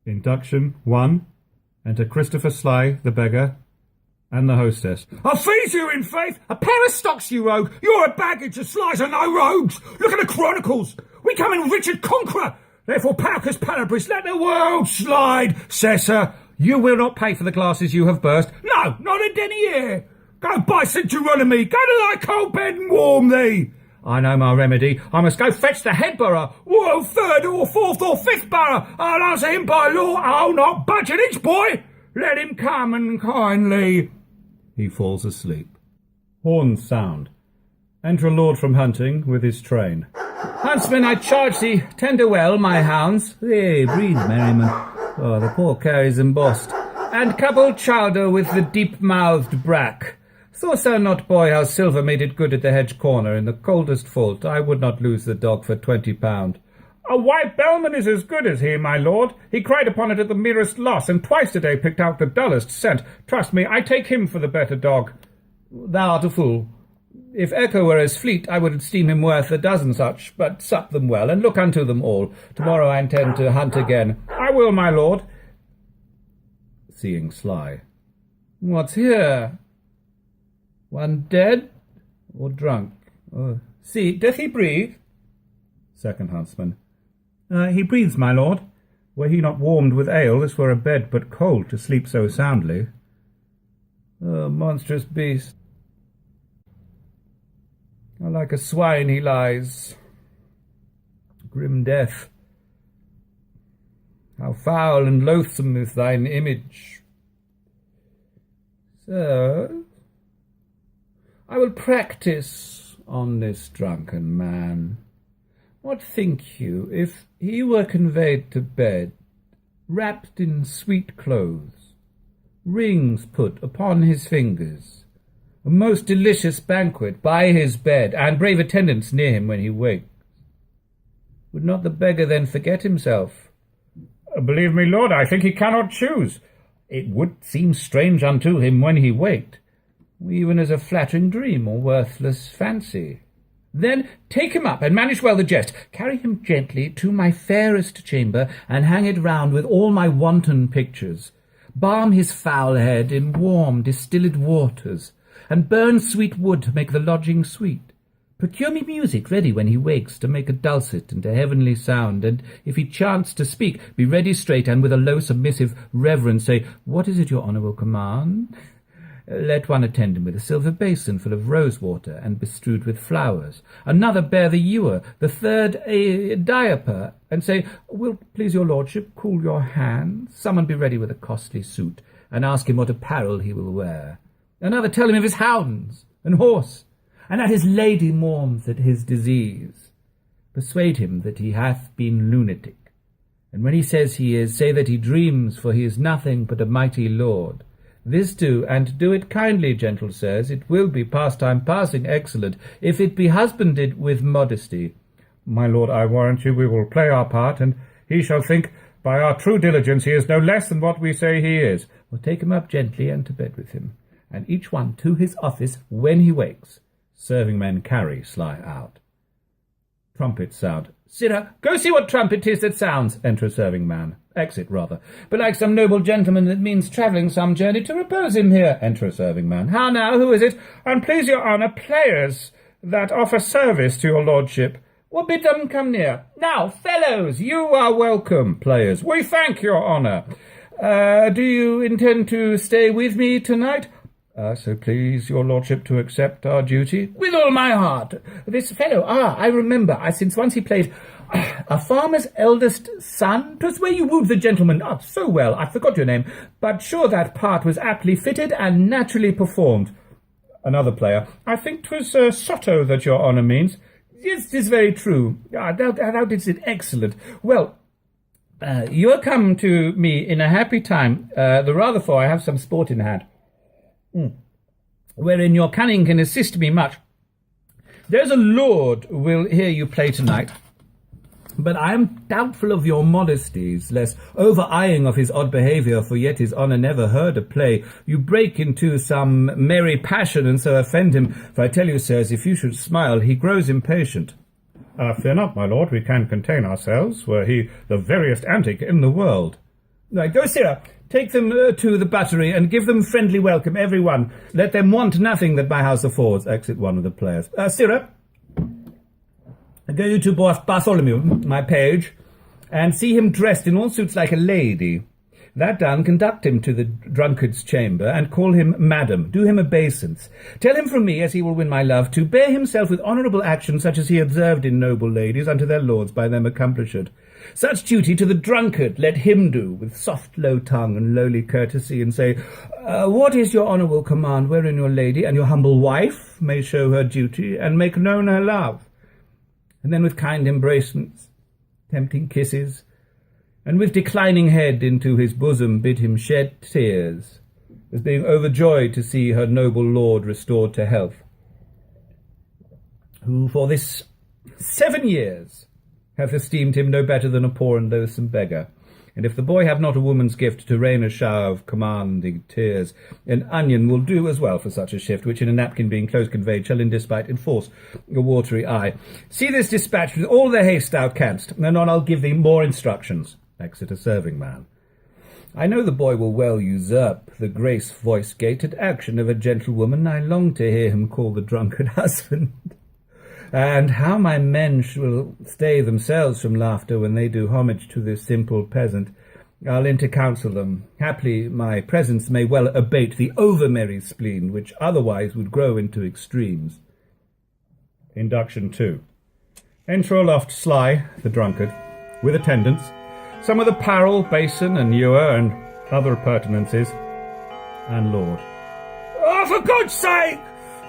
Induction 1. Enter Christopher Sly, the beggar, and the hostess. I feed you in faith, a pair of stocks, you rogue. You're a baggage of Slies and no rogues. Look at the chronicles. We come in Richard Conqueror. Therefore, Paucus Palabris, let the world slide, says sir. You will not pay for the glasses you have burst. No, not a denier. Go by St. Jeronimy. Go to thy cold bed and warm thee. I know my remedy. I must go fetch the head borough. Well, third or fourth or fifth borough. I'll answer him by law. I'll not budge an inch, boy. Let him come and kindly. He falls asleep. Horns sound. Enter a lord from hunting with his train. Huntsman, I charge thee, tender well, my hounds. Hey, breathe, merriment. Oh, the poor carries embossed. And couple chowder with the deep-mouthed brack. Thoughst thou not, boy, how Silver made it good at the hedge corner in the coldest fault? I would not lose the dog for £20. A white bellman is as good as he, my lord. He cried upon it at the merest loss, and twice a day picked out the dullest scent. Trust me, I take him for the better dog. Thou art a fool. If Echo were as fleet, I would esteem him worth a dozen such, but sup them well, and look unto them all. Tomorrow I intend to hunt again. I will, my lord. Seeing Sly. What's here? One dead or drunk? Oh. See, doth he breathe? Second huntsman. He breathes, my lord. Were he not warmed with ale, this were a bed but cold to sleep so soundly. Oh, monstrous beast. How like a swine he lies. Grim death. How foul and loathsome is thine image. So, I will practice on this drunken man. What think you if he were conveyed to bed, wrapped in sweet clothes, rings put upon his fingers, a most delicious banquet by his bed, and brave attendants near him when he wakes? Would not the beggar then forget himself? Believe me, lord, I think he cannot choose. It would seem strange unto him when he waked, even as a flattering dream or worthless fancy. Then take him up, and manage well the jest. Carry him gently to my fairest chamber, and hang it round with all my wanton pictures. Balm his foul head in warm distilled waters, and burn sweet wood to make the lodging sweet. Procure me music ready when he wakes, to make a dulcet and a heavenly sound, and if he chance to speak, be ready straight, and with a low submissive reverence say, What is it your honour will command? Let one attend him with a silver basin full of rose-water and bestrewed with flowers. Another bear the ewer, the third a diaper, and say, Will please your lordship cool your hands? Someone be ready with a costly suit, and ask him what apparel he will wear. Another tell him of his hounds and horse, and that his lady mourns at his disease. Persuade him that he hath been lunatic, and when he says he is, say that he dreams, for he is nothing but a mighty lord. This do, and do it kindly, gentle sirs. It will be pastime passing excellent, if it be husbanded with modesty. My lord, I warrant you we will play our part, and he shall think by our true diligence he is no less than what we say he is. Well, take him up gently, and to bed with him, and each one to his office when he wakes. Serving men carry Sly out. Trumpets sound. Sirrah, go see what trumpet 'tis that sounds. Enter a serving man. Exit, rather. Belike some noble gentleman that means travelling some journey to repose him here. Enter a serving man. How now, who is it? And please your honour, players that offer service to your lordship. Well, bid them come near. Now, fellows, you are welcome. Players. We thank your honour. Do you intend to stay with me tonight? So please your lordship to accept our duty? With all my heart. This fellow, I remember, since once he played a farmer's eldest son. 'Twas where you wooed the gentleman, so well, I forgot your name, but sure that part was aptly fitted and naturally performed. Another player. I think 'twas Sotto that your honour means. Yes, 'tis very true. Thou didst it excellent. Well, you are come to me in a happy time, the rather for I have some sport in hand, wherein your cunning can assist me much. There's a lord will hear you play tonight, but I am doubtful of your modesties, lest, over-eyeing of his odd behaviour, for yet his honour never heard a play, you break into some merry passion, and so offend him. For I tell you, sirs, if you should smile, he grows impatient. Fear not, my lord, we can contain ourselves, were he the veriest antic in the world. Right, go, Sirrah. Take them to the buttery and give them friendly welcome, every one. Let them want nothing that my house affords. Exit one of the players. Sirrah, go you to Bartholomew, my page, and see him dressed in all suits like a lady. That done, conduct him to the drunkard's chamber, and call him madam. Do him obeisance. Tell him from me, as he will win my love, to bear himself with honourable action, such as he observed in noble ladies unto their lords by them accomplished. Such duty to the drunkard let him do, with soft low tongue and lowly courtesy, and say, what is your honour will command, wherein your lady and your humble wife may show her duty, and make known her love. And then with kind embracements, tempting kisses, and with declining head into his bosom bid him shed tears, as being overjoyed to see her noble lord restored to health, who for this 7 years hath esteemed him no better than a poor and loathsome beggar. And if the boy have not a woman's gift to rain a shower of commanding tears, an onion will do as well for such a shift, which in a napkin being close conveyed shall in despite enforce a watery eye. See this dispatched with all the haste thou canst, and anon I'll give thee more instructions. Exit a serving man. I know the boy will well usurp the grace voice-gated action of a gentlewoman. I long to hear him call the drunkard husband. And how my men shall stay themselves from laughter when they do homage to this simple peasant, I'll intercounsel them. Haply my presence may well abate the over-merry spleen, which otherwise would grow into extremes. Induction 2. Enter aloft Sly, the drunkard, with attendants, some with apparel, basin, and ewer, and other appurtenances, and lord. Oh, for God's sake!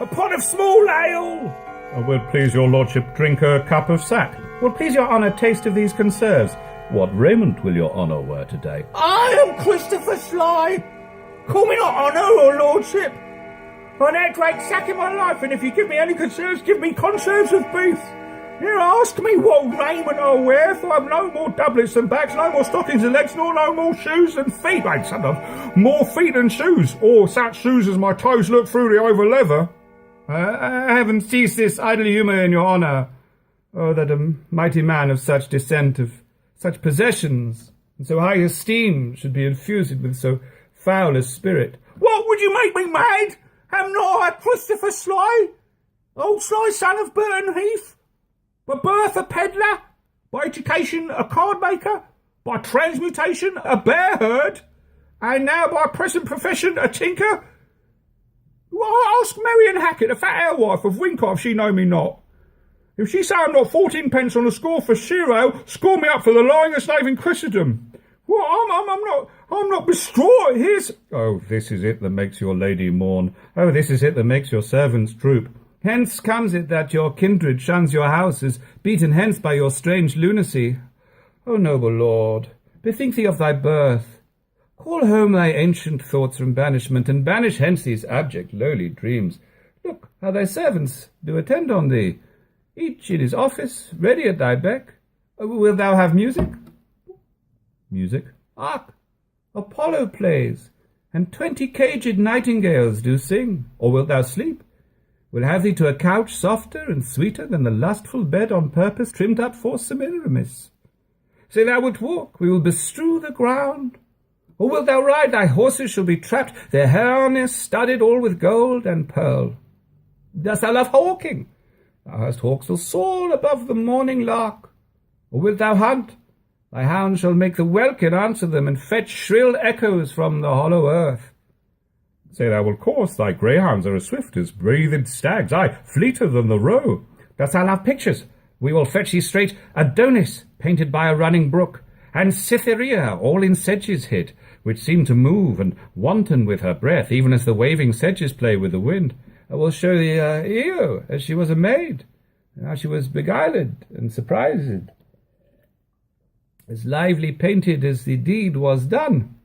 A pot of small ale! Will please your lordship drink a cup of sack? Will please your honour taste of these conserves? What raiment will your honour wear today? I am Christopher Sly. Call me not honour or lordship. I never drank sack in my life, and if you give me any conserves, give me conserves of beef. You ask me what raiment I'll wear, for I've no more doublets than backs, no more stockings and legs, nor no more shoes than feet. I'd sometimes more feet than shoes, or such shoes as my toes look through the over leather. I haven't ceased this idle humour in your honour. Oh, that a mighty man of such descent, of such possessions, and so high esteem, should be infused with so foul a spirit. What, would you make me mad? Am not I Christopher Sly? Old Sly, son of Burton Heath? By birth a pedlar, by education a card maker, by transmutation a bear herd, and now by present profession a tinker? Well, ask Marian Hackett, a fat alewife of Wincott, if she know me not. If she say I'm not 14 pence on the score for Shrew, score me up for the lyingest knave in Christendom. Well, I'm not bestraught. Here's... Oh, this is it that makes your lady mourn. Oh, this is it that makes your servants droop. Hence comes it that your kindred shuns your house, is beaten hence by your strange lunacy. O noble lord, bethink thee of thy birth. Call home thy ancient thoughts from banishment, and banish hence these abject lowly dreams. Look how thy servants do attend on thee, each in his office, ready at thy beck. Wilt thou have music? Music? Hark! Apollo plays, and 20 caged nightingales do sing. Or wilt thou sleep? We'll have thee to a couch softer and sweeter than the lustful bed on purpose trimmed up for Semiramis. Say thou wilt walk, we will bestrew the ground. Or wilt thou ride, thy horses shall be trapped, their harness studded all with gold and pearl. Dost thou love hawking? Thou hast hawks will soar above the morning lark. Or wilt thou hunt? Thy hounds shall make the welkin answer them, and fetch shrill echoes from the hollow earth. Say thou wilt course, thy greyhounds are as swift as breathed stags, aye, fleeter than the roe. Dost thou love pictures? We will fetch thee straight Adonis, painted by a running brook, and Cytherea, all in sedges hid, which seem to move, and wanton with her breath, even as the waving sedges play with the wind. I will show thee Io, as she was a maid, and how she was beguiled and surprised, as lively painted as the deed was done.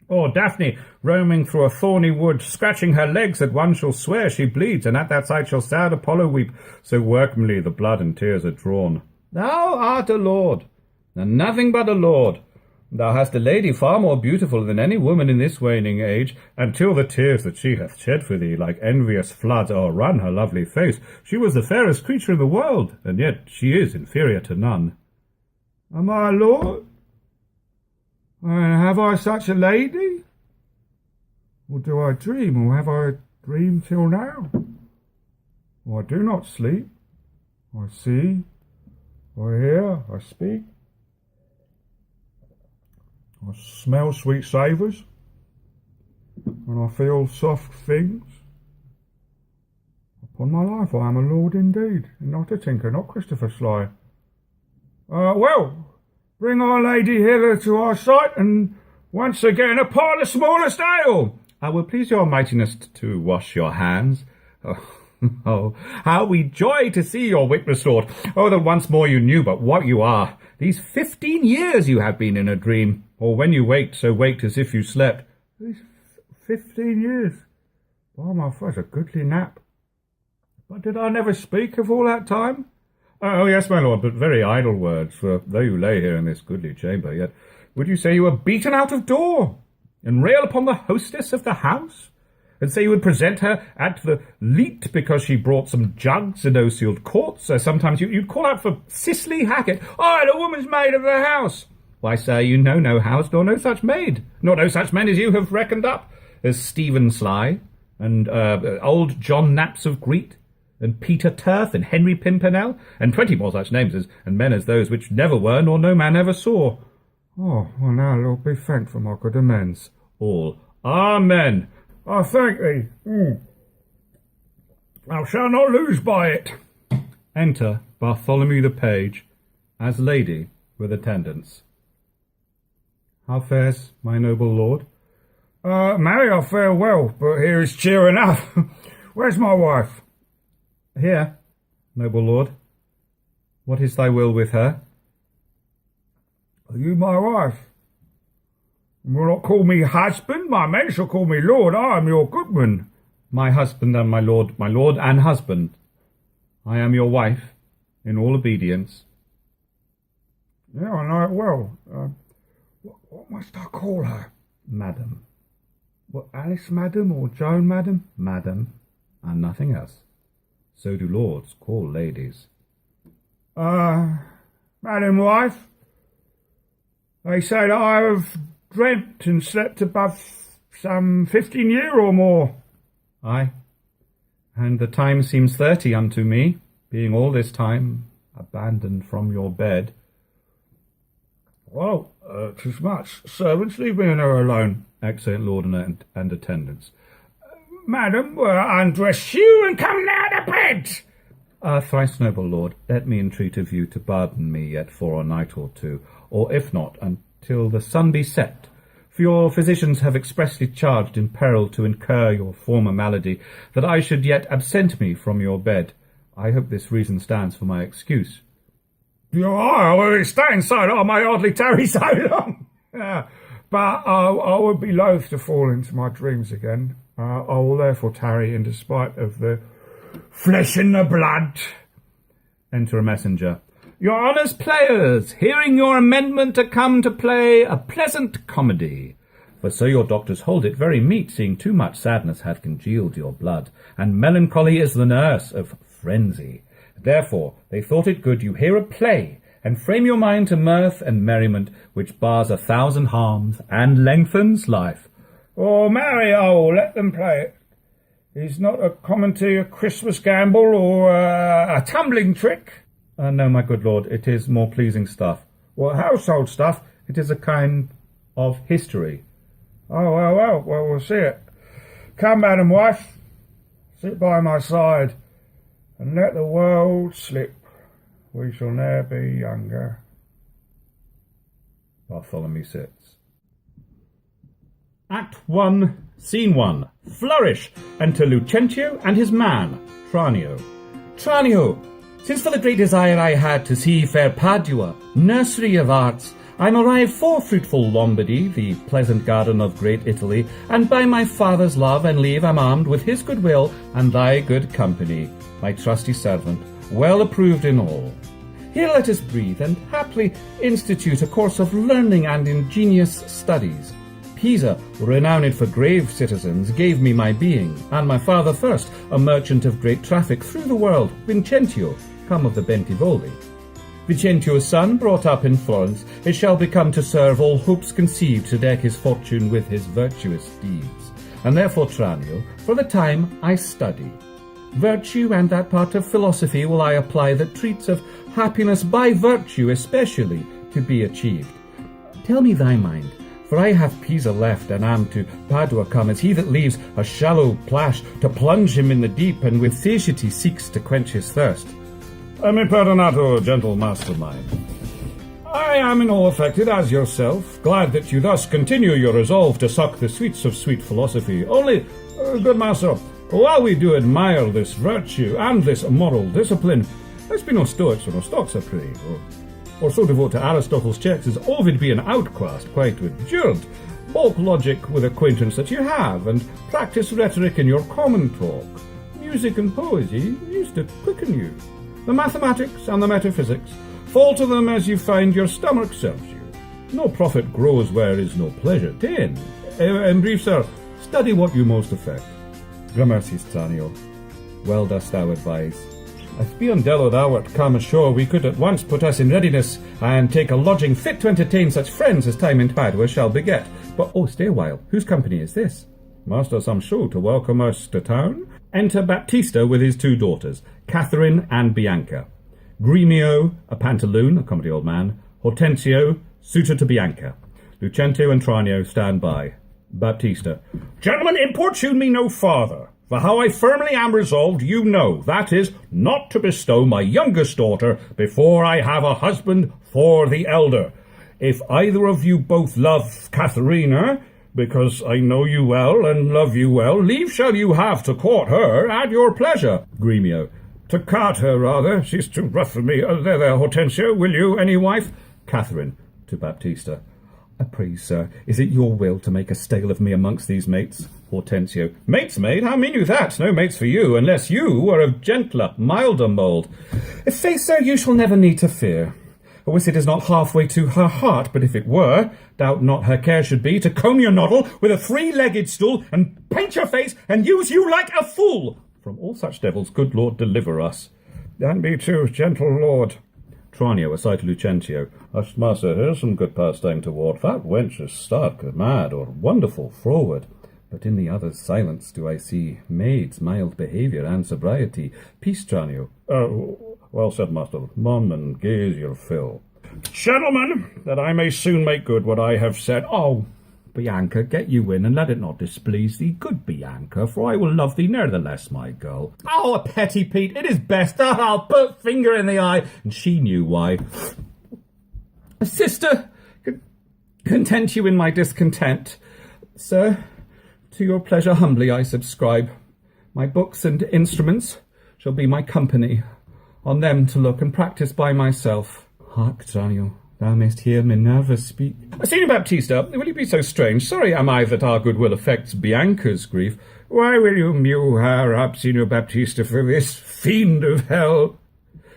Or Daphne, roaming through a thorny wood, scratching her legs, that one shall swear she bleeds, and at that sight shall sad Apollo weep, so workmanly the blood and tears are drawn. Thou art a lord, and nothing but a lord. Thou hast a lady far more beautiful than any woman in this waning age, and till the tears that she hath shed for thee, like envious floods, o'errun her lovely face, she was the fairest creature in the world, and yet she is inferior to none. Am I a lord? Have I such a lady? Or do I dream, or have I dreamed till now? I do not sleep. I see, I hear, I speak. I smell sweet savours, and I feel soft things. Upon my life, I am a lord indeed, and not a tinker, not Christopher Sly. Well, bring our lady hither to our sight, and once again a pile of smallest ale. I will please your mightiness to wash your hands. Oh, how we joy to see your wit restored. Oh, that once more you knew but what you are. These 15 years you have been in a dream, or when you waked, so waked as if you slept. These 15 years? By my faith, a goodly nap. But did I never speak of all that time? Oh, yes, my lord, but very idle words, for though you lay here in this goodly chamber, yet would you say you were beaten out of door, and rail upon the hostess of the house, and say you would present her at the leet because she brought some jugs and no-sealed quarts, or sometimes you'd call out for Cicely Hackett, the woman's maid of the house. Why, sir, you know no house, nor no such maid, nor no such men as you have reckoned up, as Stephen Sly, and old John Naps of Greet, and Peter Turf, and Henry Pimpernel, and 20 more such names and men as those which never were, nor no man ever saw. Oh, well now, Lord, be thanked for my good amends. All, Amen. I thank thee. I shall not lose by it. Enter Bartholomew the page, as lady with attendants. How fares my noble lord? Marry, I fare well, but here is cheer enough. Where's my wife? Here, noble lord. What is thy will with her? Are you my wife? You will not call me husband, my men shall call me lord. I am your goodman. My husband and my lord and husband. I am your wife, in all obedience. Yeah, I know it well. What must I call her? Madam. What, Alice, madam, or Joan, madam? Madam, and nothing else. So do lords call ladies. Madam wife, they say that I have dreamt and slept above some 15 year or more. Aye, and the time seems 30 unto me, being all this time abandoned from your bed. Well, 'tis much. Servants, leave me and her alone. Excellent lord and attendants. Madam, undress you and come now to bed. Thrice noble lord, let me entreat of you to pardon me yet for a night or two, or if not, until the sun be set. For your physicians have expressly charged in peril to incur your former malady, that I should yet absent me from your bed. I hope this reason stands for my excuse. I will stay inside. I may hardly tarry so long. But I would be loath to fall into my dreams again. I will therefore tarry in despite of the flesh and the blood. Enter a messenger. Your honours players, hearing your amendment to come to play a pleasant comedy. For so your doctors hold it very meet, seeing too much sadness hath congealed your blood, and melancholy is the nurse of frenzy. Therefore they thought it good you hear a play, and frame your mind to mirth and merriment, which bars 1,000 harms and lengthens life. Oh, marry, I will let them play it. Is not a commentary a Christmas gamble or a tumbling trick? No, my good lord, it is more pleasing stuff. What, household stuff? It is a kind of history. Oh, well, we'll see it. Come, madam wife, sit by my side, and let the world slip. We shall ne'er be younger. Bartholomew sits. Act 1, Scene 1. Flourish. Enter Lucentio and his man, Tranio. Tranio, since for the great desire I had to see fair Padua, nursery of arts, I'm arrived for fruitful Lombardy, the pleasant garden of great Italy, and by my father's love and leave am armed with his good will and thy good company, my trusty servant, well approved in all. Here let us breathe, and haply institute a course of learning and ingenious studies. Pisa, renowned for grave citizens, gave me my being, and my father first, a merchant of great traffic through the world, Vincentio, come of the Bentivogli. Vicentio's son, brought up in Florence, it shall become to serve all hopes conceived to deck his fortune with his virtuous deeds. And therefore, Tranio, for the time I study. Virtue and that part of philosophy will I apply that treats of happiness by virtue especially to be achieved. Tell me thy mind, for I have Pisa left, and am to Padua come, as he that leaves a shallow plash to plunge him in the deep, and with satiety seeks to quench his thirst. Mi perdonato, gentle master mine. I am in all affected as yourself, glad that you thus continue your resolve to suck the sweets of sweet philosophy. Only, good master, while we do admire this virtue and this moral discipline, let's be no Stoics or no Stocks, I pray, or so devote to Aristotle's checks as Ovid be an outcast quite abjurant. Bulk logic with acquaintance that you have, and practice rhetoric in your common talk. Music and poesy used to quicken you. The mathematics and the metaphysics, fall to them as you find your stomach serves you. No profit grows where is no pleasure ta'en. In brief, sir, study what you most affect. Gramercy, Tranio. Well dost thou advise. If Biondello thou wert come ashore, we could at once put us in readiness, and take a lodging fit to entertain such friends as time in Padua shall beget. But, stay a while, whose company is this? Master some Shrew to welcome us to town? Enter Baptista with his 2 daughters, Catherine and Bianca. Gremio, a pantaloon, a comedy old man. Hortensio, suitor to Bianca. Lucentio and Tranio stand by. Baptista. Gentlemen, importune me no farther. For how I firmly am resolved, you know, that is, not to bestow my youngest daughter before I have a husband for the elder. If either of you both love Katharina, because I know you well and love you well, leave shall you have to court her at your pleasure. Gremio. To cart her, rather. She's too rough for me. There, Hortensio, will you, any wife? Catherine. To Baptista. I pray, sir, is it your will to make a stale of me amongst these mates? Hortensio. Mates, mate? How mean you that? No mates for you, unless you are of gentler, milder mould. Faith, sir, you shall never need to fear. I wish it is not halfway to her heart, but if it were, doubt not her care should be to comb your noddle with a 3-legged stool, and paint your face, and use you like a fool. From all such devils, good Lord, deliver us. And me too, gentle Lord. Tranio, aside to Lucentio. Master, here's some good pastime toward. That wench is stark, mad, or wonderful froward. But in the other's silence do I see maid's mild behaviour and sobriety. Peace, Tranio. Well said, master. Mum, and gaze your fill. Gentlemen, that I may soon make good what I have said. Bianca, get you in, and let it not displease thee, good Bianca, for I will love thee ne'ertheless, my girl. A petty Pete, it is best. I'll put finger in the eye. And she knew why. Sister, content you in my discontent. Sir, to your pleasure humbly I subscribe. My books and instruments shall be my company. On them to look and practise by myself. Hark, Tranio. Thou mayst hear Minerva speak. Signor Baptista, will you be so strange? Sorry am I that our goodwill affects Bianca's grief. Why will you mew her up, Signor Baptista, for this fiend of hell,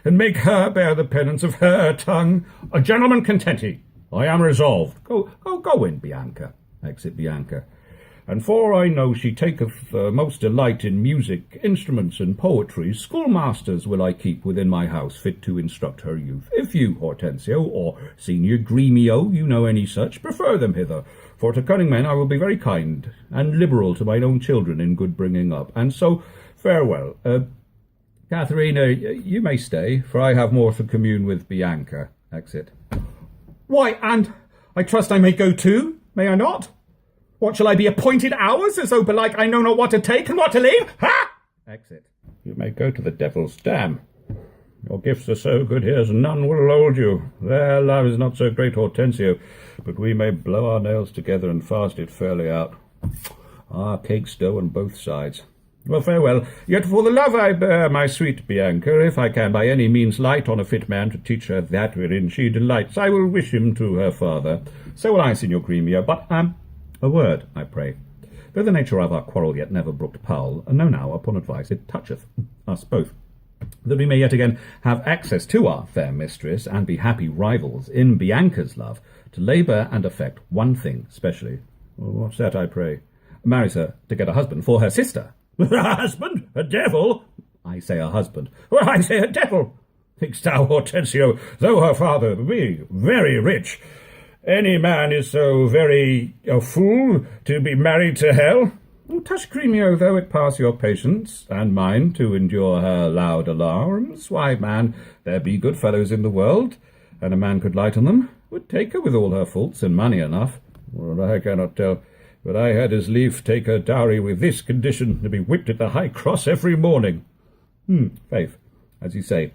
and make her bear the penance of her tongue? A gentleman contenti. I am resolved. Go in, Bianca. Exit Bianca. And for I know she taketh most delight in music, instruments, and poetry, schoolmasters will I keep within my house, fit to instruct her youth. If you, Hortensio, or Senior Gremio, you know any such, prefer them hither. For to cunning men I will be very kind, and liberal to mine own children in good bringing up. And so, farewell. Katharina, you may stay, for I have more to commune with Bianca. Exit. Why, and I trust I may go too, may I not? What shall I be appointed hours, as though belike I know not what to take and what to leave? Ha! Exit. You may go to the devil's dam. Your gifts are so good here as none will hold you. Their love is not so great, Hortensio, but we may blow our nails together and fast it fairly out. Cakes dough on both sides. Well, farewell. Yet for the love I bear my sweet Bianca, if I can by any means light on a fit man to teach her that wherein she delights, I will wish him to her father. So will I, Signor Gremio, but, a word, I pray. Though the nature of our quarrel yet never brooked Powell, and know now, upon advice, it toucheth us both, that we may yet again have access to our fair mistress, and be happy rivals in Bianca's love, to labour and effect one thing specially. What's that, I pray? Marries her to get a husband for her sister. A husband? A devil? I say a husband. Well, I say a devil. Think'st thou, Hortensio, though her father be very rich, any man is so very a fool to be married to hell? Tush, Gremio, though it pass your patience and mine to endure her loud alarms, why, man, there be good fellows in the world, and a man could light on them, would take her with all her faults and money enough. Well, I cannot tell, but I had as lief take her dowry with this condition, to be whipped at the high cross every morning. Faith, as you say,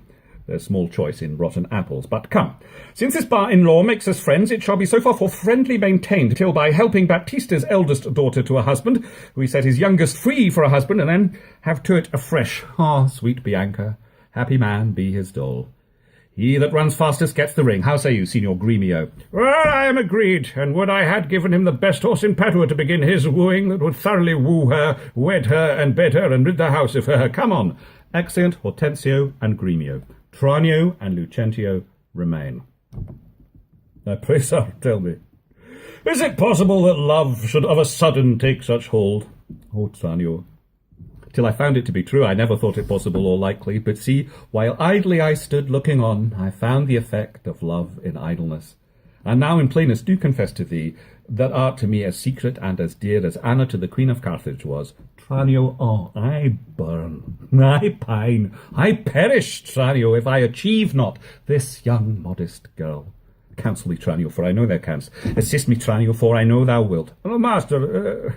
there's small choice in rotten apples. But come, since this bar-in-law makes us friends, it shall be so far forth friendly maintained, till by helping Baptista's eldest daughter to a husband, we set his youngest free for a husband, and then have to it afresh. Ah, sweet Bianca, happy man be his dole. He that runs fastest gets the ring. How say you, Signor Gremio? Well, I am agreed, and would I had given him the best horse in Padua to begin his wooing, that would thoroughly woo her, wed her, and bed her, and rid the house of her. Come on. Exeunt Hortensio and Gremio. Tranio and Lucentio remain. Now, pray, sir, tell me, is it possible that love should of a sudden take such hold? Oh, Tranio, till I found it to be true, I never thought it possible or likely. But see, while idly I stood looking on, I found the effect of love in idleness. And now in plainest do confess to thee, that art to me as secret and as dear as Anna to the Queen of Carthage was. Tranio, oh, I burn, I pine, I perish, Tranio, if I achieve not this young modest girl. Counsel me, Tranio, for I know thou canst. Assist me, Tranio, for I know thou wilt. Oh, master,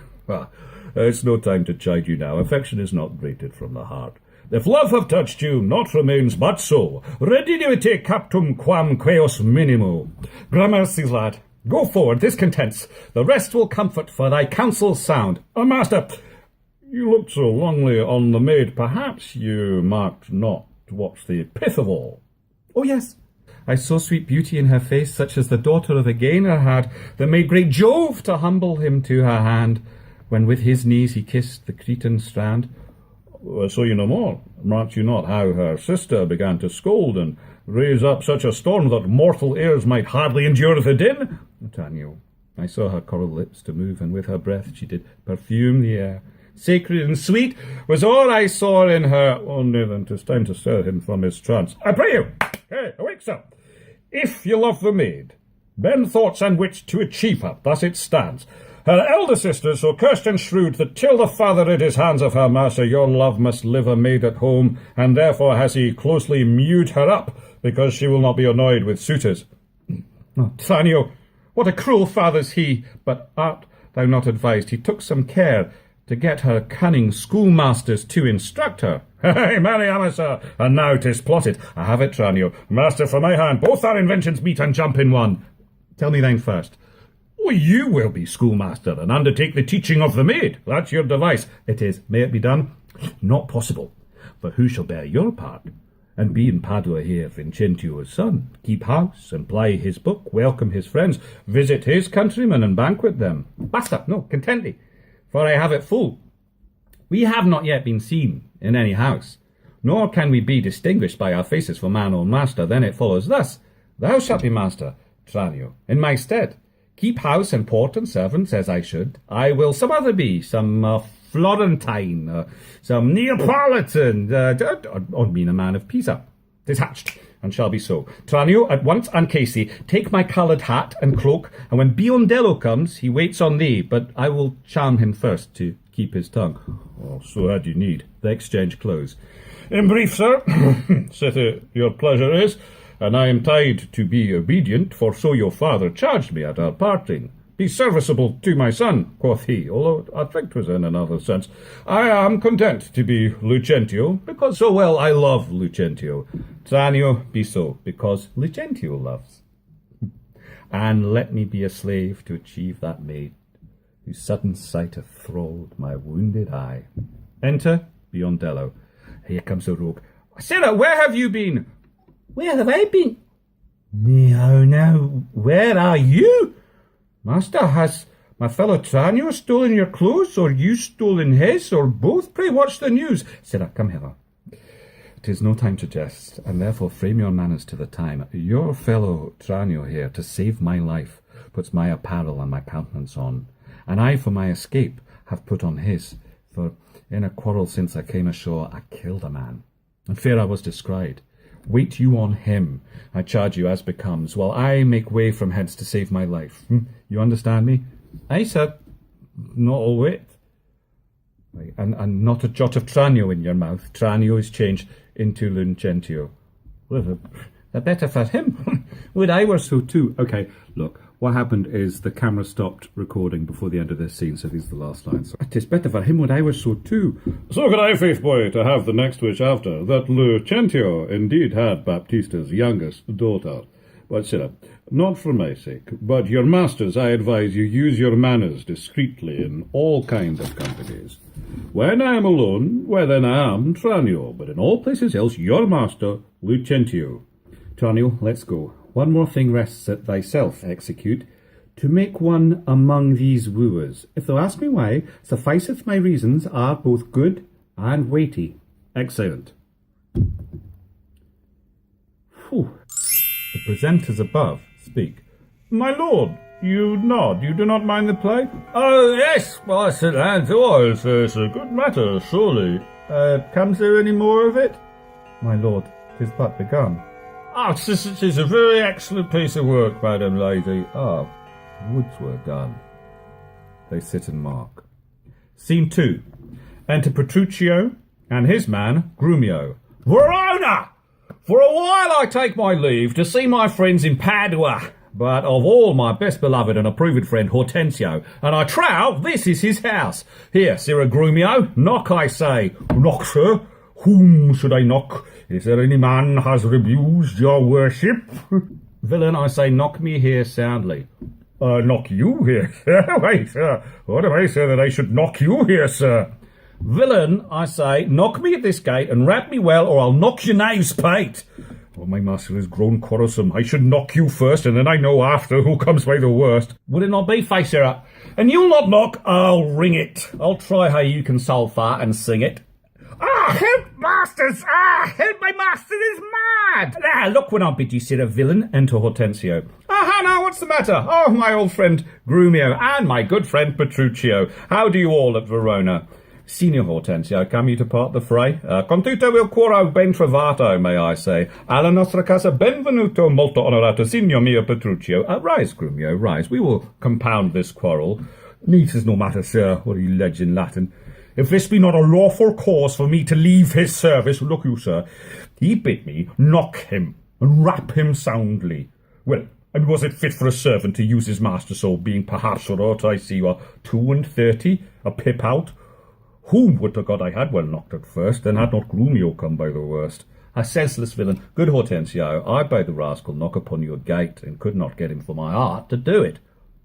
it's no time to chide you now. Affection is not rated from the heart. If love have touched you, naught remains but so. Redinivite captum quam queos minimo. Gramercy, lad, go forward, this contents. The rest will comfort, for thy counsels sound. Oh, master, you looked so longly on the maid, perhaps you marked not what's the pith of all. Oh, yes. I saw sweet beauty in her face, such as the daughter of a gainer had, that made great Jove to humble him to her hand, when with his knees he kissed the Cretan strand. So you know more. Marked you not how her sister began to scold and raise up such a storm that mortal ears might hardly endure the din? Tranio, I saw her coral lips to move, and with her breath she did perfume the air. Sacred and sweet was all I saw in her. Only then 'tis time to stir him from his trance. I pray you, hey, awake, sir. If you love the maid, bend thoughts and wit to achieve her. Thus it stands. Her elder sister so cursed and shrewd that till the father rid his hands of her master, your love must live a maid at home, and therefore has he closely mewed her up, because she will not be annoyed with suitors. Oh, Tranio, what a cruel father's he! But art thou not advised he took some care to get her cunning schoolmasters to instruct her? Hey, Mariama, sir, and now 'tis plotted. I have it, Tranio. Master, for my hand, both our inventions meet and jump in one. Tell me thine first. Well, you will be schoolmaster and undertake the teaching of the maid. That's your device. It is. May it be done? Not possible. For who shall bear your part? And be in Padua here, Vincentio's son. Keep house and ply his book, welcome his friends, visit his countrymen and banquet them. Basta, no, content thee, for I have it full. We have not yet been seen in any house, nor can we be distinguished by our faces for man or master. Then it follows thus: thou shalt be master, Tranio, in my stead. Keep house and port and servants as I should. I will some other be, some Florentine, some Neapolitan, or mean a man of Pisa. 'Tis hatched, and shall be so. Tranio, at once uncase thee, take my coloured hat and cloak, and when Biondello comes, he waits on thee, but I will charm him first to keep his tongue. Oh, so had you need. The exchange close. In brief, sir, sith your pleasure is, and I am tied to be obedient, for so your father charged me at our parting. Be serviceable to my son, quoth he, although I think 'twas in another sense. I am content to be Lucentio, because so well I love Lucentio. Tranio, be so, because Lucentio loves. And let me be a slave to achieve that maid, whose sudden sight hath thralled my wounded eye. Enter Biondello. Here comes the rogue. Sarah, where have you been? Where have I been? Now, where are you? Master, has my fellow Tranio stolen your clothes, or you stolen his, or both? Pray, what's the news? Sarah, come hither. 'Tis no time to jest, and therefore frame your manners to the time. Your fellow Tranio here, to save my life, puts my apparel and my countenance on, and I, for my escape, have put on his, for in a quarrel since I came ashore, I killed a man, and fair I was descried. Wait you on him, I charge you as becomes, while I make way from hence to save my life. You understand me? Aye, sir. Not a whit. And not a jot of tranio in your mouth. Tranio is changed into lucentio. Well, the better for him. Would I were so too. Okay, look, what happened is the camera stopped recording before the end of this scene, so these are the last lines. So, it is better for him would I were so too. So could I, faith boy, to have the next wish after, that Lucentio indeed had Baptista's youngest daughter. But sit up, not for my sake, but your masters, I advise you use your manners discreetly in all kinds of companies. When I am alone, well then I am Tranio, but in all places else your master, Lucentio. Tranio, let's go. One more thing rests at thyself, execute, to make one among these wooers. If thou ask me why, sufficeth my reasons are both good and weighty. Excellent. Phew. The presenters above speak. My lord, you nod. You do not mind the play? Oh, yes, my St. Anne's oils. It's a good matter, surely. Comes there any more of it? My lord, 'tis but begun. It is a very excellent piece of work, madam lady. Woods were done. They sit and mark. Scene 2. Enter Petruchio and his man, Grumio. Verona! For a while I take my leave to see my friends in Padua, but of all my best beloved and approved friend Hortensio, and I trow this is his house. Here, Sirrah Grumio, knock I say. Knock, sir? Whom should I knock? Is there any man has abused your worship? Villain, I say, knock me here soundly. Knock you here, sir? Wait, sir. What am I, sir, that I should knock you here, sir? Villain, I say, knock me at this gate and rap me well, or I'll knock your knave's pate. Oh, my master has grown quarrelsome. I should knock you first, and then I know after who comes by the worst. Would it not be, face Sirrah? And you'll not knock, I'll ring it. I'll try how you can solve far and sing it. Help, masters! Help, my master is mad! Look when I bid you, Sirrah, villain. Enter Hortensio. Now, what's the matter? Oh, my old friend Grumio, and my good friend Petruchio. How do you all at Verona? Signor Hortensio, come you to part the fray? Con tutto il cuore ben trovato, may I say. Alla nostra casa benvenuto, molto onorato, signor mio Petruchio. Rise, Grumio, rise. We will compound this quarrel. Neat is no matter, sir, or you ledge in Latin. If this be not a lawful cause for me to leave his service, look you, sir, he bid me knock him and rap him soundly. Well, and was it fit for a servant to use his master so, being perhaps for aught I see you are 32, a pip out? Whom would to God I had well knocked at first, then had not Grumio come by the worst. A senseless villain, good Hortensio, I bade the rascal knock upon your gate, and could not get him for my art to do it.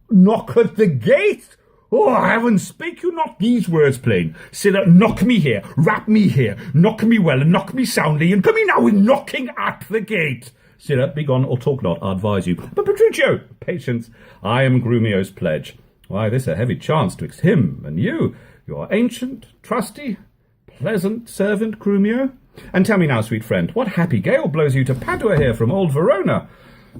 Knock at the gate? Oh, heavens, speak you not these words plain. Sirrah, knock me here, rap me here, knock me well, and knock me soundly, and come me now in knocking at the gate. Sirrah, begone, or talk not, I advise you. But Petruchio, patience, I am Grumio's pledge. Why, this a heavy chance twixt him and you, your ancient, trusty, pleasant servant Grumio. And tell me now, sweet friend, what happy gale blows you to Padua here from old Verona?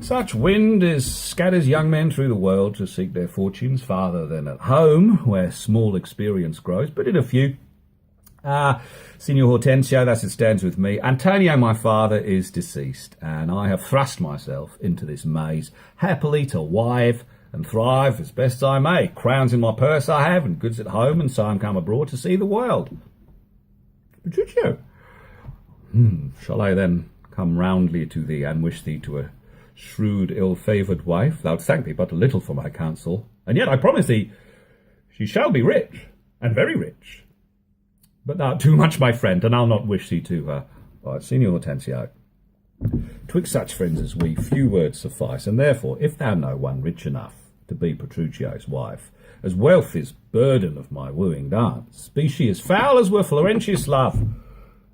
Such wind as scatters young men through the world to seek their fortunes farther than at home, where small experience grows, but in a few. Signor Hortensio, thus it stands with me. Antonio, my father, is deceased, and I have thrust myself into this maze, happily to wive and thrive as best I may. Crowns in my purse I have, and goods at home, and so I'm come abroad to see the world. Petruchio, shall I then come roundly to thee, and wish thee to a shrewd, ill-favoured wife? Thou'lt thank me but a little for my counsel, and yet I promise thee she shall be rich, and very rich. But thou too much, my friend, and I'll not wish thee to her. Signor Hortensio, twixt such friends as we, few words suffice, and therefore, if thou know one rich enough to be Petruchio's wife, as wealth is burden of my wooing dance, be she as foul as were Florentius' love,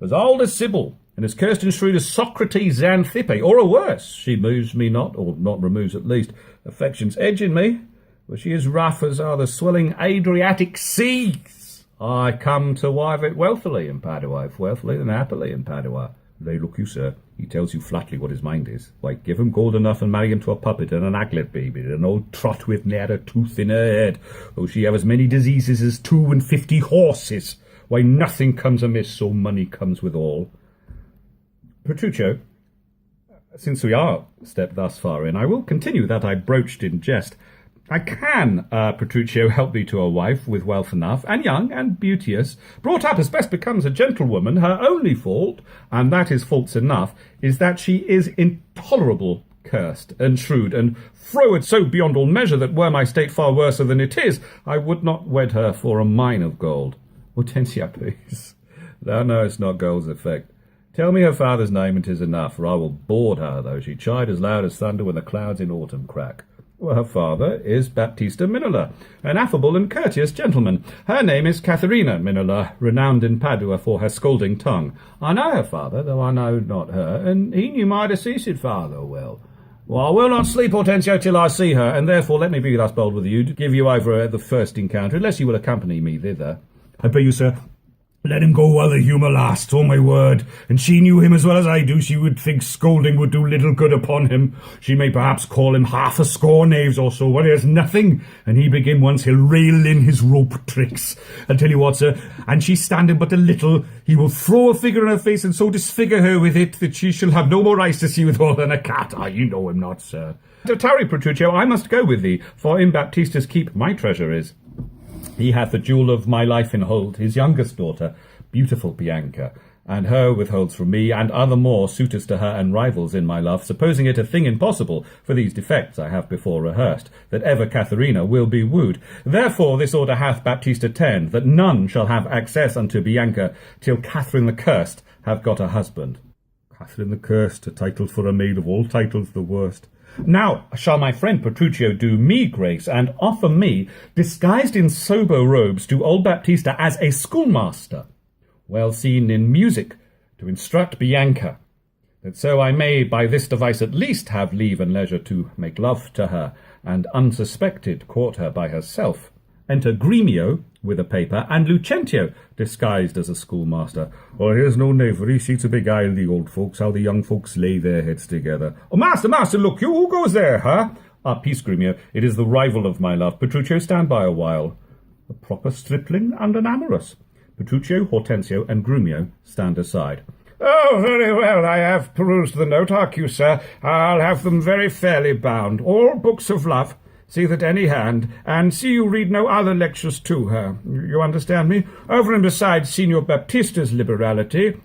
as old as Sibyl, and as cursed and shrewd as Socrates' Xanthippe, or a worse, she moves me not, or not removes at least, affection's edge in me, for she is rough as are the swelling Adriatic seas. I come to wive it wealthily in Padua, if wealthily then happily in Padua. Lay, look you, sir, he tells you flatly what his mind is. Why, give him gold enough and marry him to a puppet and an aglet baby, and an old trot with ne'er a tooth in her head, though she have as many diseases as 52 horses. Why, nothing comes amiss, so money comes with all. Petruchio, Since we are stepped thus far in, I will continue that I broached in jest. I can, Petruchio, help thee to a wife with wealth enough, and young, and beauteous, brought up as best becomes a gentlewoman. Her only fault, and that is faults enough, is that she is intolerable cursed, and shrewd, and froward so beyond all measure that were my state far worse than it is, I would not wed her for a mine of gold. Hortensia, please. Thou knowest not gold's effect. Tell me her father's name, and 'tis enough, for I will board her, though she chide as loud as thunder when the clouds in autumn crack. Well, her father is Baptista Minola, an affable and courteous gentleman. Her name is Katharina Minola, renowned in Padua for her scolding tongue. I know her father, though I know not her, and he knew my deceased father well. Well, I will not sleep, Hortensio, till I see her, and therefore let me be thus bold with you, to give you over at the first encounter, unless you will accompany me thither. I pray you, sir, let him go while the humour lasts, on my word. And she knew him as well as I do. She would think scolding would do little good upon him. She may perhaps call him half a score knaves or so, well, there's nothing. And he begin once, he'll rail in his rope tricks. I'll tell you what, sir, and she standing but a little, he will throw a figure in her face and so disfigure her with it that she shall have no more eyes to see withal than a cat. Ah, you know him not, sir. Tarry, Petruchio, I must go with thee, for in Baptista's keep my treasure is. He hath the jewel of my life in hold, his youngest daughter, beautiful Bianca, and her withholds from me, and other more suitors to her and rivals in my love, supposing it a thing impossible, for these defects I have before rehearsed, that ever Katharina will be wooed. Therefore this order hath Baptista turned, that none shall have access unto Bianca, till Catherine the Cursed have got a husband. Catherine the Cursed, a title for a maid of all titles the worst. Now shall my friend Petruchio do me grace, and offer me, disguised in sober robes, to old Baptista as a schoolmaster, well seen in music, to instruct Bianca, that so I may by this device at least have leave and leisure to make love to her, and unsuspected court her by herself. Enter Gremio with a paper, and Lucentio disguised as a schoolmaster. Oh, here's no knavery, see to beguile the old folks, how the young folks lay their heads together. Oh, master, look you, who goes there, huh? Ah, peace, Gremio, it is the rival of my love. Petruchio, stand by a while. A proper stripling and an amorous. Petruchio, Hortensio, and Grumio stand aside. Oh, very well, I have perused the note, hark you, sir. I'll have them very fairly bound, all books of love. See that any hand, and see you read no other lectures to her. You understand me? Over and beside Signor Baptista's liberality,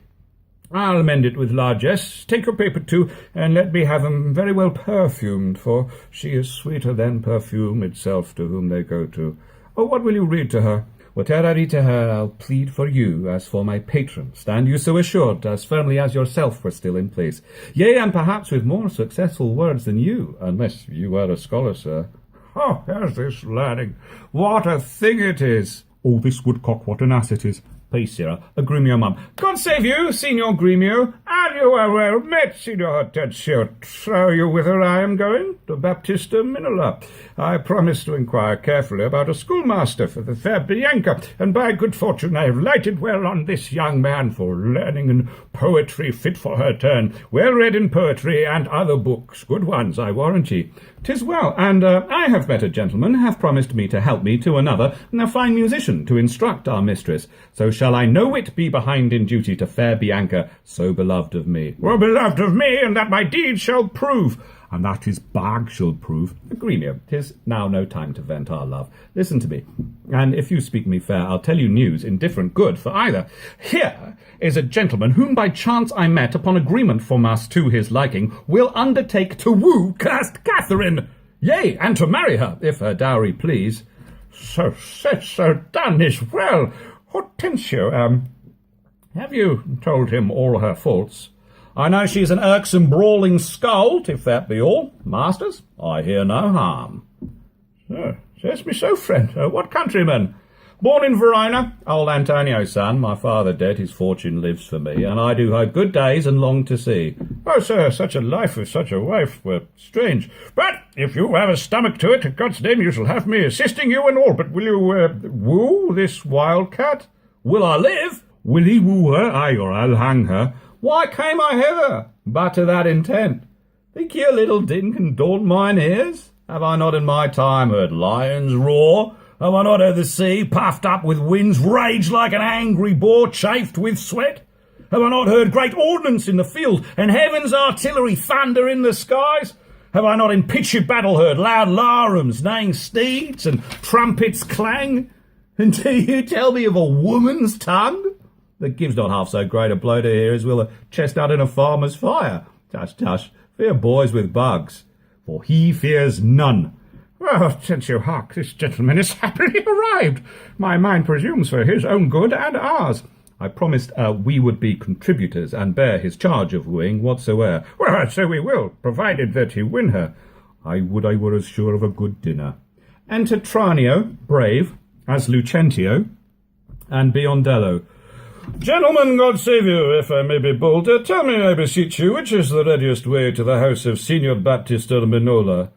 I'll mend it with largesse. Take your paper too, and let me have them very well perfumed, for she is sweeter than perfume itself to whom they go to. Oh, what will you read to her? Whate'er I read to her, I'll plead for you as for my patron. Stand you so assured, as firmly as yourself were still in place. Yea, and perhaps with more successful words than you, unless you are a scholar, sir. Oh, here's this learning. What a thing it is. Oh, this woodcock, what an ass it is. Peace, sirrah. A Gremio, mum. God save you, Signor Gremio. And you are well met, Signor Hortensio. Trow you whither I am going? To Baptista Minola. I promised to inquire carefully about a schoolmaster for the fair Bianca, and by good fortune I have lighted well on this young man for learning and poetry fit for her turn. Well read in poetry and other books, good ones, I warrant ye. 'Tis well, and I have met a gentleman, hath promised me to help me to another, and a fine musician to instruct our mistress. So shall I no whit be behind in duty to fair Bianca, so beloved of me. Well beloved of me, and that my deed shall prove, and that his bag shall prove. Gremio, 'tis now no time to vent our love. Listen to me, and if you speak me fair, I'll tell you news indifferent good for either. Here is a gentleman whom by chance I met upon agreement from us to his liking, will undertake to woo cursed Catherine, yea, and to marry her, if her dowry please. So said, so done is well. Hortensio, have you told him all her faults? I know she's an irksome brawling scold, if that be all. Masters, I hear no harm. Sir, says me so, friend. What countryman? Born in Verona, old Antonio's son. My father dead, his fortune lives for me, and I do hope good days and long to see. Oh, sir, such a life with such a wife were strange. But if you have a stomach to it, in God's name you shall have me assisting you and all. But will you woo this wildcat? Will I live? Will he woo her? Aye, or I'll hang her. Why came I hither, but to that intent? Think your little din can daunt mine ears? Have I not in my time heard lions roar? Have I not heard the sea puffed up with winds rage like an angry boar chafed with sweat? Have I not heard great ordnance in the field, and heaven's artillery thunder in the skies? Have I not in pitched battle heard loud larums neighing steeds, and trumpets clang? And do you tell me of a woman's tongue? That gives not half so great a blow to hear as will a chestnut in a farmer's fire. Tush, tush, fear boys with bugs, for he fears none. Well, since you hark, this gentleman is happily arrived. My mind presumes for his own good and ours. I promised we would be contributors and bear his charge of wooing whatsoe'er. Well, so we will, provided that you win her. I would I were as sure of a good dinner. Enter Tranio, brave, as Lucentio, and Biondello. Gentlemen, God save you, if I may be bold, tell me, I beseech you, which is the readiest way to the house of Signor Baptista Minola?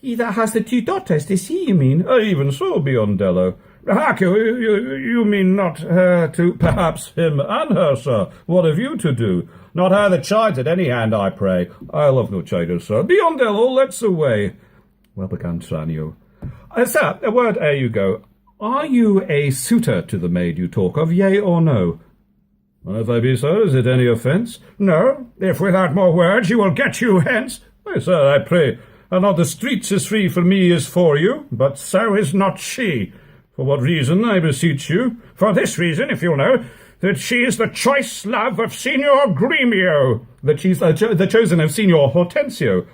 He that has the 2 daughters, is he, you mean? Even so, Biondello. Hark you mean not her to, perhaps him and her, sir. What have you to do? Not her that chides at any hand, I pray. I love no chiders, sir. Biondello, let's away. Well begun, Tranio. Sir, a word ere you go. Are you a suitor to the maid you talk of, yea or no? If I be, sir, is it any offence? No, if without more words you will get you hence. Why, sir, I pray, and not the streets is free for me is for you, but so is not she. For what reason, I beseech you? For this reason, if you'll know, that she is the choice love of Signor Gremio. That she's the chosen of Signor Hortensio.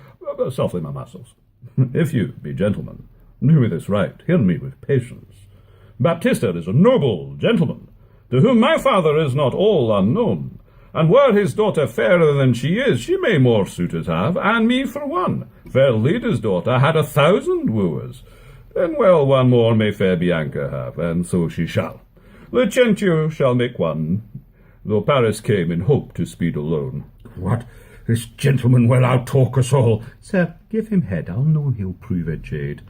Softly, my muscles. If you be gentlemen, do me this right, hear me with patience. Baptista is a noble gentleman, to whom my father is not all unknown, and were his daughter fairer than she is, she may more suitors have, and me for one. Fair Leda's daughter had 1,000 wooers. Then well one more may fair Bianca have, and so she shall. Lucentio shall make one, though Paris came in hope to speed alone. What? This gentleman will out-talk us all. Sir, give him head, I'll know he'll prove a jade.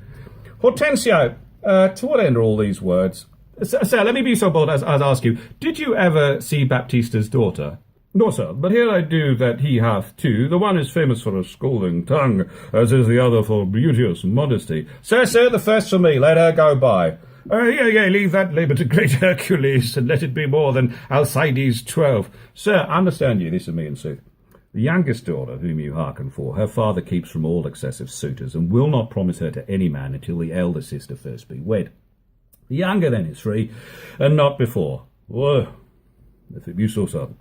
Hortensio, to what end are all these words? Sir, let me be so bold as ask you, did you ever see Baptista's daughter? No, sir, but here I do that he hath 2. The one is famous for a scolding tongue, as is the other for beauteous modesty. Sir, the first for me, let her go by. Yea, leave that labour to great Hercules, and let it be more than Alcides 12. Sir, understand ye, this of me in sooth. The youngest daughter, whom you hearken for, her father keeps from all excessive suitors, and will not promise her to any man until the elder sister first be wed. The younger then is free, and not before. Well, if it be so sudden,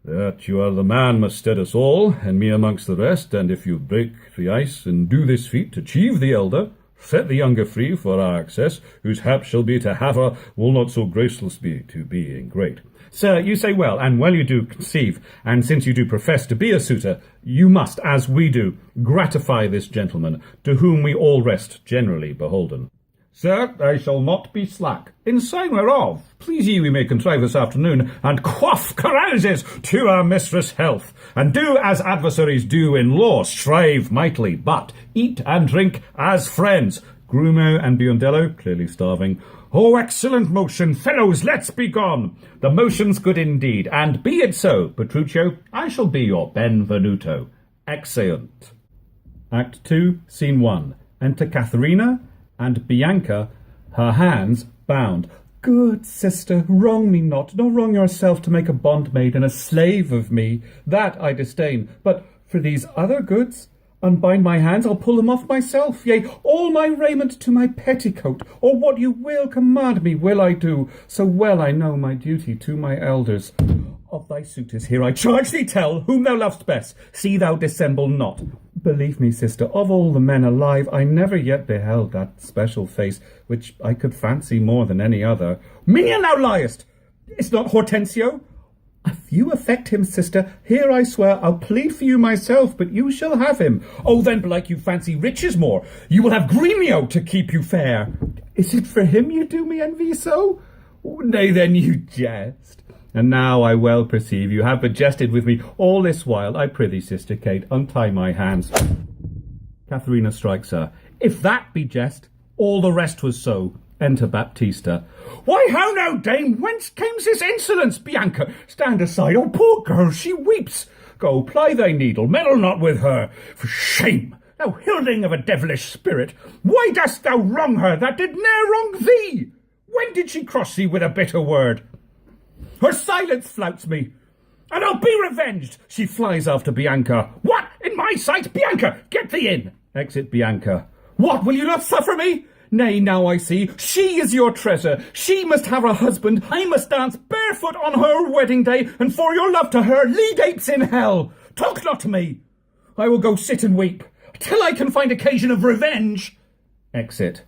that you are the man must stead us all, and me amongst the rest, and if you break the ice and do this feat, achieve the elder, set the younger free for our access, whose hap shall be to have her, will not so graceless be to being great. Sir, you say well, and well you do conceive, and since you do profess to be a suitor, you must, as we do, gratify this gentleman, to whom we all rest generally beholden. Sir, I shall not be slack. In sign whereof, please ye we may contrive this afternoon, and quaff carouses to our mistress' health, and do as adversaries do in law, strive mightily, but eat and drink as friends. Grumo and Biondello, clearly starving. Oh, excellent motion, fellows, let's be gone. The motion's good indeed, and be it so, Petruchio, I shall be your Benvenuto. Exeunt. Act 2, Scene 1. Enter Katharina and Bianca, her hands bound. Good sister, wrong me not, nor wrong yourself to make a bondmaid and a slave of me. That I disdain. But for these other goods, unbind my hands, I'll pull them off myself. Yea, all my raiment to my petticoat, or what you will command me will I do. So well I know my duty to my elders. Of thy suitors here I charge thee tell, whom thou lovest best, see thou dissemble not. Believe me, sister, of all the men alive, I never yet beheld that special face, which I could fancy more than any other. Minion, thou liest! Is not Hortensio? If you affect him, sister, here I swear I'll plead for you myself, but you shall have him. Oh, then, belike you fancy riches more. You will have Gremio to keep you fair. Is it for him you do me envy so? Oh, nay, then you jest. And now I well perceive you have but jested with me all this while. I prithee, sister Kate, untie my hands. Katharina strikes her. If that be jest, all the rest was so. Enter Baptista. Why, how now, dame? Whence came this insolence? Bianca, stand aside. Oh, poor girl, she weeps. Go, ply thy needle, meddle not with her. For shame, thou hilding of a devilish spirit. Why dost thou wrong her that did ne'er wrong thee? When did she cross thee with a bitter word? Her silence flouts me. and I'll be revenged. She flies after Bianca. What? In my sight? Bianca, get thee in. Exit Bianca. What, will you not suffer me? Nay, now I see. She is your treasure. She must have a husband. I must dance barefoot on her wedding day, and for your love to her, lead apes in hell. Talk not to me. I will go sit and weep, till I can find occasion of revenge. Exit.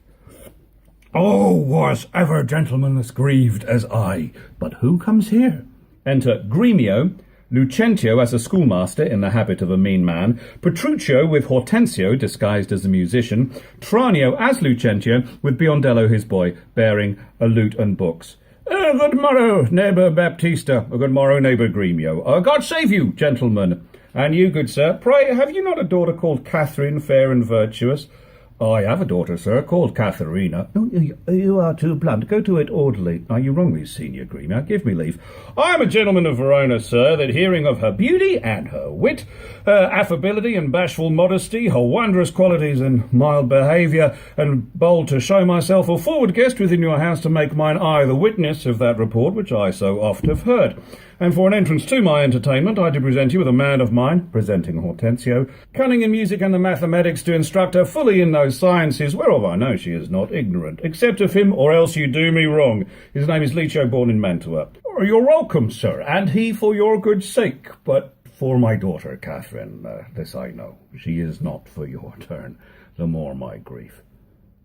Oh, was ever gentleman as grieved as I. But who comes here? Enter Gremio, Lucentio as a schoolmaster in the habit of a mean man, Petruchio with Hortensio disguised as a musician, Tranio as Lucentio with Biondello his boy, bearing a lute and books. Good morrow, neighbour Baptista. Good morrow, neighbour Gremio. God save you, gentlemen. And you, good sir, pray, have you not a daughter called Catherine, fair and virtuous? I have a daughter, sir, called Katharina. Oh, you are too blunt. Go to it orderly. Are you wrong, me, Senior Gremio? Give me leave. I am a gentleman of Verona, sir, that hearing of her beauty and her wit, her affability and bashful modesty, her wondrous qualities and mild behaviour, and bold to show myself a forward guest within your house to make mine eye the witness of that report which I so oft have heard. And for an entrance to my entertainment, I do present you with a man of mine, presenting Hortensio, cunning in music and the mathematics, to instruct her fully in those sciences, whereof I know she is not ignorant, except of him, or else you do me wrong. His name is Licio, born in Mantua. Oh, you're welcome, sir, and he for your good sake, but for my daughter, Catherine, this I know, she is not for your turn, the more my grief.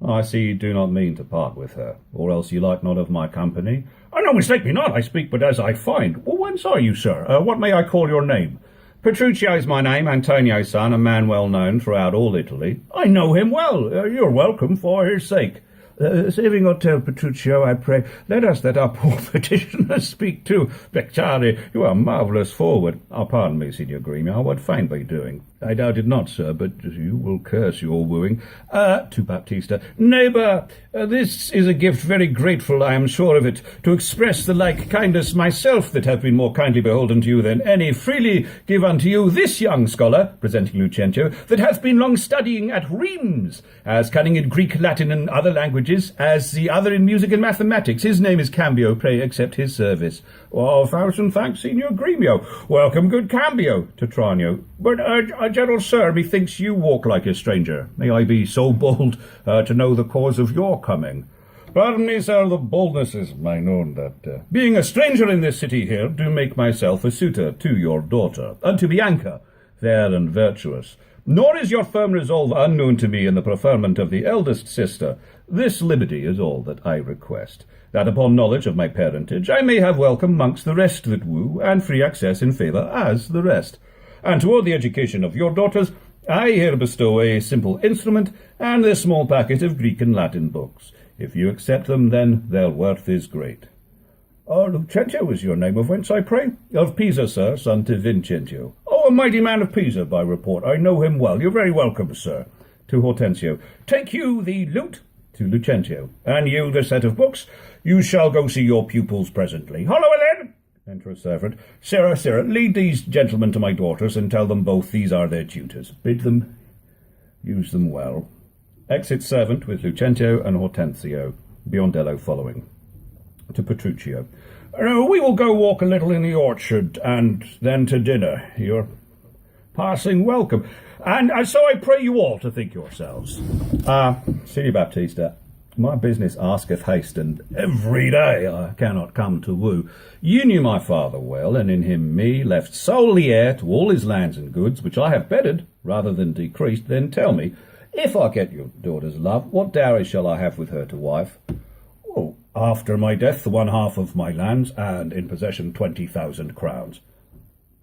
I see you do not mean to part with her, or else you like not of my company. Oh, no, mistake me not, I speak but as I find. Well, whence are you, sir? What may I call your name? Petruchio is my name, Antonio's son, a man well known throughout all Italy. I know him well. You're welcome for his sake. Saving or tell Petruchio, I pray, let us that our poor petitioner speak too. Bectari, you are marvellous forward. Pardon me, Signor Gremio, I would fain be doing. I doubt it not, sir, but you will curse your wooing. To Baptista, neighbour, this is a gift very grateful, I am sure of it, to express the like kindness myself that have been more kindly beholden to you than any, freely give unto you this young scholar, presenting Lucentio, that hath been long studying at Rheims, as cunning in Greek, Latin, and other languages, as the other in music and mathematics. His name is Cambio, pray accept his service. Oh, 1,000 thanks, Signor Gremio. Welcome, good Cambio, to Tranio. But, gentle sir, methinks you walk like a stranger. May I be so bold to know the cause of your coming? Pardon me, sir, the boldness is mine own, that, being a stranger in this city here, do make myself a suitor to your daughter, unto Bianca, fair and virtuous. Nor is your firm resolve unknown to me in the preferment of the eldest sister. This liberty is all that I request, that upon knowledge of my parentage I may have welcome mongst the rest that woo, and free access in favour as the rest. And toward the education of your daughters, I here bestow a simple instrument and this small packet of Greek and Latin books. If you accept them, then their worth is great. Lucentio is your name, of whence, I pray? Of Pisa, sir, son to Vincentio. Oh, a mighty man of Pisa, by report. I know him well. You're very welcome, sir. To Hortensio, take you the lute. To Lucentio, and you the set of books. You shall go see your pupils presently. Hollo, then! Enter a servant. Sirrah, lead these gentlemen to my daughters, and tell them both these are their tutors. Bid them use them well. Exit servant with Lucentio and Hortensio, Biondello following. To Petruchio. We will go walk a little in the orchard, and then to dinner. You're passing welcome. And so I pray you all to think yourselves. Signor Baptista, my business asketh haste, and every day I cannot come to woo. You knew my father well, and in him me, left solely heir to all his lands and goods, which I have bettered rather than decreased. Then tell me, if I get your daughter's love, what dowry shall I have with her to wife? Oh, after my death, 1/2 of my lands, and in possession 20,000 crowns.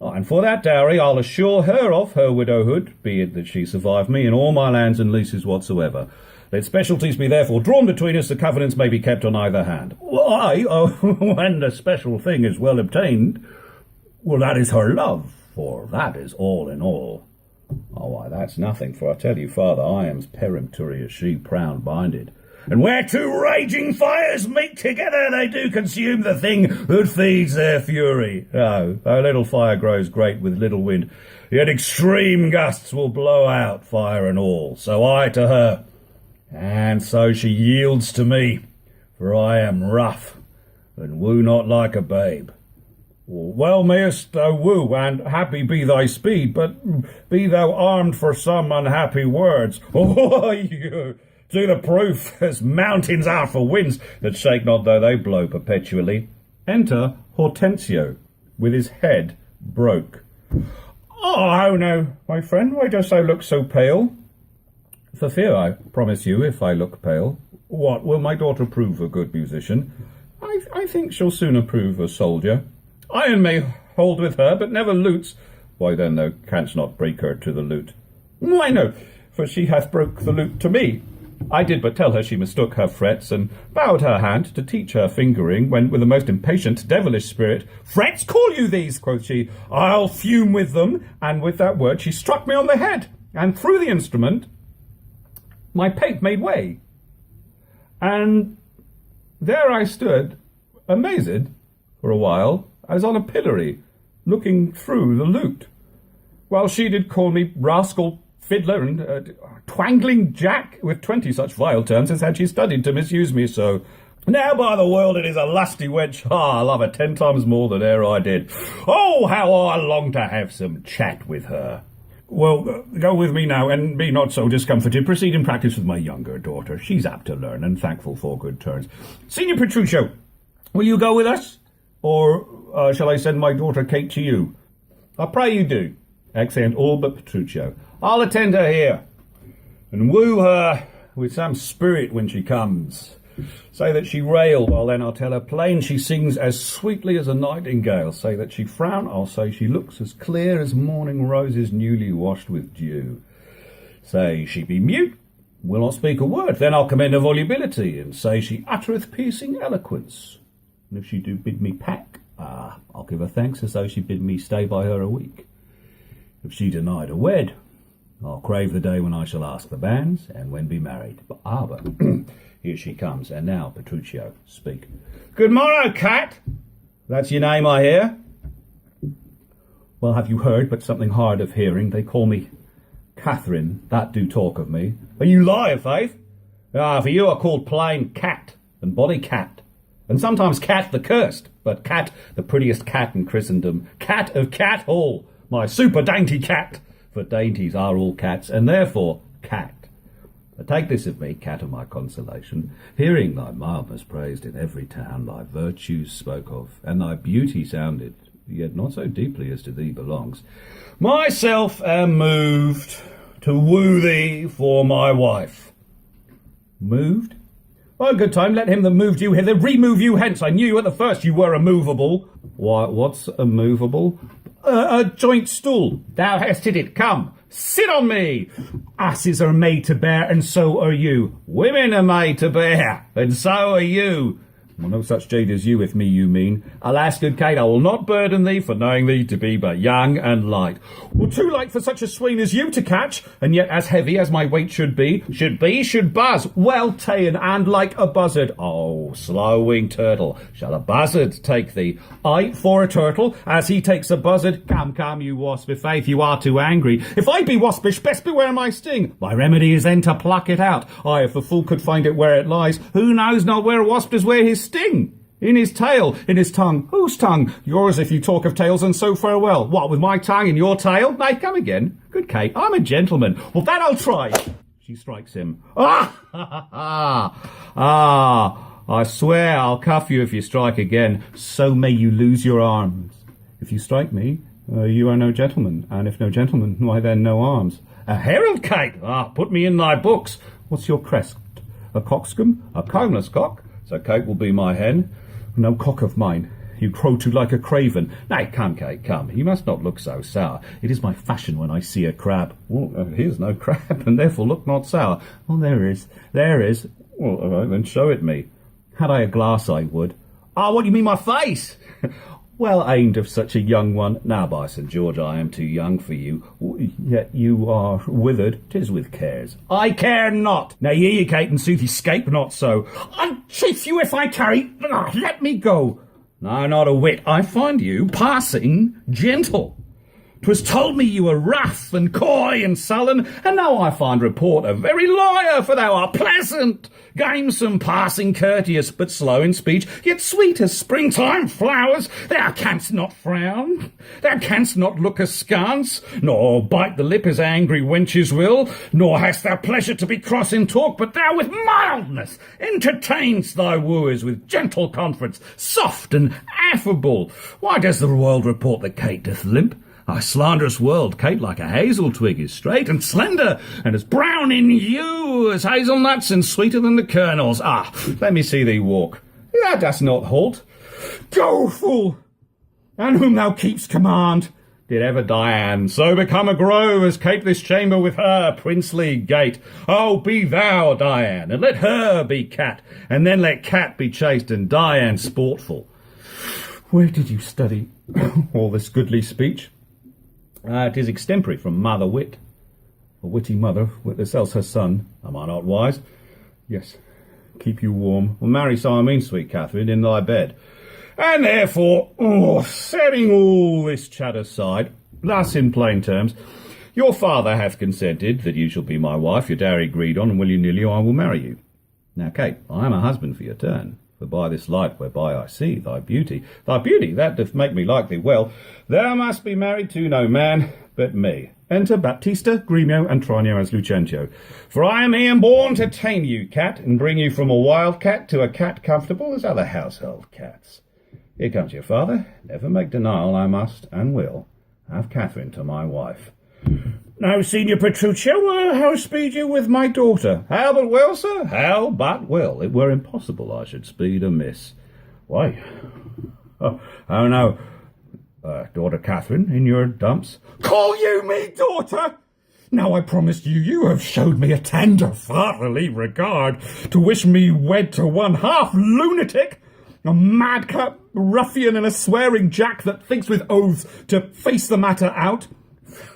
And for that dowry I'll assure her of her widowhood, be it that she survive me in all my lands and leases whatsoever. Let specialties be therefore drawn between us, the covenants may be kept on either hand. Why, when the special thing is well obtained, well, that is her love, for that is all in all. Why, that's nothing, for I tell you, father, I am as peremptory as she proud binded. And where two raging fires meet together, they do consume the thing that feeds their fury. Oh, a little fire grows great with little wind, yet extreme gusts will blow out fire and all. So I to her, and so she yields to me, for I am rough, and woo not like a babe. Well mayest thou woo, and happy be thy speed, but be thou armed for some unhappy words. Oh, to the proof, as mountains are for winds, that shake not though they blow perpetually. Enter Hortensio, with his head broke. Oh, no, my friend, why dost thou look so pale? For fear, I promise you, if I look pale. What, will my daughter prove a good musician? I think she'll sooner prove a soldier. Iron may hold with her, but never lutes. Why then thou canst not break her to the lute? Why no, for she hath broke the lute to me. I did but tell her she mistook her frets, and bowed her hand to teach her fingering, when with a most impatient devilish spirit, "Frets call you these?" quoth she. "I'll fume with them." And with that word she struck me on the head, and through the instrument my pate made way. And there I stood, amazed, for a while, as on a pillory, looking through the lute, while she did call me rascal, fiddler, and twangling jack, with 20 such vile terms as had she studied to misuse me so. Now, by the world, it is a lusty wench. I love her 10 times more than e'er I did. Oh, how I long to have some chat with her. Well, go with me now, and be not so discomforted. Proceed in practice with my younger daughter. She's apt to learn, and thankful for good turns. Signor Petruchio, will you go with us? Or shall I send my daughter Kate to you? I pray you do. Accent all but Petruchio. I'll attend her here, and woo her with some spirit when she comes. Say that she rail, well then I'll tell her plain she sings as sweetly as a nightingale. Say that she frown, I'll say she looks as clear as morning roses newly washed with dew. Say she be mute, will not speak a word, then I'll commend her volubility, and say she uttereth piercing eloquence. And if she do bid me pack, I'll give her thanks as though she bid me stay by her a week. If she denied a wed, I'll crave the day when I shall ask the banns, and when be married. But here she comes, and now, Petruchio, speak. Good morrow, cat. That's your name, I hear. Well, have you heard but something hard of hearing? They call me Catherine, that do talk of me. But you lie, faith. For you are called plain cat, and body cat, and sometimes cat the cursed, but cat the prettiest cat in Christendom, cat of cat hall, my super dainty cat, for dainties are all cats, and therefore cat. But take this of me, cat of my consolation, hearing thy mildness praised in every town, thy virtues spoke of, and thy beauty sounded, yet not so deeply as to thee belongs, myself am moved to woo thee for my wife. Moved? Oh, good time, let him that moved you hither remove you hence. I knew at the first you were immovable. Why, what's immovable? A joint stool. Thou hast hit it. Come, sit on me. Asses are made to bear, and so are you. Women are made to bear, and so are you. Well, no such jade as you with me, you mean. Alas, good Kate, I will not burden thee, for knowing thee to be but young and light. Well, too light for such a swain as you to catch, and yet as heavy as my weight should buzz, well ta'en, and like a buzzard. Oh, slow-winged turtle, shall a buzzard take thee? I for a turtle, as he takes a buzzard. Come, you wasp, if faith you are too angry. If I be waspish, best beware my sting. My remedy is then to pluck it out. Ay, if the fool could find it where it lies, who knows not where a wasp does wear his sting? In his tail, in his tongue. Whose tongue? Yours, if you talk of tails, and so farewell. What, with my tongue in your tail? Nay, come again. Good Kate, I'm a gentleman. Well, that I'll try. She strikes him. I swear I'll cuff you if you strike again. So may you lose your arms. If you strike me, you are no gentleman. And if no gentleman, why then no arms. A herald, Kate. Put me in thy books. What's your crest? A coxcomb? A combless cock? So Kate will be my hen. No cock of mine. You crow too like a craven. Nay, come, Kate, come. You must not look so sour. It is my fashion when I see a crab. Well, here's no crab, and therefore look not sour. Well, there is. Well, all right, then show it me. Had I a glass, I would. What do you mean, my face? Well aimed of such a young one. Now, by St. George, I am too young for you. Yet you are withered. 'Tis with cares. I care not. Now, ye, Kate, and sooth, escape not so. I'll chase you if I tarry. Let me go. No, not a whit. I find you passing gentle. 'Twas told me you were rough and coy and sullen, and now I find report a very liar, for thou art pleasant, gamesome, passing courteous, but slow in speech, yet sweet as springtime flowers. Thou canst not frown, thou canst not look askance, nor bite the lip as angry wenches will, nor hast thou pleasure to be cross in talk, but thou with mildness entertainst thy wooers with gentle conference, soft and affable. Why does the world report that Kate doth limp? Our slanderous world, Kate, like a hazel twig, is straight and slender, and as brown in hue as hazelnuts, and sweeter than the kernels. Ah, let me see thee walk. Thou dost not halt. Go, fool, and whom thou keepst command. Did ever Diane so become a grove as cape this chamber with her princely gait? Oh, be thou Diane, and let her be cat, and then let cat be chaste and Diane sportful. Where did you study all this goodly speech? 'Tis extempore from Mother Wit. A witty mother, witness else her son. Am I not wise? Yes, keep you warm. Well, marry so I mean, sweet Catherine, in thy bed. And therefore, setting all this chat aside, thus in plain terms, your father hath consented that you shall be my wife, your dowry agreed on, and willy-nilly I will marry you. Now, Kate, I am a husband for your turn, for by this light whereby I see thy beauty, that doth make me like thee well, thou must be married to no man but me. Enter Baptista, Gremio, and Tranio as Lucentio. For I am here born to tame you, cat, and bring you from a wild cat to a cat comfortable as other household cats. Here comes your father. Never make denial, I must and will have Catherine to my wife. Now, Signor Petruccio, how speed you with my daughter? How but well, sir, how but well. It were impossible I should speed amiss. Why? Oh no, daughter Catherine, in your dumps. Call you me daughter? Now I promised you have showed me a tender fatherly regard to wish me wed to one half lunatic, a madcap ruffian and a swearing jack that thinks with oaths to face the matter out.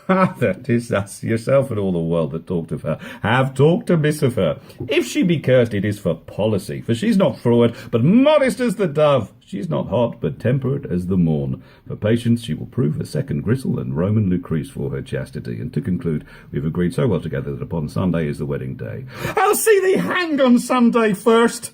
Father, 'tis thus yourself and all the world that talked of her have talked amiss of her. If she be cursed, it is for policy, for she's not froward, but modest as the dove. She's not hot, but temperate as the morn. For patience she will prove a second Grisel and Roman Lucrece for her chastity. And to conclude, we've agreed so well together that upon Sunday is the wedding day. I'll see thee hanged on Sunday first.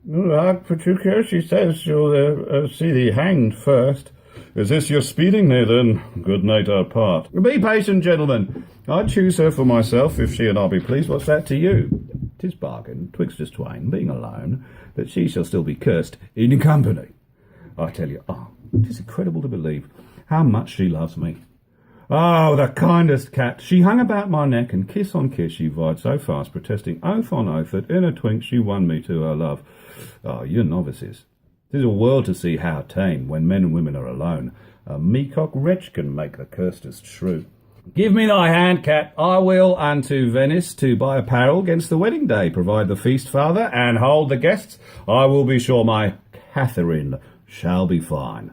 Petruchio, she says she'll see thee hanged first. Is this your speeding? Nay, then, good night our part. Be patient, gentlemen. I'd choose her for myself, if she and I be pleased. What's that to you? 'Tis bargain, twixt us twain, being alone, that she shall still be cursed in company. I tell you, 'tis incredible to believe how much she loves me. Oh, the kindest cat. She hung about my neck, and kiss on kiss she vied so fast, protesting oath on oath that in a twink she won me to her love. You novices. 'Tis a world to see how tame, when men and women are alone, a meacock wretch can make the cursedest shrew. Give me thy hand, cat. I will unto Venice to buy apparel against the wedding day. Provide the feast, father, and hold the guests. I will be sure my Catherine shall be fine.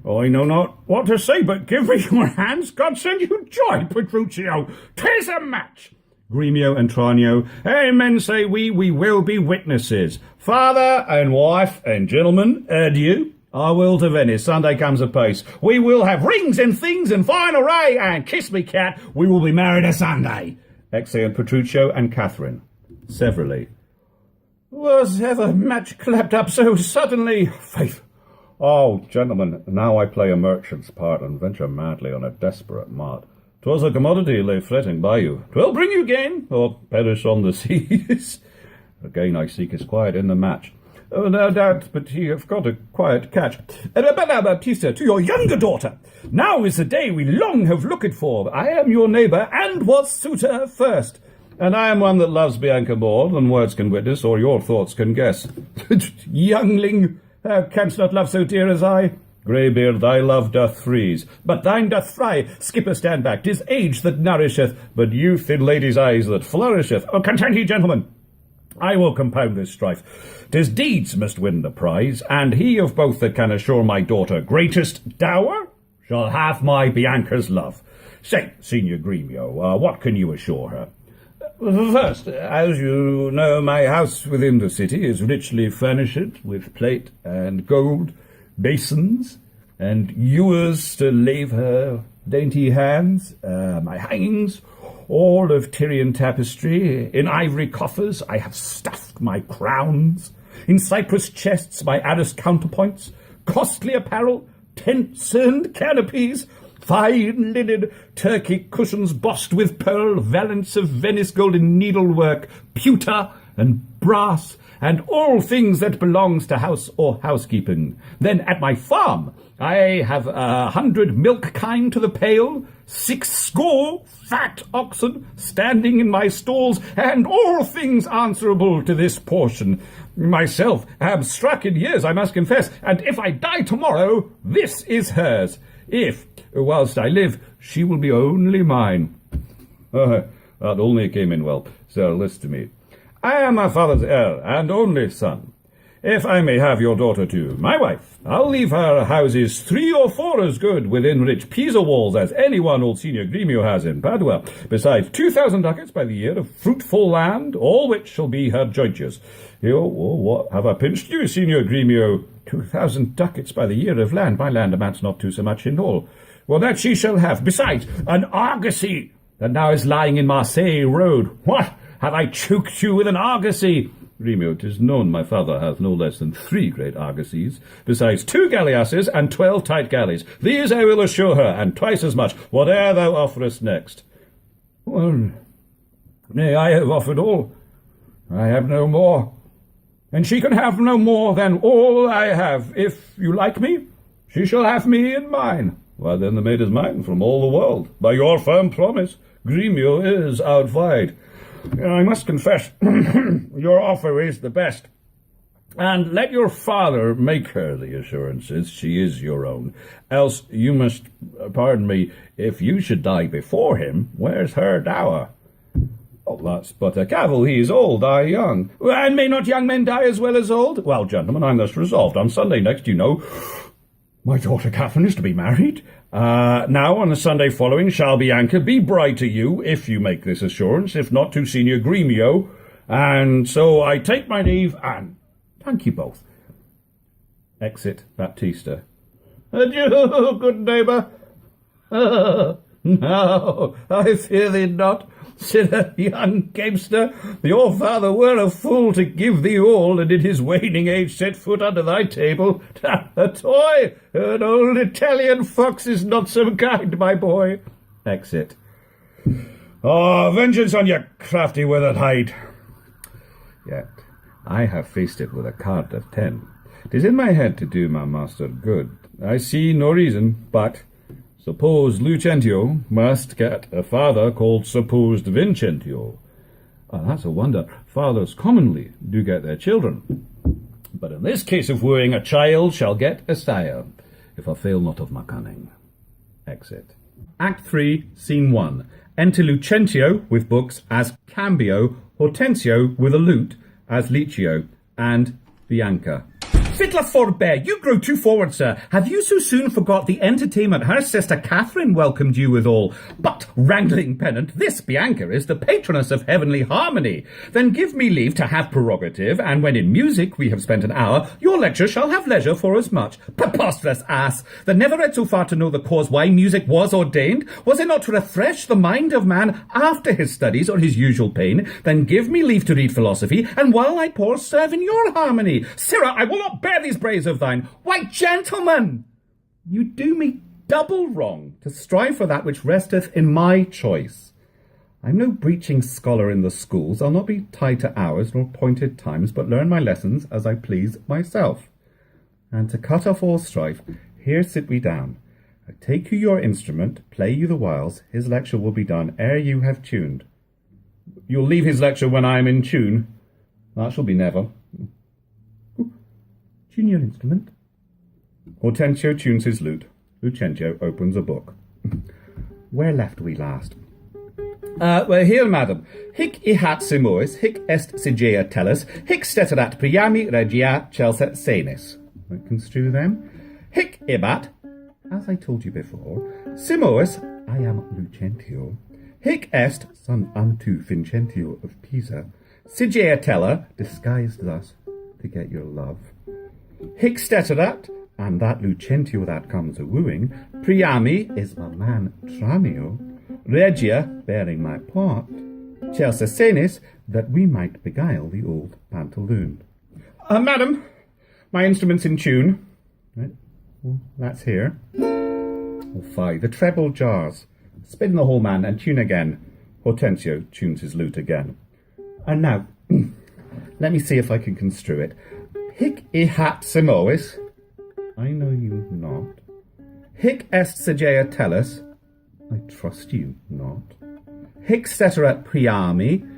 I know not what to say, but give me your hands. God send you joy, Petruccio. 'Tis a match. Gremio and Tranio, amen say we will be witnesses. Father and wife and gentlemen, adieu. I will to Venice, Sunday comes apace. We will have rings and things and fine array, and kiss me, cat, we will be married a Sunday. Exeunt Petruccio and Catherine, severally. Was ever match clapped up so suddenly? Faith. Oh, gentlemen, now I play a merchant's part and venture madly on a desperate mart. 'Twas a commodity lay flitting by you. 'Twill bring you gain, or perish on the seas. Again I seek his quiet in the match. No doubt, but ye have got a quiet catch. Baptista, to your younger daughter. Now is the day we long have looked for. I am your neighbour, and was suitor first. And I am one that loves Bianca more than words can witness, or your thoughts can guess. Youngling, thou canst not love so dear as I. Greybeard, thy love doth freeze, but thine doth fry. Skipper, stand back. 'Tis age that nourisheth, but youth in ladies' eyes that flourisheth. Content ye, gentlemen. I will compound this strife. 'Tis deeds must win the prize, and he of both that can assure my daughter greatest dower shall have my Bianca's love. Say, Signor Gremio, what can you assure her? First, as you know, my house within the city is richly furnished with plate and gold, basins, and ewers to lave her dainty hands, my hangings, all of Tyrian tapestry. In ivory coffers I have stuffed my crowns. In cypress chests my arras counterpoints, costly apparel, tents and canopies, fine linen, Turkey cushions bossed with pearl, valance of Venice golden needlework, pewter and brass, and all things that belongs to house or housekeeping. Then at my farm I have 100 milk kine to the pail, 60 fat oxen standing in my stalls, and all things answerable to this portion. Myself am struck in years, I must confess, and if I die tomorrow, this is hers. If, whilst I live, she will be only mine. That only came in well. Sir, listen to me. I am my father's heir and only son. If I may have your daughter too, my wife, I'll leave her houses 3 or 4 as good within rich Pisa walls as any one old Signor Gremio has in Padua, besides 2,000 ducats by the year of fruitful land, all which shall be her jointures. What have I pinched you, Signor Gremio? 2,000 ducats by the year of land. My land amounts not to so much in all. Well, that she shall have. Besides, an argosy that now is lying in Marseille Road. What? Have I choked you with an argosy? Gremio, 'tis known my father hath no less than 3 great argosies, besides 2 galleasses and 12 tight galleys. These I will assure her, and twice as much, whate'er thou offerest next. Well, nay, I have offered all. I have no more. And she can have no more than all I have. If you like me, she shall have me and mine. Why, then the maid is mine from all the world. By your firm promise, Gremio is outvied. I must confess, your offer is the best. And let your father make her the assurances she is your own. Else you must, pardon me, if you should die before him, where's her dower? Oh, that's but a cavil. He is old, I young. And may not young men die as well as old? Well, gentlemen, I'm thus resolved. On Sunday next, you know, my daughter Catherine is to be married. Now, on the Sunday following, shall Bianca be bride to you, if you make this assurance, if not to Signor Gremio. And so I take my leave, and thank you both. Exit Baptista. Adieu, good neighbour. No, I fear thee not, sinner, young gamester. Your father were a fool to give thee all, and in his waning age set foot under thy table. A toy! An old Italian fox is not so kind, my boy. Exit. Oh, vengeance on your crafty withered hide. Yet I have faced it with a card of 10. 'Tis in my head to do my master good. I see no reason, but suppose Lucentio must get a father called supposed Vincentio. That's a wonder. Fathers commonly do get their children. But in this case of wooing, a child shall get a sire, if I fail not of my cunning. Exit. Act 3, Scene 1. Enter Lucentio with books as Cambio, Hortensio with a lute as Licio, and Bianca. Fiddler forbear, you grow too forward, sir. Have you so soon forgot the entertainment her sister Catherine welcomed you withal? But, wrangling pennant, this Bianca is the patroness of heavenly harmony. Then give me leave to have prerogative, and when in music we have spent an hour, your lecture shall have leisure for as much. Preposterous ass! That never read so far to know the cause why music was ordained? Was it not to refresh the mind of man after his studies or his usual pain? Then give me leave to read philosophy, and while I pour, serve in your harmony. Sirrah, I will not bear these brays of thine. Why, gentlemen, you do me double wrong to strive for that which resteth in my choice. I'm no breaching scholar in the schools. I'll not be tied to hours nor appointed times, but learn my lessons as I please myself. And to cut off all strife, here sit we down. I take you your instrument, play you the whiles. His lecture will be done ere you have tuned. You'll leave his lecture when I am in tune? That shall be never. Tune your instrument. Hortensio tunes his lute. Lucentio opens a book. Where left we last? Well, here, madam. Hic ihat simois, hic est sigea tellus, hic steterat priami regia celsa senis. I construe them. Hic ibat, as I told you before, simois, I am Lucentio. Hic est, son unto Vincentio of Pisa, sigea tella, disguised thus to get your love. Hic steterat, and that Lucentio that comes a-wooing, Priami is my man Tranio, Regia bearing my part, Chelsea Senis, that we might beguile the old pantaloon. Madam, my instrument's in tune. Right. Well, that's here. Oh, fie, the treble jars. Spin the whole man and tune again. Hortensio tunes his lute again. And now, let me see if I can construe it. Hic ehat simois. I know you not. Hic est sagea tellus. I trust you not. Hic ceterat priami.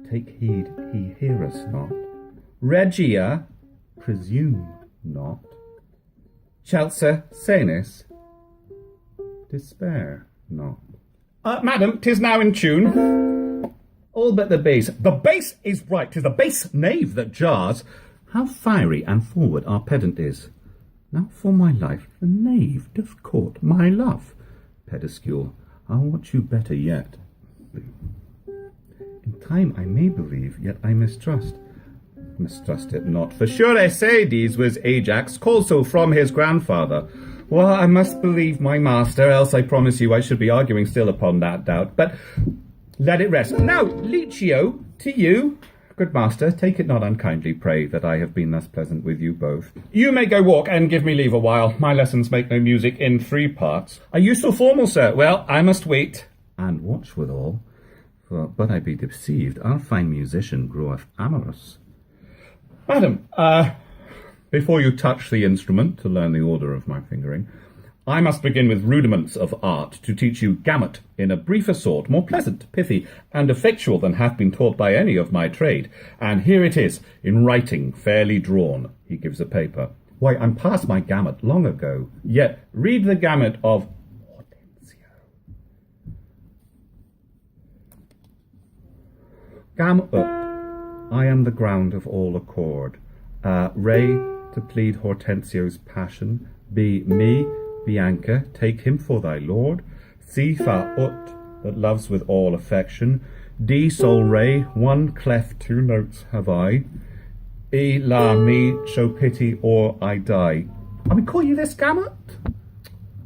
Take heed he hear us not. Regia. Presume not. Chelsea senis. Despair not. Madam, 'tis now in tune. All but the bass. The bass is right. 'Tis the bass knave that jars. How fiery and forward our pedant is. Now for my life, the knave doth court my love. Pedescule, I'll watch you better yet. In time I may believe, yet I mistrust. Mistrust it not, for sure Aesades was Ajax, called so from his grandfather. Well, I must believe my master, else I promise you I should be arguing still upon that doubt. But let it rest. Now, Licio, to you. Good master, take it not unkindly, pray, that I have been thus pleasant with you both. You may go walk, and give me leave a while. My lessons make no music in 3 parts. Are you so formal, sir? Well, I must wait. And watch withal, for but I be deceived, our fine musician groweth amorous. Madam, before you touch the instrument to learn the order of my fingering, I must begin with rudiments of art to teach you gamut in a briefer sort, more pleasant, pithy, and effectual than hath been taught by any of my trade. And here it is, in writing, fairly drawn. He gives a paper. Why, I'm past my gamut long ago. Yet, read the gamut of Hortensio. Gamut. I am the ground of all accord. Re, to plead Hortensio's passion. B, me, Bianca, take him for thy lord. C, fa ut, that loves with all affection. D, sol, re, 1 clef 2 notes have I. E, la, me, show pity or I die. I mean, call you this gamut?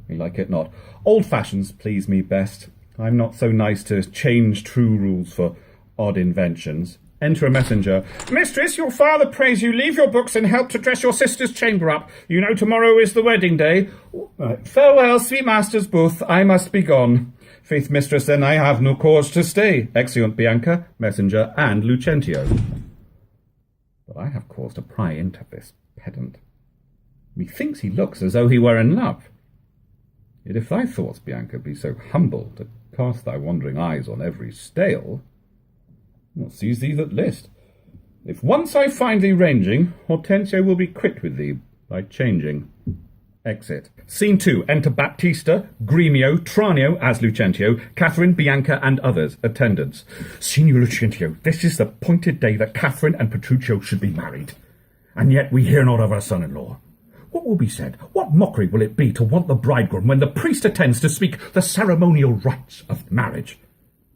Me like it not. Old fashions please me best. I'm not so nice to change true rules for odd inventions. Enter a messenger. Mistress, your father prays you leave your books and help to dress your sister's chamber up. You know tomorrow is the wedding day. Farewell, sweet masters both, I must be gone. Faith, mistress, then I have no cause to stay. Exeunt Bianca, messenger, and Lucentio. But I have cause to pry into this pedant. Methinks he looks as though he were in love. Yet if thy thoughts, Bianca, be so humble to cast thy wandering eyes on every stale, what sees thee that list? If once I find thee ranging, Hortensio will be quit with thee by changing. Exit. Scene 2. Enter Baptista, Gremio, Tranio as Lucentio, Catherine, Bianca, and others, attendants. Signor Lucentio, this is the appointed day that Catherine and Petruchio should be married. And yet we hear not of our son-in-law. What will be said? What mockery will it be to want the bridegroom when the priest attends to speak the ceremonial rites of marriage?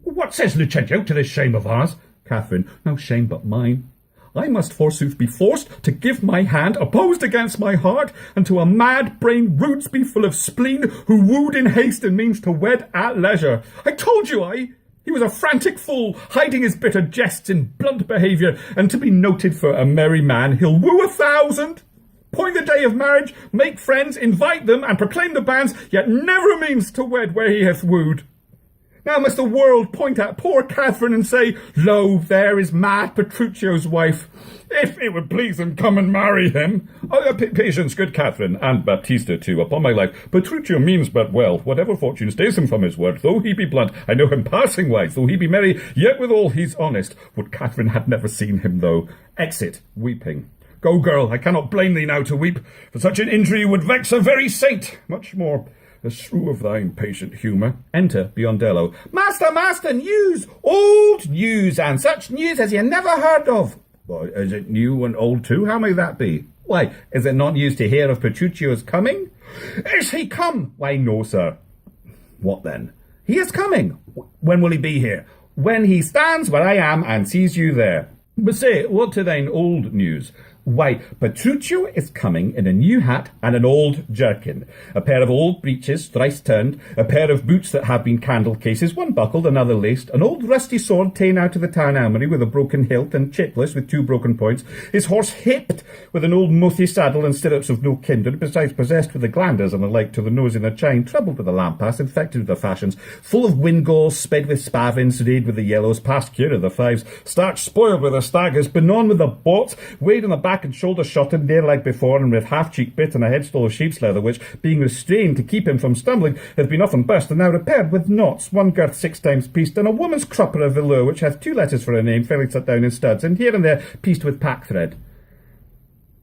What says Lucentio to this shame of ours? Catherine, no shame but mine. I must forsooth be forced to give my hand, opposed against my heart, unto a mad-brained rudesby full of spleen, who wooed in haste and means to wed at leisure. I told you, he was a frantic fool, hiding his bitter jests in blunt behaviour, and to be noted for a merry man, he'll woo 1,000. Point the day of marriage, make friends, invite them, and proclaim the banns, yet never means to wed where he hath wooed. Now must the world point at poor Catherine and say, Lo, there is mad Petruchio's wife. If it would please him, come and marry him. Patience, good Catherine, and Baptista too, upon my life. Petruchio means but well. Whatever fortune stays him from his word, though he be blunt, I know him passing wise, though he be merry, yet withal he's honest. Would Catherine had never seen him, though. Exit, weeping. Go, girl, I cannot blame thee now to weep, for such an injury would vex a very saint, much more the shrew of thine patient humour. Enter Biondello. Master, news! Old news, and such news as you never heard of. Well, is it new and old too? How may that be? Why, is it not news to hear of Petruchio's coming? Is he come? Why, no, sir. What then? He is coming. When will he be here? When he stands where I am and sees you there. But say, what to thine old news? Why, Petruchio is coming in a new hat and an old jerkin, a pair of old breeches thrice turned, a pair of boots that have been candle cases, one buckled, another laced, an old rusty sword ta'en out of the town armoury with a broken hilt and chipless with 2 broken points, his horse hipped with an old mothy saddle and stirrups of no kindred, besides possessed with the glanders and the like to the nose in a chine, troubled with the lampas, infected with the fashions, full of windgalls, sped with spavins, rayed with the yellows, past cure of the fives, starch spoiled with the staggers, benon with the bots, weighed on the back and shoulder shot and near like before, and with half-cheek bit and a headstall of sheep's leather, which, being restrained to keep him from stumbling, hath been often burst and now repaired with knots, one girth 6 times pieced, and a woman's crupper of velour, which hath 2 letters for a name, fairly set down in studs, and here and there pieced with pack-thread.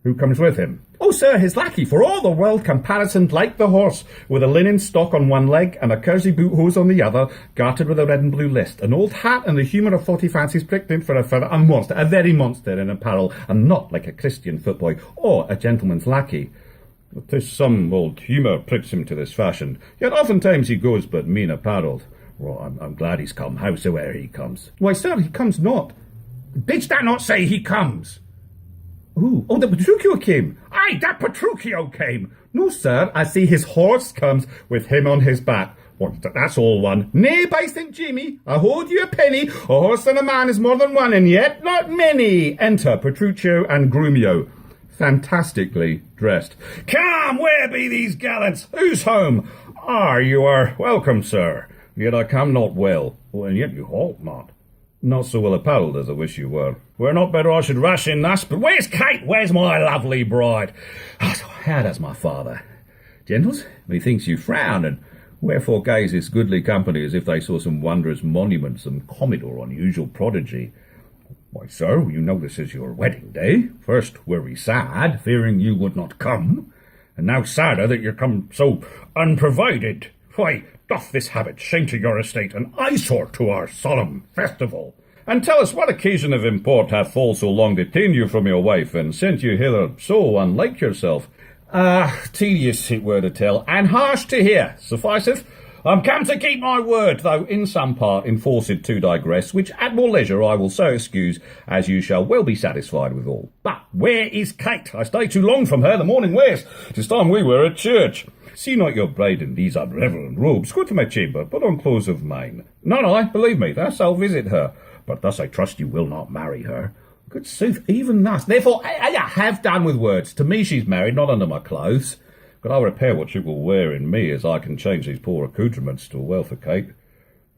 Who comes with him? Oh, sir, his lackey, for all the world comparisoned like the horse, with a linen stock on one leg and a kersey boot hose on the other, gartered with a red and blue list, an old hat and the humour of 40 fancies pricked in for a feather, a monster, a very monster in apparel, and not like a Christian footboy or a gentleman's lackey. But 'tis some old humour pricks him to this fashion, yet oftentimes he goes but mean apparelled. Well, I'm glad he's come, howsoe'er he comes. Why, sir, he comes not. Didst thou not say he comes? Who? Oh, that Petruchio came. Aye, that Petruchio came. No, sir, I see his horse comes with him on his back. Well, that's all one. Nay, by St. Jamie, I hold you a penny. A horse and a man is more than one, and yet not many. Enter Petruchio and Grumio, fantastically dressed. Come, where be these gallants? Who's home? You are welcome, sir. Yet I come not well, and yet you halt not. Not so well apparelled as I wish you were. Were not better I should rush in thus, but where's Kate? Where's my lovely bride? How does my father? Gentles, methinks you frown, and wherefore gaze this goodly company as if they saw some wondrous monument, some comet or unusual prodigy? Why, sir, you know this is your wedding day. First were we sad, fearing you would not come, and now sadder that you're come so unprovided. Why, doth this habit shame to your estate, an eyesore to our solemn festival? And tell us what occasion of import hath fall so long detained you from your wife, and sent you hither so unlike yourself? Tedious it were to tell, and harsh to hear, sufficeth. I'm come to keep my word, though in some part enforced to digress, which at more leisure I will so excuse, as you shall well be satisfied withal. But where is Kate? I stay too long from her, the morning wears. 'Tis time we were at church. See not your bride in these unreverend robes. Go to my chamber, put on clothes of mine. No, believe me, thus I'll visit her. But thus I trust you will not marry her. Good sooth, even thus. Therefore, I have done with words. To me she's married, not under my clothes. But I'll repair what she will wear in me, as I can change these poor accoutrements to well for Kate,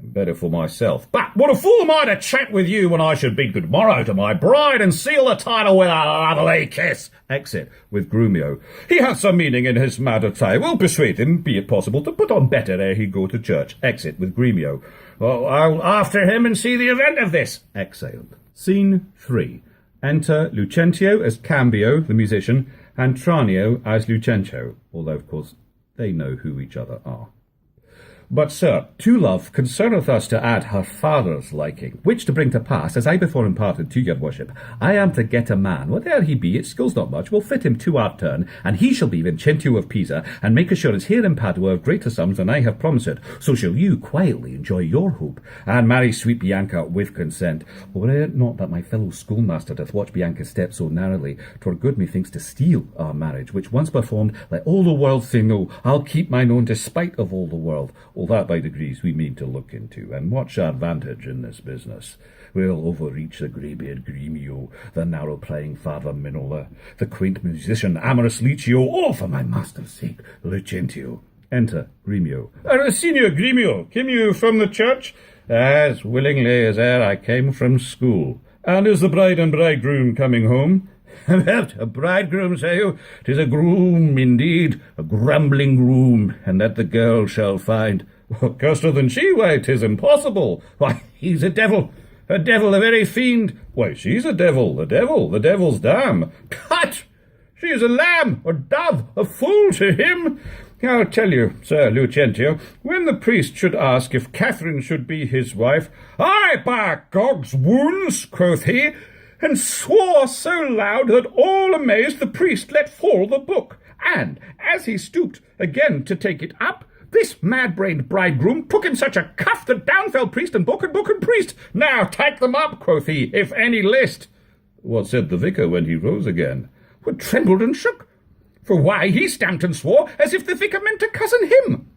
and better for myself. But what a fool am I to chat with you when I should bid good morrow to my bride, and seal the title with a lovely kiss. Exit with Grumio. He hath some meaning in his mad attire. We'll persuade him, be it possible, to put on better ere he go to church. Exit with Grumio. Well, I'll after him and see the event of this. Exhaled. Scene 3. Enter Lucentio as Cambio, the musician, and Tranio as Lucentio, although, of course, they know who each other are. But, sir, to love concerneth us to add her father's liking, which to bring to pass, as I before imparted to your worship, I am to get a man, whate'er he be, it skills not much, will fit him to our turn, and he shall be Vincentio of Pisa, and make assurance here in Padua of greater sums than I have promised. So shall you quietly enjoy your hope, and marry sweet Bianca with consent. Were it not that my fellow schoolmaster doth watch Bianca's steps so narrowly, 'twere good methinks to steal our marriage, which once performed, let all the world say no. I'll keep mine own despite of all the world. All that by degrees we mean to look into, and what's our advantage in this business? We'll overreach the grey-beard Gremio, the narrow-playing Father Minola, the quaint musician amorous Licio, all for my master's sake, Lucentio. Enter Gremio. Signor Gremio, came you from the church? As willingly as e'er I came from school. And is the bride and bridegroom coming home? A bridegroom, say you? 'Tis a groom, indeed, a grumbling groom, and that the girl shall find. Curster than she, why, 'tis impossible. Why, he's a devil, a very fiend. Why, she's a devil, the devil's dam. Cut! She is a lamb, or dove, a fool to him. I'll tell you, Sir Lucentio, when the priest should ask if Catherine should be his wife, "Ay, by Gog's wounds," quoth he, and swore so loud that all amazed the priest let fall the book. And, as he stooped again to take it up, this mad-brained bridegroom took him such a cuff that down fell priest and book and priest. "Now take them up," quoth he, "if any list." What said the vicar when he rose again? trembled and shook. For why, he stamped and swore as if the vicar meant to cozen him.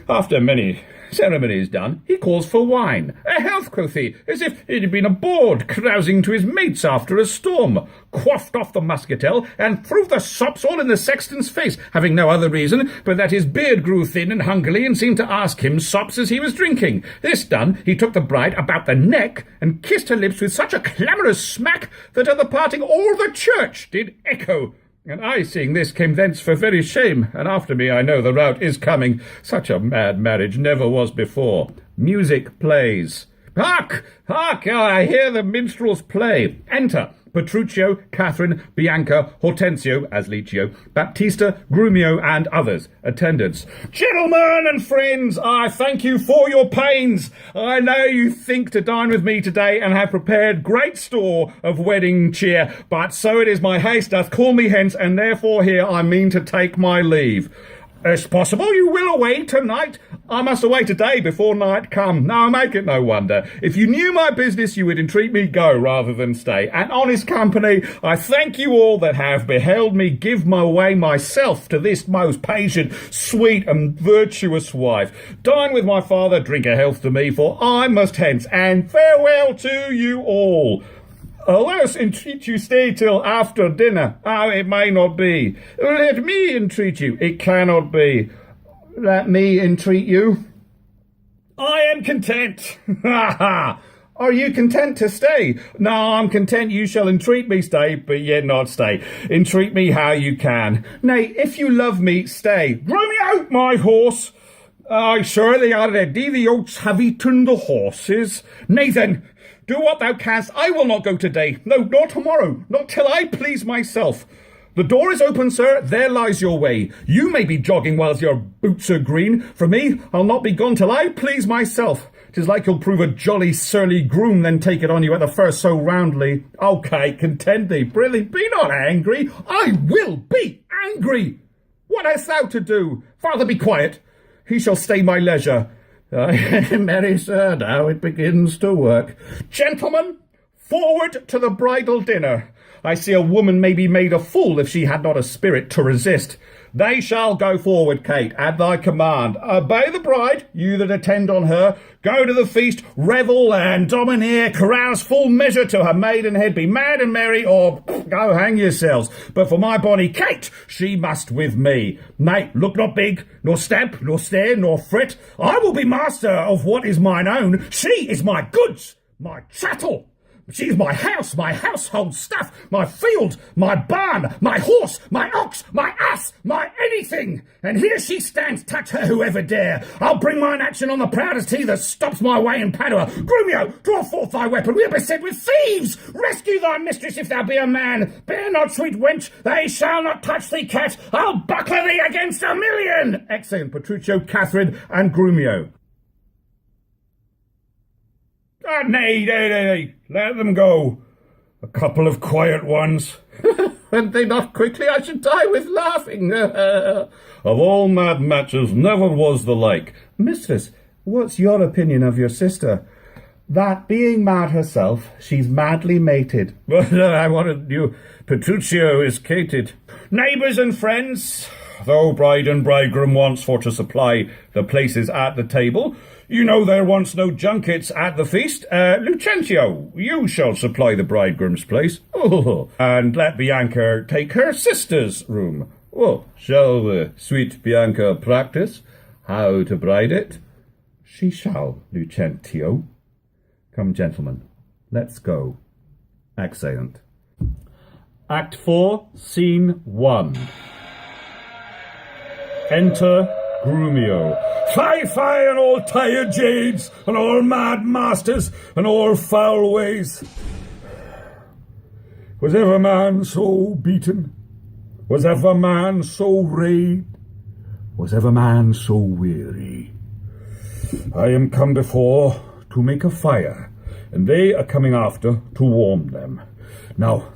After many ceremonies done, he calls for wine. A health, quoth he, as if he had been aboard, carousing to his mates after a storm. Quaffed off the muscatel, and threw the sops all in the sexton's face, having no other reason but that his beard grew thin and hungerly, and seemed to ask him sops as he was drinking. This done, he took the bride about the neck, and kissed her lips with such a clamorous smack, that at the parting all the church did echo. And I, seeing this, came thence for very shame, and after me I know the rout is coming. Such a mad marriage never was before. Music plays. Hark! Hark! I hear the minstrels play. Enter Petruchio, Catherine, Bianca, Hortensio, as Licio, Baptista, Grumio, and others. Attendants. Gentlemen and friends, I thank you for your pains. I know you think to dine with me today, and have prepared great store of wedding cheer, but so it is my haste doth call me hence, and therefore here I mean to take my leave. It's possible you will away tonight. I must away today before night come. Now make it no wonder. If you knew my business, you would entreat me go rather than stay. And honest company, I thank you all that have beheld me give my way myself to this most patient, sweet, and virtuous wife. Dine with my father, drink a health to me, for I must hence, and farewell to you all. Alas, entreat you stay till after dinner. It may not be. Let me entreat you. It cannot be. Let me entreat you. I am content. Ha ha! Are you content to stay? No, I'm content you shall entreat me stay, but yet not stay. Entreat me how you can. Nay, if you love me, stay. Grow me out, my horse. I surely already the oats have eaten the horses. Nay then, do what thou canst. I will not go today. No, nor tomorrow. Not till I please myself. The door is open, sir. There lies your way. You may be jogging whilst your boots are green. For me, I'll not be gone till I please myself. 'Tis like you'll prove a jolly surly groom, then take it on you at the first so roundly. Okay, content thee. Brilliant. Be not angry. I will be angry. What hast thou to do? Father, be quiet. He shall stay my leisure. Merry sir, now it begins to work. Gentlemen, forward to the bridal dinner. I see a woman may be made a fool if she had not a spirit to resist. They shall go forward, Kate, at thy command. Obey the bride, you that attend on her. Go to the feast, revel and domineer, carouse full measure to her maidenhead, be mad and merry, or go hang yourselves. But for my bonny Kate, she must with me. Nay, look not big, nor stamp, nor stare, nor fret. I will be master of what is mine own. She is my goods, my chattel. She is my house, my household stuff, my field, my barn, my horse, my ox, my ass, my anything. And here she stands, touch her whoever dare. I'll bring mine action on the proudest he that stops my way in Padua. Grumio, draw forth thy weapon, we are beset with thieves. Rescue thy mistress if thou be a man. Bear not, sweet wench, they shall not touch thee, cat. I'll buckler thee against 1,000,000. Exeunt Petruchio, Catherine, and Grumio. Nay, let them go. A couple of quiet ones. Went they not quickly, I should die with laughing. Of all mad matches, never was the like. Mistress, what's your opinion of your sister? That, being mad herself, she's madly mated. But I wanted you. Petruchio is cated. Neighbours and friends, though bride and bridegroom wants for to supply the places at the table, you know there wants no junkets at the feast. Lucentio, you shall supply the bridegroom's place. Oh, and let Bianca take her sister's room. Oh, shall sweet Bianca practice how to bride it? She shall, Lucentio. Come, gentlemen, let's go. Exeunt. Act 4, Scene 1. Enter Grumio. Fie, and all tired jades, and all mad masters, and all foul ways. Was ever man so beaten? Was ever man so rayed? Was ever man so weary? I am come before to make a fire, and they are coming after to warm them. Now,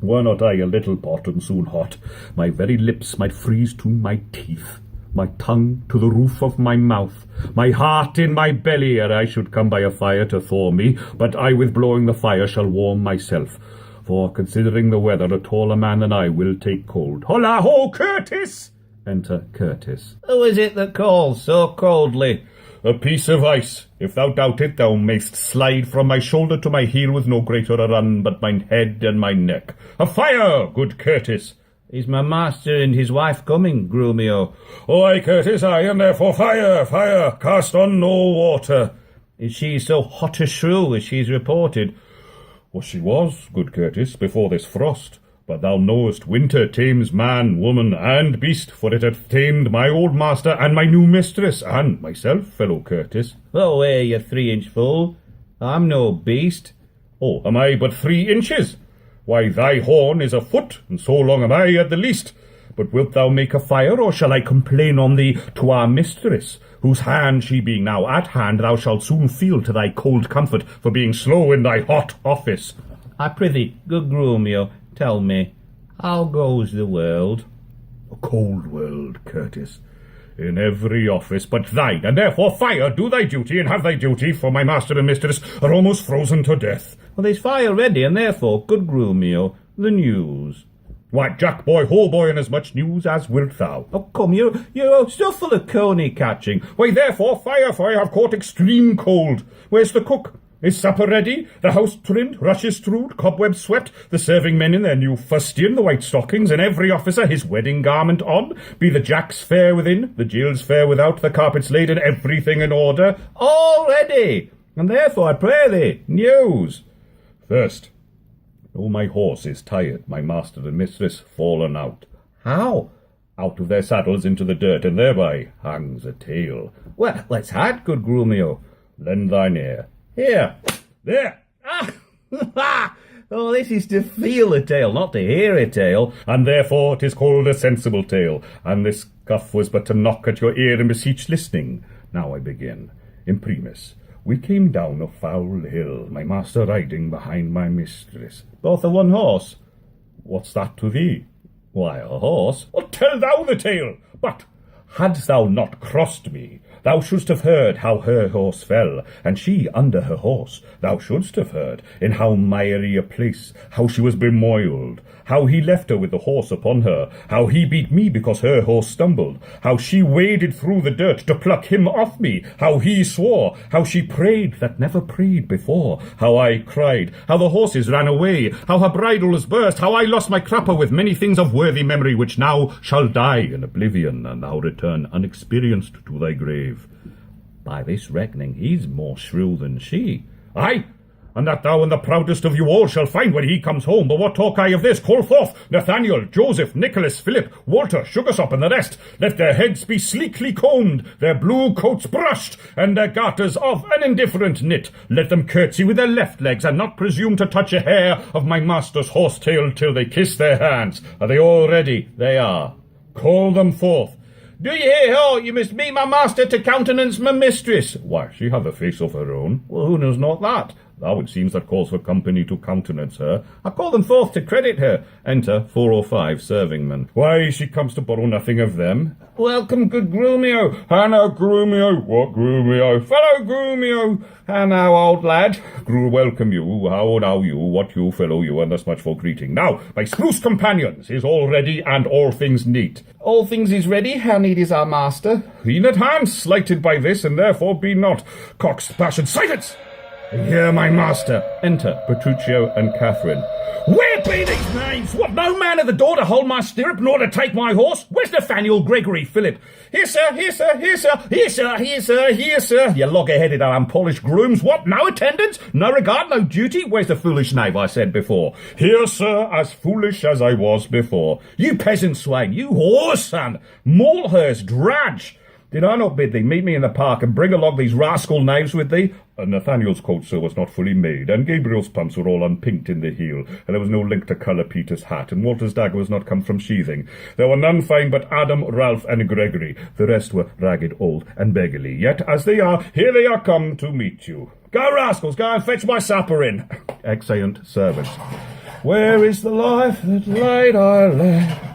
were not I a little pot and soon hot, my very lips might freeze to my teeth, my tongue to the roof of my mouth, my heart in my belly, ere I should come by a fire to thaw me, but I with blowing the fire shall warm myself. for considering the weather, a taller man than I will take cold. Holla ho, Curtis! Enter Curtis. Who is it that calls so coldly? A piece of ice. If thou doubt it, thou mayst slide from my shoulder to my heel with no greater a run but mine head and my neck. A fire, good Curtis! Is my master and his wife coming, Grumio? Aye, Curtis, aye, and therefore fire, fire, cast on no water. Is she so hot a shrew as she's reported? Well, she was, good Curtis, before this frost. But thou knowest winter tames man, woman, and beast, for it hath tamed my old master and my new mistress, and myself, fellow Curtis. Oh, you 3-inch fool. I'm no beast. Oh, am I but 3 inches? Why, thy horn is a foot, and so long am I at the least. But wilt thou make a fire, or shall I complain on thee to our mistress, whose hand she being now at hand, thou shalt soon feel to thy cold comfort for being slow in thy hot office? I prithee, good Grumio, tell me, how goes the world? A cold world, Curtis, in every office but thine, and therefore fire, do thy duty, and have thy duty, for my master and mistress are almost frozen to death. Well, there's fire ready, and therefore, good Grumio, the news. Why, Jack boy, ho boy, and as much news as wilt thou. Oh, come, you're still full of coney catching. Why, therefore, fire, for I have caught extreme cold. Where's the cook? Is supper ready? The house trimmed, rushes strewed, cobwebs swept, the serving men in their new fustian, the white stockings, and every officer his wedding garment on? Be the jacks fair within, the Jills fair without, the carpets laid, and everything in order? All ready, and therefore I pray thee, news. First, oh, my horse is tired, my master and mistress fallen out. How? Out of their saddles into the dirt, and thereby hangs a tale. Well, let's have good Grumio. Lend thine ear. Here. There! Ah! Oh, this is to feel a tale, not to hear a tale. And therefore 'tis called a sensible tale, and this scuff was but to knock at your ear and beseech listening. Now I begin. Imprimis, we came down a foul hill, my master riding behind my mistress. Both on one horse? What's that to thee? Why, a horse? Well, tell thou the tale. But hadst thou not crossed me, thou shouldst have heard how her horse fell, and she under her horse. Thou shouldst have heard in how miry a place, how she was bemoiled, how he left her with the horse upon her, how he beat me because her horse stumbled, how she waded through the dirt to pluck him off me, how he swore, how she prayed that never prayed before, how I cried, how the horses ran away, how her bridle was burst, how I lost my crupper with many things of worthy memory which now shall die in oblivion, and thou return unexperienced to thy grave. By this reckoning he's more shrew than she. Aye, and that thou and the proudest of you all shall find when he comes home. But what talk I of this? Call forth Nathaniel, Joseph, Nicholas, Philip, Walter, Sugarsop, and the rest. Let their heads be sleekly combed, their blue coats brushed, and their garters of an indifferent knit. Let them curtsy with their left legs, and not presume to touch a hair of my master's horse-tail till they kiss their hands. Are they all ready? They are. Call them forth. Do you hear, ho? You must meet my master to countenance my mistress. Why, she hath a face of her own. Well, who knows not that? Thou, it seems, that calls for company to countenance her. I call them forth to credit her. Enter 4 or 5 servingmen. Why, she comes to borrow nothing of them. Welcome, good Grumio. Hannah Grumio. What Grumio? Fellow Grumio. Hannah, old lad. Gru welcome you. How now you? What you, fellow you? And thus much for greeting. Now, my spruce companions, is all ready and all things neat. All things is ready. How neat is our master? E'en at hand, slighted by this, and therefore be not coxed passion. Silence! And here my master. Enter Petruchio and Catherine. Where be these knaves? What, no man at the door to hold my stirrup, nor to take my horse? Where's Nathaniel, Gregory, Philip? Here, sir, here, sir, here, sir, here, sir, here, sir, here, sir. You logger-headed and unpolished grooms. What, no attendance? No regard, no duty? Where's the foolish knave I said before? Here, sir, as foolish as I was before. You peasant swain, you whore son, Malhurst, drudge. Did I not bid thee meet me in the park and bring along these rascal knaves with thee? Nathaniel's coat, sir, was not fully made, and Gabriel's pumps were all unpinked in the heel, and there was no link to colour Peter's hat, and Walter's dagger was not come from sheathing. There were none fine but Adam, Ralph, and Gregory. The rest were ragged, old, and beggarly. Yet, as they are, here they are come to meet you. Go, rascals, go and fetch my supper in. Exeunt servants. Where is the life that late I led?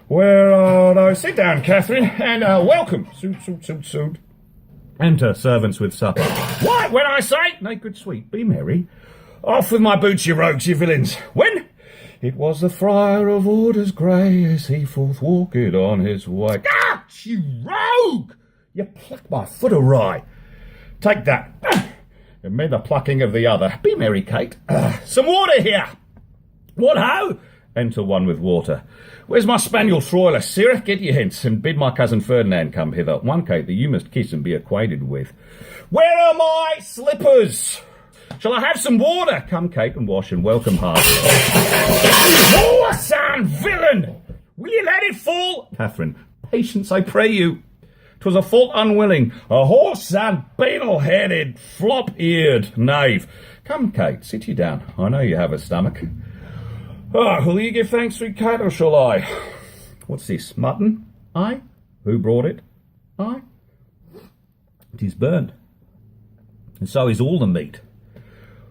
Where art thou? Sit down, Catherine, and welcome. Suit. Enter servants with supper. What? When I say, nay, good sweet, be merry. Off with my boots, you rogues, you villains. When? It was the friar of orders grey as he forth walked on his way. Ah, you rogue! You plucked my foot awry. Take that. And me the plucking of the other. Be merry, Kate. Some water here. What ho? Enter one with water. Where's my spaniel Troilus? Sirrah, get you hence, and bid my cousin Ferdinand come hither. One, Kate, that you must kiss and be acquainted with. Where are my slippers? Shall I have some water? Come, Kate, and wash and welcome heart. Horse and villain! Will you let it fall? Catherine, patience, I pray you. 'Twas a fault unwilling, a horse and beetle-headed, flop-eared knave. Come, Kate, sit you down. I know you have a stomach. Will you give thanks, sweet Kate, or shall I? What's this, mutton? Aye. Who brought it? Aye. It is burnt. And so is all the meat.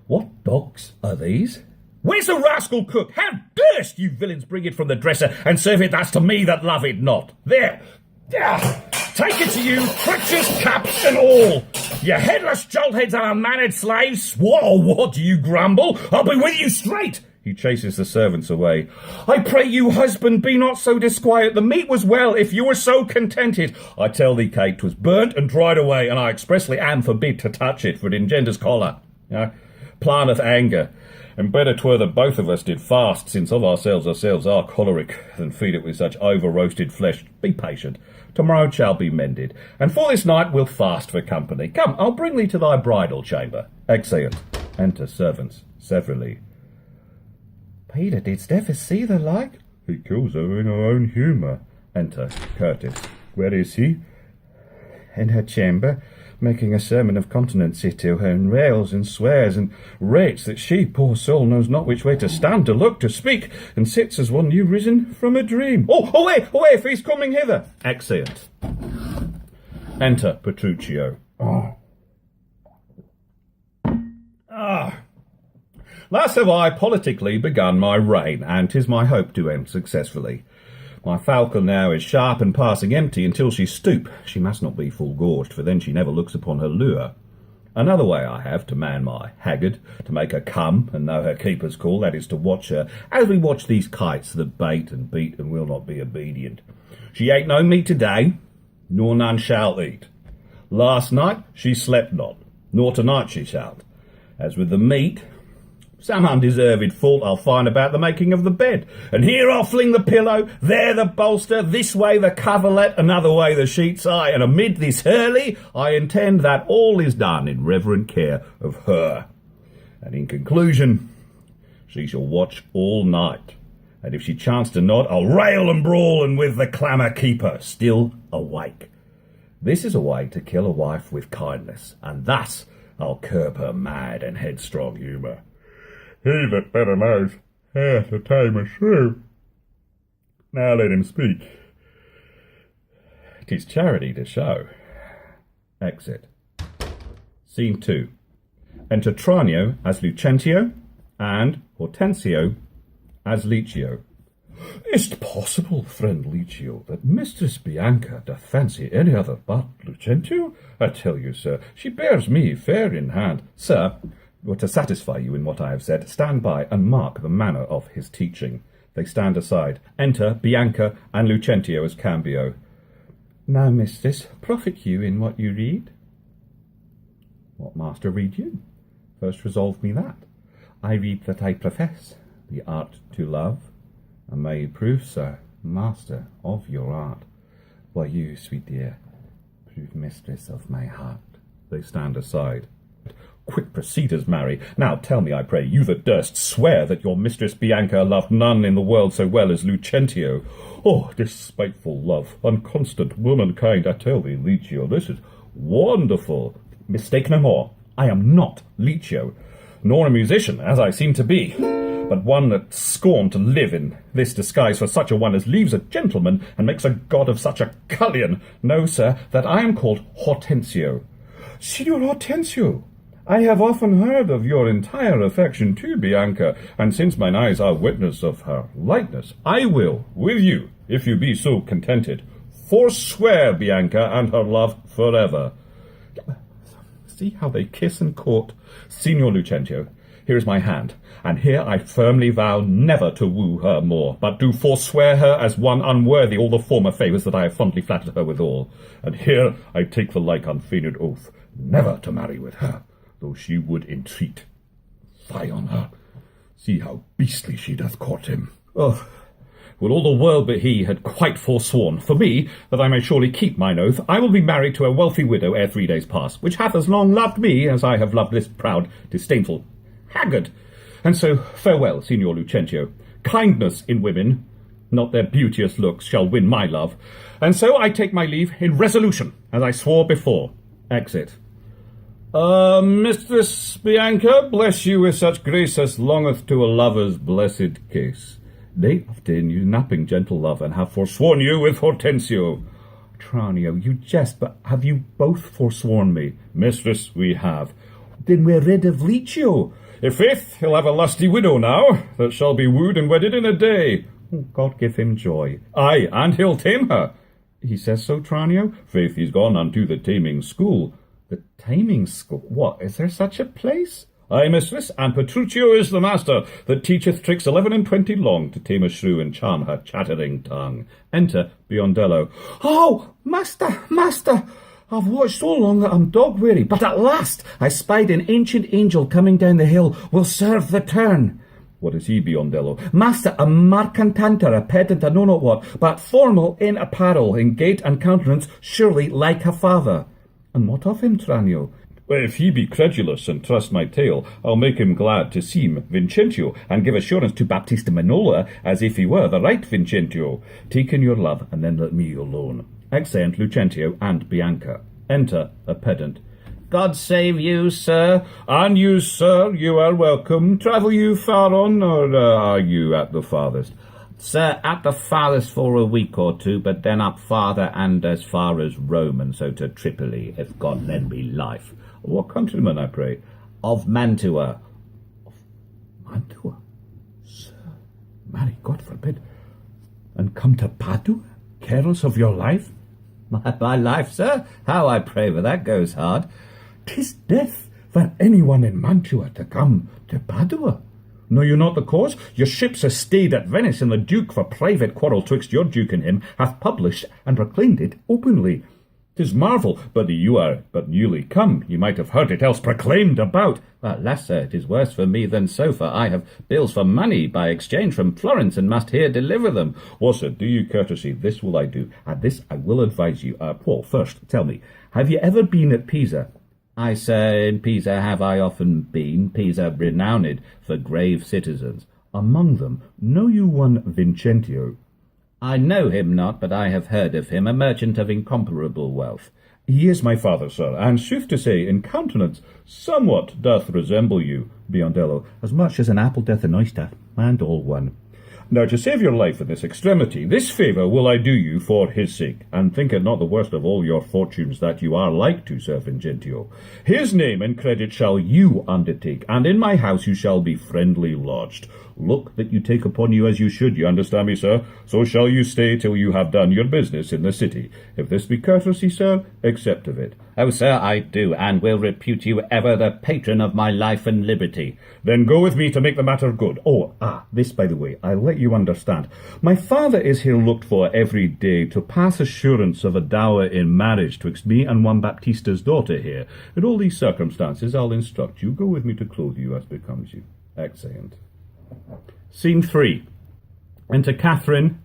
What dogs are these? Where's the rascal cook? How durst you villains bring it from the dresser and serve it thus to me that love it not? There! Take it to you, creatures, caps, and all! You headless joltheads and unmannered slaves! What do you grumble? I'll be with you straight! He chases the servants away. I pray you, husband, be not so disquiet. The meat was well, if you were so contented. I tell thee, Kate, 'twas burnt and dried away, and I expressly am forbid to touch it, for it engenders choler. Planteth anger. And better 'twere that both of us did fast, since of ourselves are choleric, than feed it with such over-roasted flesh. Be patient. Tomorrow shall be mended. And for this night we'll fast for company. Come, I'll bring thee to thy bridal chamber. Exeunt. Enter servants, severally. Peter, didst ever see the like? He kills her in her own humour. Enter Curtis. Where is he? In her chamber, making a sermon of continency to her, and rails and swears and rates that she, poor soul, knows not which way to stand, to look, to speak, and sits as one new risen from a dream. Away, if he's coming hither. Exeunt. Enter Petruchio. Thus have I politically begun my reign, and 'tis my hope to end successfully. My falcon now is sharp and passing empty until she stoop. She must not be full gorged, for then she never looks upon her lure. Another way I have to man my haggard, to make her come and know her keeper's call, that is to watch her, as we watch these kites that bait and beat and will not be obedient. She ate no meat today, nor none shall eat. Last night she slept not, nor tonight she shall. As with the meat, some undeserved fault I'll find about the making of the bed. And here I'll fling the pillow, there the bolster, this way the coverlet, another way the sheets, aye, and amid this hurly I intend that all is done in reverent care of her. And in conclusion, she shall watch all night. And if she chance to nod, I'll rail and brawl, and with the clamour keep her still awake. This is a way to kill a wife with kindness, and thus I'll curb her mad and headstrong humour. He that better knows how to tame a shrew. Now let him speak. 'Tis charity to show. Exit. Scene 2. Enter Tranio as Lucentio and Hortensio as Licio. Is't possible, friend Licio, that Mistress Bianca doth fancy any other but Lucentio? I tell you, sir, she bears me fair in hand. Sir, or to satisfy you in what I have said, stand by and mark the manner of his teaching. They stand aside. Enter Bianca and Lucentio as Cambio. Now, mistress, profit you in what you read. What master read you? First resolve me that. I read that I profess the art to love, and may you prove, sir, master of your art. While you, sweet dear, prove mistress of my heart. They stand aside. Quick proceeders, marry. Now tell me, I pray, you that durst swear that your mistress Bianca loved none in the world so well as Lucentio. Oh, despiteful love, unconstant womankind, I tell thee, Licio, this is wonderful. Mistake no more. I am not Licio, nor a musician, as I seem to be, but one that scorned to live in this disguise for such a one as leaves a gentleman and makes a god of such a cullion. Know, sir, that I am called Hortensio. Signor Hortensio, I have often heard of your entire affection to Bianca, and since mine eyes are witness of her likeness, I will, with you, if you be so contented, forswear Bianca and her love forever. See how they kiss and court. Signor Lucentio, here is my hand, and here I firmly vow never to woo her more, but do forswear her as one unworthy all the former favours that I have fondly flattered her withal. And here I take the like unfeigned oath, never to marry with her, though she would entreat. Fie on her! See how beastly she doth court him. Oh, will all the world but he had quite forsworn. For me, that I may surely keep mine oath, I will be married to a wealthy widow ere 3 days pass, which hath as long loved me as I have loved this proud, disdainful haggard. And so farewell, Signor Lucentio. Kindness in women, not their beauteous looks, shall win my love. And so I take my leave in resolution, as I swore before. Exit. Mistress Bianca, bless you with such grace as longeth to a lover's blessed case. They obtain you napping, gentle love, and have forsworn you with Hortensio. Tranio, you jest, but have you both forsworn me? Mistress, we have. Then we're rid of Licio. I' faith, he'll have a lusty widow now, that shall be wooed and wedded in a day. Oh, God give him joy. Ay, and he'll tame her. He says so, Tranio? Faith, he's gone unto the taming school. The taming school? What, is there such a place? Ay, mistress, and Petruchio is the master, that teacheth tricks 11 and 20 long to tame a shrew and charm her chattering tongue. Enter Biondello. Oh, master, I've watched so long that I'm dog-weary, but at last I spied an ancient angel coming down the hill, will serve the turn. What is he, Biondello? Master, a mercantanter, a pedant, I know not what, but formal in apparel, in gait and countenance, surely like a father. And what of him, Tranio? Well, if he be credulous and trust my tale, I'll make him glad to seem Vincentio, and give assurance to Baptista Manola, as if he were the right Vincentio. Take in your love, and then let me alone. Exeunt Lucentio and Bianca. Enter a pedant. God save you, sir. And you, sir, you are welcome. Travel you far on, or are you at the farthest? Sir, at the farthest for a week or two, but then up farther and as far as Rome, and so to Tripoli, if God lend me life. What countryman, I pray? Of Mantua. Of Mantua? Sir, marry, God forbid. And come to Padua, careless of your life? My life, sir? How, I pray, but that goes hard. 'Tis death for anyone in Mantua to come to Padua. Know you not the cause? Your ships are stayed at Venice, and the Duke, for private quarrel twixt your Duke and him, hath published and proclaimed it openly. 'Tis marvel, but you are but newly come. You might have heard it else proclaimed about. Alas, sir, it is worse for me than so, for I have bills for money by exchange from Florence, and must here deliver them. Well, sir, do you courtesy, this will I do, and this I will advise you. Paul, first, tell me, have you ever been at Pisa? I, sir, in Pisa have I often been, Pisa renowned for grave citizens. Among them, know you one Vincentio? I know him not, but I have heard of him, a merchant of incomparable wealth. He is my father, sir, and sooth to say, in countenance, somewhat doth resemble you, Biondello, as much as an apple doth an oyster, and all one. Now, to save your life in this extremity, this favour will I do you for his sake, and think it not the worst of all your fortunes that you are like to Sir Vincentio. His name and credit shall you undertake, and in my house you shall be friendly lodged. Look that you take upon you as you should, you understand me, sir? So shall you stay till you have done your business in the city. If this be courtesy, sir, accept of it. Oh, sir, I do, and will repute you ever the patron of my life and liberty. Then go with me to make the matter good. This, by the way, I'll let you understand. My father is here looked for every day to pass assurance of a dower in marriage twixt me and one Baptista's daughter here. In all these circumstances I'll instruct you. Go with me to clothe you as becomes you. Exeunt. Scene 3. Enter Catherine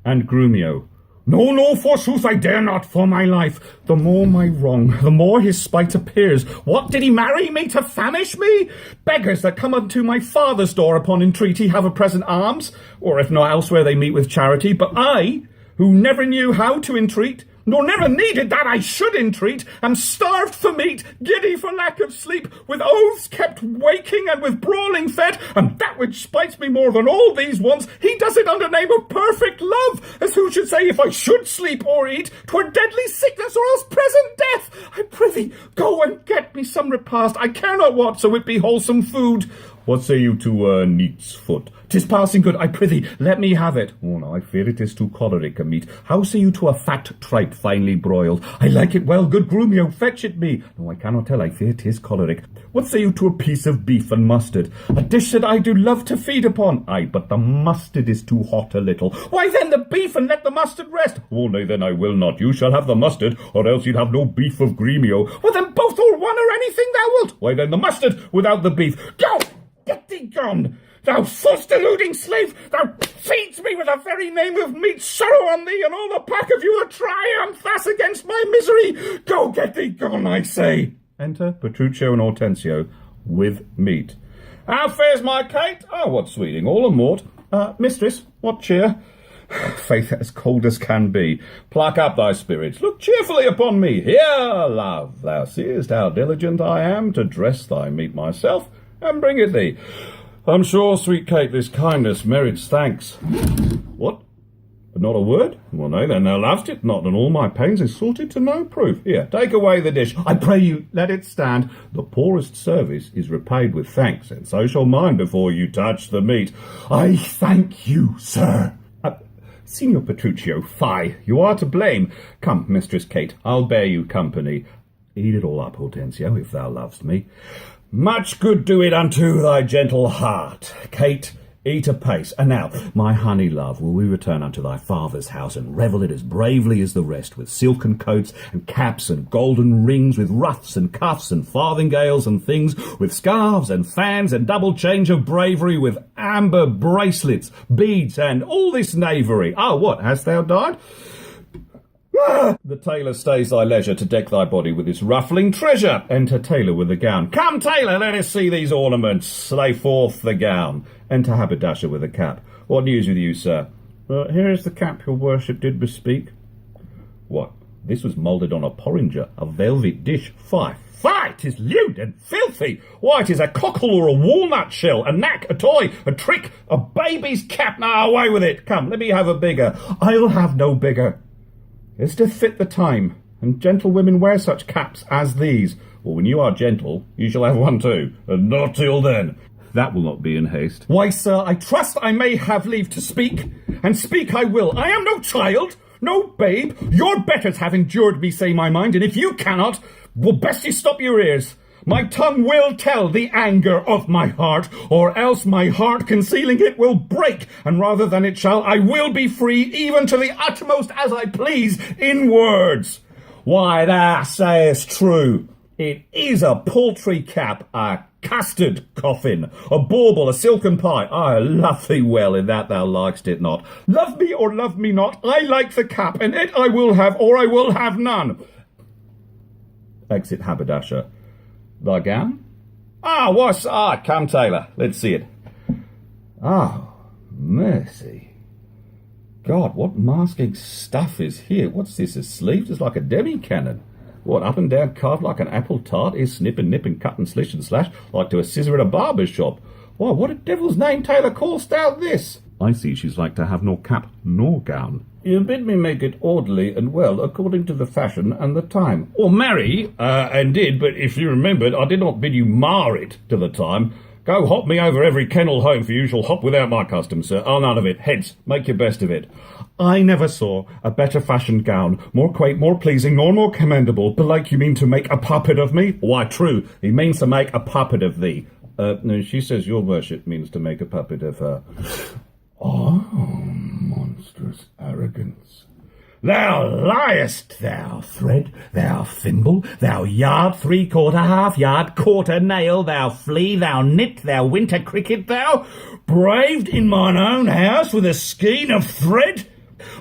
and Grumio. No, forsooth, I dare not for my life. The more my wrong, the more his spite appears. What, did he marry me to famish me? Beggars that come unto my father's door upon entreaty have a present alms, or if not elsewhere they meet with charity. But I, who never knew how to entreat, nor never needed that I should entreat, am starved for meat, giddy for lack of sleep, with oaths kept waking, and with brawling fed, and that which spites me more than all these ones, he does it under name of perfect love, as who should say, if I should sleep or eat, 'twere deadly sickness or else present death. I prithee, go and get me some repast, I care not what, so it be wholesome food. What say you to neat's foot? 'Tis passing good, I prithee, let me have it. Oh, no, I fear it is too choleric a meat. How say you to a fat tripe finely broiled? I like it well, good Grumio, fetch it me. No, I cannot tell, I fear 'tis choleric. What say you to a piece of beef and mustard? A dish that I do love to feed upon. Aye, but the mustard is too hot a little. Why then the beef, and let the mustard rest? Oh, nay, then I will not. You shall have the mustard, or else you'd have no beef of Grumio. Well, then both or one or anything thou wilt. Why then the mustard without the beef. Go! Get thee gone! Thou false deluding slave! Thou feeds me with the very name of meat! Sorrow on thee, and all the pack of you a triumph thus against my misery! Go, get thee gone, I say! Enter Petruchio and Hortensio with meat. How fares my Kate? Oh, what sweeting, all amort. Mistress, what cheer? Faith, as cold as can be. Pluck up thy spirits, look cheerfully upon me. Here, love, thou seest how diligent I am to dress thy meat myself, and bring it thee. I'm sure, sweet Kate, this kindness merits thanks. What? Not a word? Well, nay, then thou lovest it not, and all my pains is sorted to no proof. Here, take away the dish. I pray you, let it stand. The poorest service is repaid with thanks, and so shall mine before you touch the meat. I thank you, sir. Signor Petruchio, fie, you are to blame. Come, Mistress Kate, I'll bear you company. Eat it all up, Hortensio, if thou lovest me. Much good do it unto thy gentle heart. Kate, eat apace. And now, my honey love, will we return unto thy father's house, and revel it as bravely as the rest, with silken coats and caps and golden rings, with ruffs and cuffs and farthingales and things, with scarves and fans and double change of bravery, with amber bracelets, beads, and all this knavery. Ah, what, hast thou died? The tailor stays thy leisure to deck thy body with this ruffling treasure. Enter tailor with the gown. Come, tailor, let us see these ornaments. Lay forth the gown. Enter haberdasher with a cap. What news with you, sir? Here is the cap your worship did bespeak. What? This was moulded on a porringer, a velvet dish. Fie, 'tis lewd and filthy. Why, 'tis a cockle or a walnut shell, a knack, a toy, a trick, a baby's cap. Now away with it. Come, let me have a bigger. I'll have no bigger. It's to fit the time, and gentlewomen wear such caps as these. Or when you are gentle, you shall have one too, and not till then. That will not be in haste. Why, sir, I trust I may have leave to speak, and speak I will. I am no child, no babe. Your betters have endured me say my mind, and if you cannot, well, best you stop your ears. My tongue will tell the anger of my heart, or else my heart concealing it will break, and rather than it shall, I will be free, even to the uttermost as I please, in words. Why, thou sayest true. It is a paltry cap, a custard coffin, a bauble, a silken pie. I love thee well, in that thou likest it not. Love me or love me not, I like the cap, and it I will have, or I will have none. Exit haberdasher. Thy gown? Come, tailor, let's see it. Oh, mercy. God, what masking stuff is here? What's this, a sleeve? It's like a demi-cannon. What, up and down carved like an apple tart? Is snip and nip and cut and slish and slash like to a scissor in a barber's shop. Why, what a devil's name, tailor, call'st thou this? I see she's like to have nor cap nor gown. You bid me make it orderly and well, according to the fashion and the time. Or marry, and did, but if you remembered, I did not bid you mar it to the time. Go hop me over every kennel home, for you shall hop without my custom, sir. Oh, none of it. Hence, make your best of it. I never saw a better fashioned gown, more quaint, more pleasing, nor more commendable. Belike you mean to make a puppet of me? Why, true, he means to make a puppet of thee. No, she says your worship means to make a puppet of her. Oh, monstrous arrogance. Thou liest, thou thread, thou thimble, thou yard, three-quarter, half-yard, quarter nail, thou flea, thou nit, thou winter cricket, thou, braved in mine own house with a skein of thread?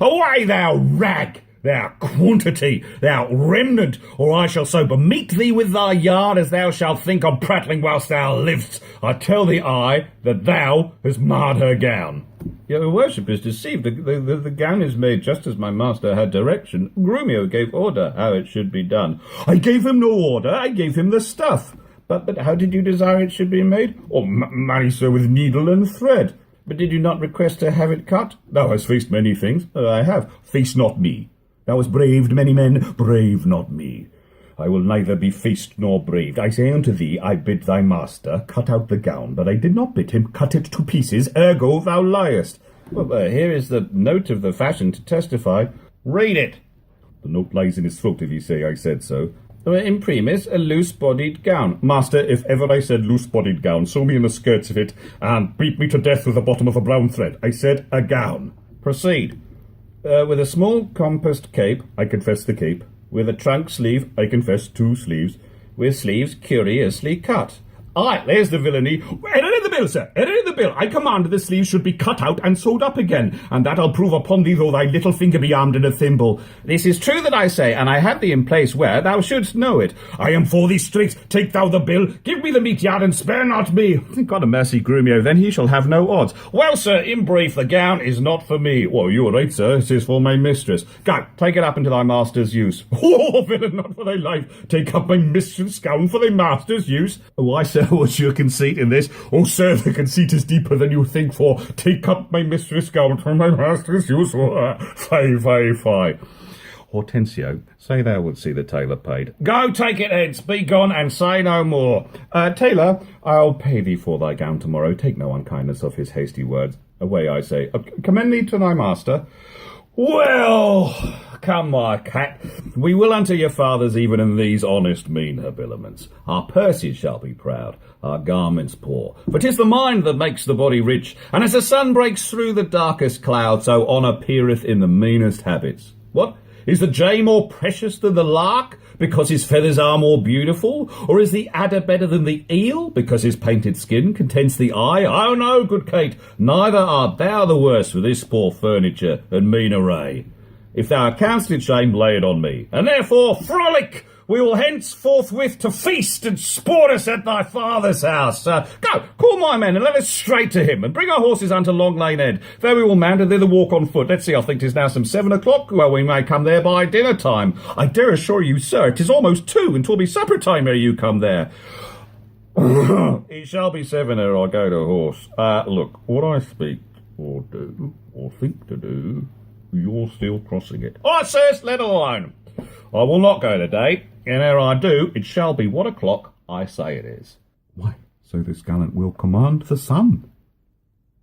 Away, thou rag, thou quantity, thou remnant, or I shall so bemeet thee with thy yard as thou shalt think on prattling whilst thou livest. I tell thee, that thou hast marred her gown. Your worship is deceived. The gown is made just as my master had direction. Grumio gave order how it should be done. I gave him no order, I gave him the stuff. But how did you desire it should be made? Or marry so with needle and thread. But did you not request to have it cut? Thou hast faced many things. I have. Face not me. Thou hast braved many men, brave not me. I will neither be feast nor braved. I say unto thee, I bid thy master cut out the gown, but I did not bid him cut it to pieces, ergo thou liest. Well, here is the note of the fashion to testify. Read it. The note lies in his throat if you say I said so. Imprimis, a loose-bodied gown. Master, if ever I said loose-bodied gown, sew me in the skirts of it, and beat me to death with the bottom of a brown thread. I said a gown. Proceed. With a small compassed cape. I confess the cape. With a trunk sleeve. I confess 2 sleeves. With sleeves curiously cut. Aye, there's the villainy. Enter in the bill, sir. Enter in the bill. I command the sleeves should be cut out and sewed up again, and that I'll prove upon thee, though thy little finger be armed in a thimble. This is true that I say, and I had thee in place where thou shouldst know it. I am for thee straight. Take thou the bill. Give me the meat yard, and spare not me. God a mercy, Grumio, then he shall have no odds. Well, sir, in brief, the gown is not for me. Well, you are right, sir. It is for my mistress. Go, take it up into thy master's use. Oh, villain, not for thy life. Take up my mistress' gown for thy master's use. Why, sir, what's your conceit in this? Oh, sir, the conceit is deeper than you think for. Take up my mistress' gown for my master's use. Fie. Hortensio, say thou wouldst see the tailor paid. Go, take it hence, be gone, and say no more. Tailor, I'll pay thee for thy gown tomorrow. Take no unkindness of his hasty words. Away, I say. Commend thee to thy master. Well, come, my cat, we will unto your fathers even in these honest mean habiliments. Our purses shall be proud, our garments poor. For 'tis the mind that makes the body rich, and as the sun breaks through the darkest cloud, so honour peereth in the meanest habits. What? Is the jay more precious than the lark, because his feathers are more beautiful? Or is the adder better than the eel, because his painted skin contents the eye? Oh no, good Kate, neither art thou the worse for this poor furniture and mean array. If thou canst it shame, lay it on me, and therefore frolic. We will hence forthwith to feast and sport us at thy father's house. Go, call my men, and let us straight to him, and bring our horses unto Long Lane End. There we will mount, and thither walk on foot. Let's see, I think 'tis now some 7 o'clock. Well, we may come there by dinner time. I dare assure you, sir, 'tis almost 2, and 'twill be supper time ere you come there. It shall be 7 ere I go to horse. Look, what I speak, or do, or think to do, you're still crossing it. Oh, sirs, let alone. I will not go today, and ere I do, it shall be what o'clock I say it is. Why, so this gallant will command the sun.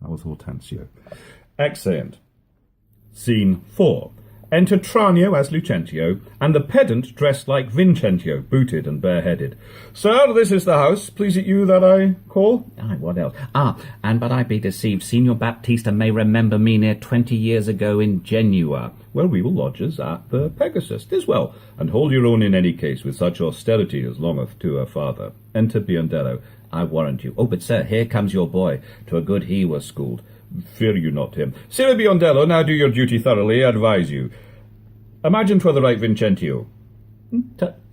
That was Hortensio. Excellent. Scene 4. Enter Tranio as Lucentio, and the pedant dressed like Vincentio, booted and bareheaded. Sir, this is the house. Please it you that I call? Aye, what else? And but I be deceived, Signor Baptista may remember me near 20 years ago in Genua. Well, we will lodgers at the Pegasus, 'tis well, and hold your own in any case with such austerity as longeth to her father. Enter Biondello. I warrant you. Oh, but sir, here comes your boy. To a good he was schooled. Fear you not him. Sir Biondello, now do your duty thoroughly, I advise you. Imagine 'twere the right Vincentio.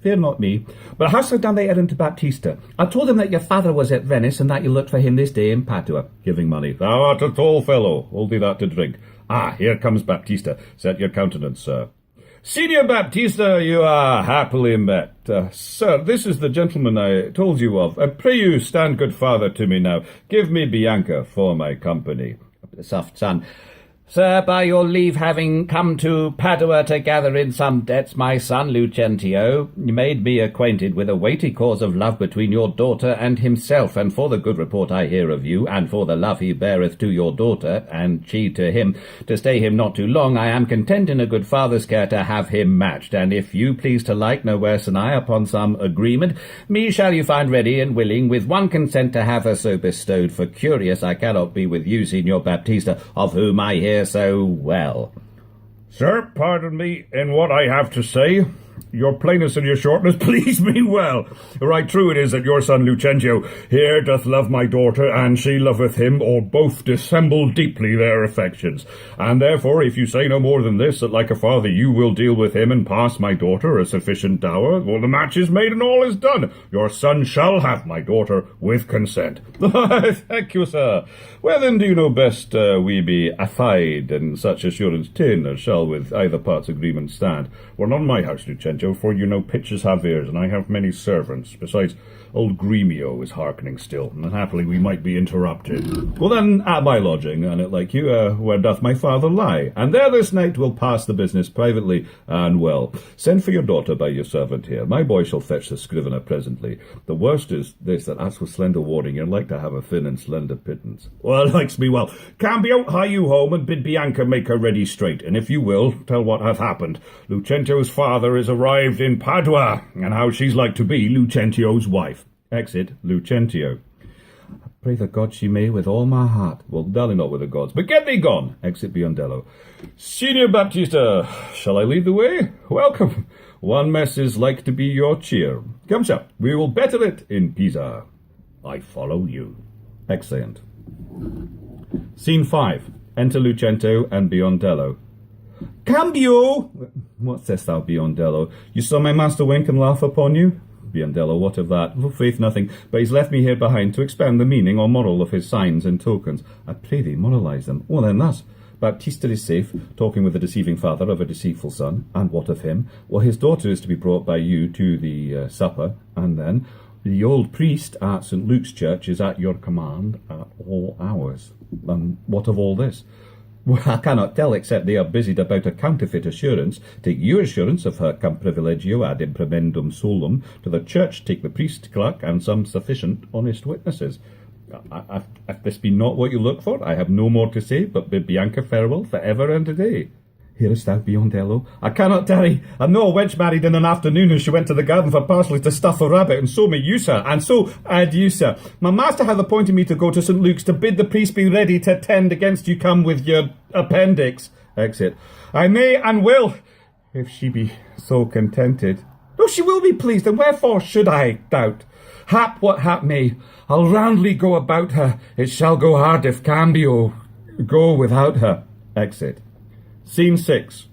Fear not me. But how's done they errand to Baptista? I told him that your father was at Venice, and that you looked for him this day in Padua. Giving money. Thou art a tall fellow. Hold thee that to drink. Here comes Baptista. Set your countenance, sir. Signor Baptista, you are happily met. Sir, this is the gentleman I told you of. Pray you stand good father to me now. Give me Bianca for my company. Soft son. Sir, by your leave, having come to Padua to gather in some debts, my son Lucentio made me acquainted with a weighty cause of love between your daughter and himself, and for the good report I hear of you, and for the love he beareth to your daughter, and she to him, to stay him not too long, I am content in a good father's care to have him matched, and if you please to light no worse than I upon some agreement, me shall you find ready and willing, with one consent to have her so bestowed, for curious I cannot be with you, Signor Baptista, of whom I hear so well. Sir, pardon me in what I have to say. Your plainness and your shortness please me well. Right true it is that your son Lucentio here doth love my daughter, and she loveth him, or both dissemble deeply their affections. And therefore, if you say no more than this, that like a father you will deal with him and pass my daughter a sufficient dower, well, the match is made and all is done. Your son shall have my daughter with consent. Thank you, sir. Well, then, do you know best we be affied, and such assurance ta'en as shall with either part's agreement stand? We're not my house, Lucentio, Lucentio, for you know pitches have ears, and I have many servants. Besides, old Gremio is hearkening still, and happily we might be interrupted. Well then, at my lodging, and it like you, where doth my father lie? And there this night will pass the business privately, and well. Send for your daughter by your servant here. My boy shall fetch the scrivener presently. The worst is this, that as for slender warding, you'd like to have a thin and slender pittance. Well, likes me well. Cambio, hie you home, and bid Bianca make her ready straight, and if you will, tell what hath happened. Lucentio's father is arrived in Padua, and how she's like to be Lucentio's wife. Exit Lucentio. I pray the God she may with all my heart. Well, darling, not with the gods, but get thee gone. Exit Biondello. Signor Baptista, shall I lead the way? Welcome. One mess is like to be your cheer. Come, sir, we will better it in Pisa. I follow you. Excellent. Scene 5. Enter Lucentio and Biondello. Cambio! What sayest thou, Biondello? You saw my master wink and laugh upon you? Biondello, what of that? Oh, faith, nothing, but he's left me here behind to expand the meaning or moral of his signs and tokens. I pray thee, moralise them. Well, then, thus. Baptista is safe, talking with the deceiving father of a deceitful son. And what of him? Well, his daughter is to be brought by you to the supper, and then the old priest at St. Luke's church is at your command at all hours. And what of all this? Well, I cannot tell, except they are busied about a counterfeit assurance. Take you assurance of her cum privilegio ad imprimendum solum. To the church take the priest clerk and some sufficient honest witnesses. If this be not what you look for, I have no more to say, but bid Bianca farewell for ever and a day. Hearest thou, Biondello? I cannot tarry. I know a wench married in an afternoon, and she went to the garden for parsley to stuff a rabbit, and so may you, sir, and so adieu, sir. My master hath appointed me to go to St. Luke's to bid the priest be ready to attend against you come with your appendix. Exit. I may and will, if she be so contented. No, she will be pleased, and wherefore should I doubt? Hap what hap may, I'll roundly go about her. It shall go hard if Cambio go without her. Exit. Scene 6.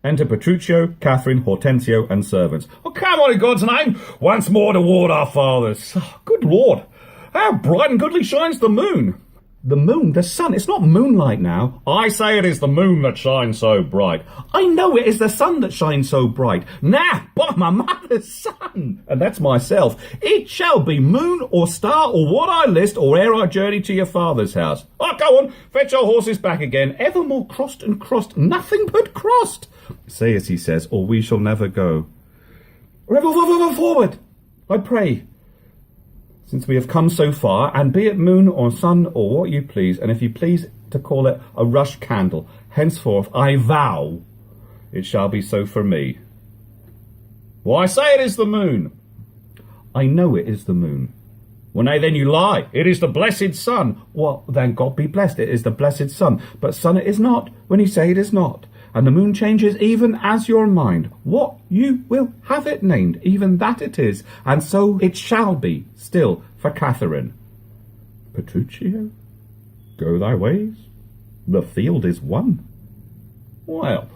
Enter Petruchio, Catherine, Hortensio, and servants. Oh, come on, in God's name! Once more toward our fathers. Oh, good Lord! How bright and goodly shines the moon! The moon? The sun? It's not moonlight now. I say it is the moon that shines so bright. I know it is the sun that shines so bright. Nah, by my mother's son! And that's myself. It shall be moon or star or what I list or ere I journey to your father's house. Oh, go on, fetch our horses back again. Evermore crossed and crossed, nothing but crossed. Say as he says, or we shall never go. Forward, I pray. Since we have come so far, and be it moon or sun or what you please, and if you please to call it a rush candle, henceforth I vow it shall be so for me. Why, say it is the moon. I know it is the moon. Well, nay, then you lie. It is the blessed sun. Well, then God be blessed, it is the blessed sun. But sun it is not, when you say it is not. And the moon changes even as your mind. What you will have it named, even that it is, and so it shall be, still, for Catherine. Petruchio, go thy ways. The field is won. Well,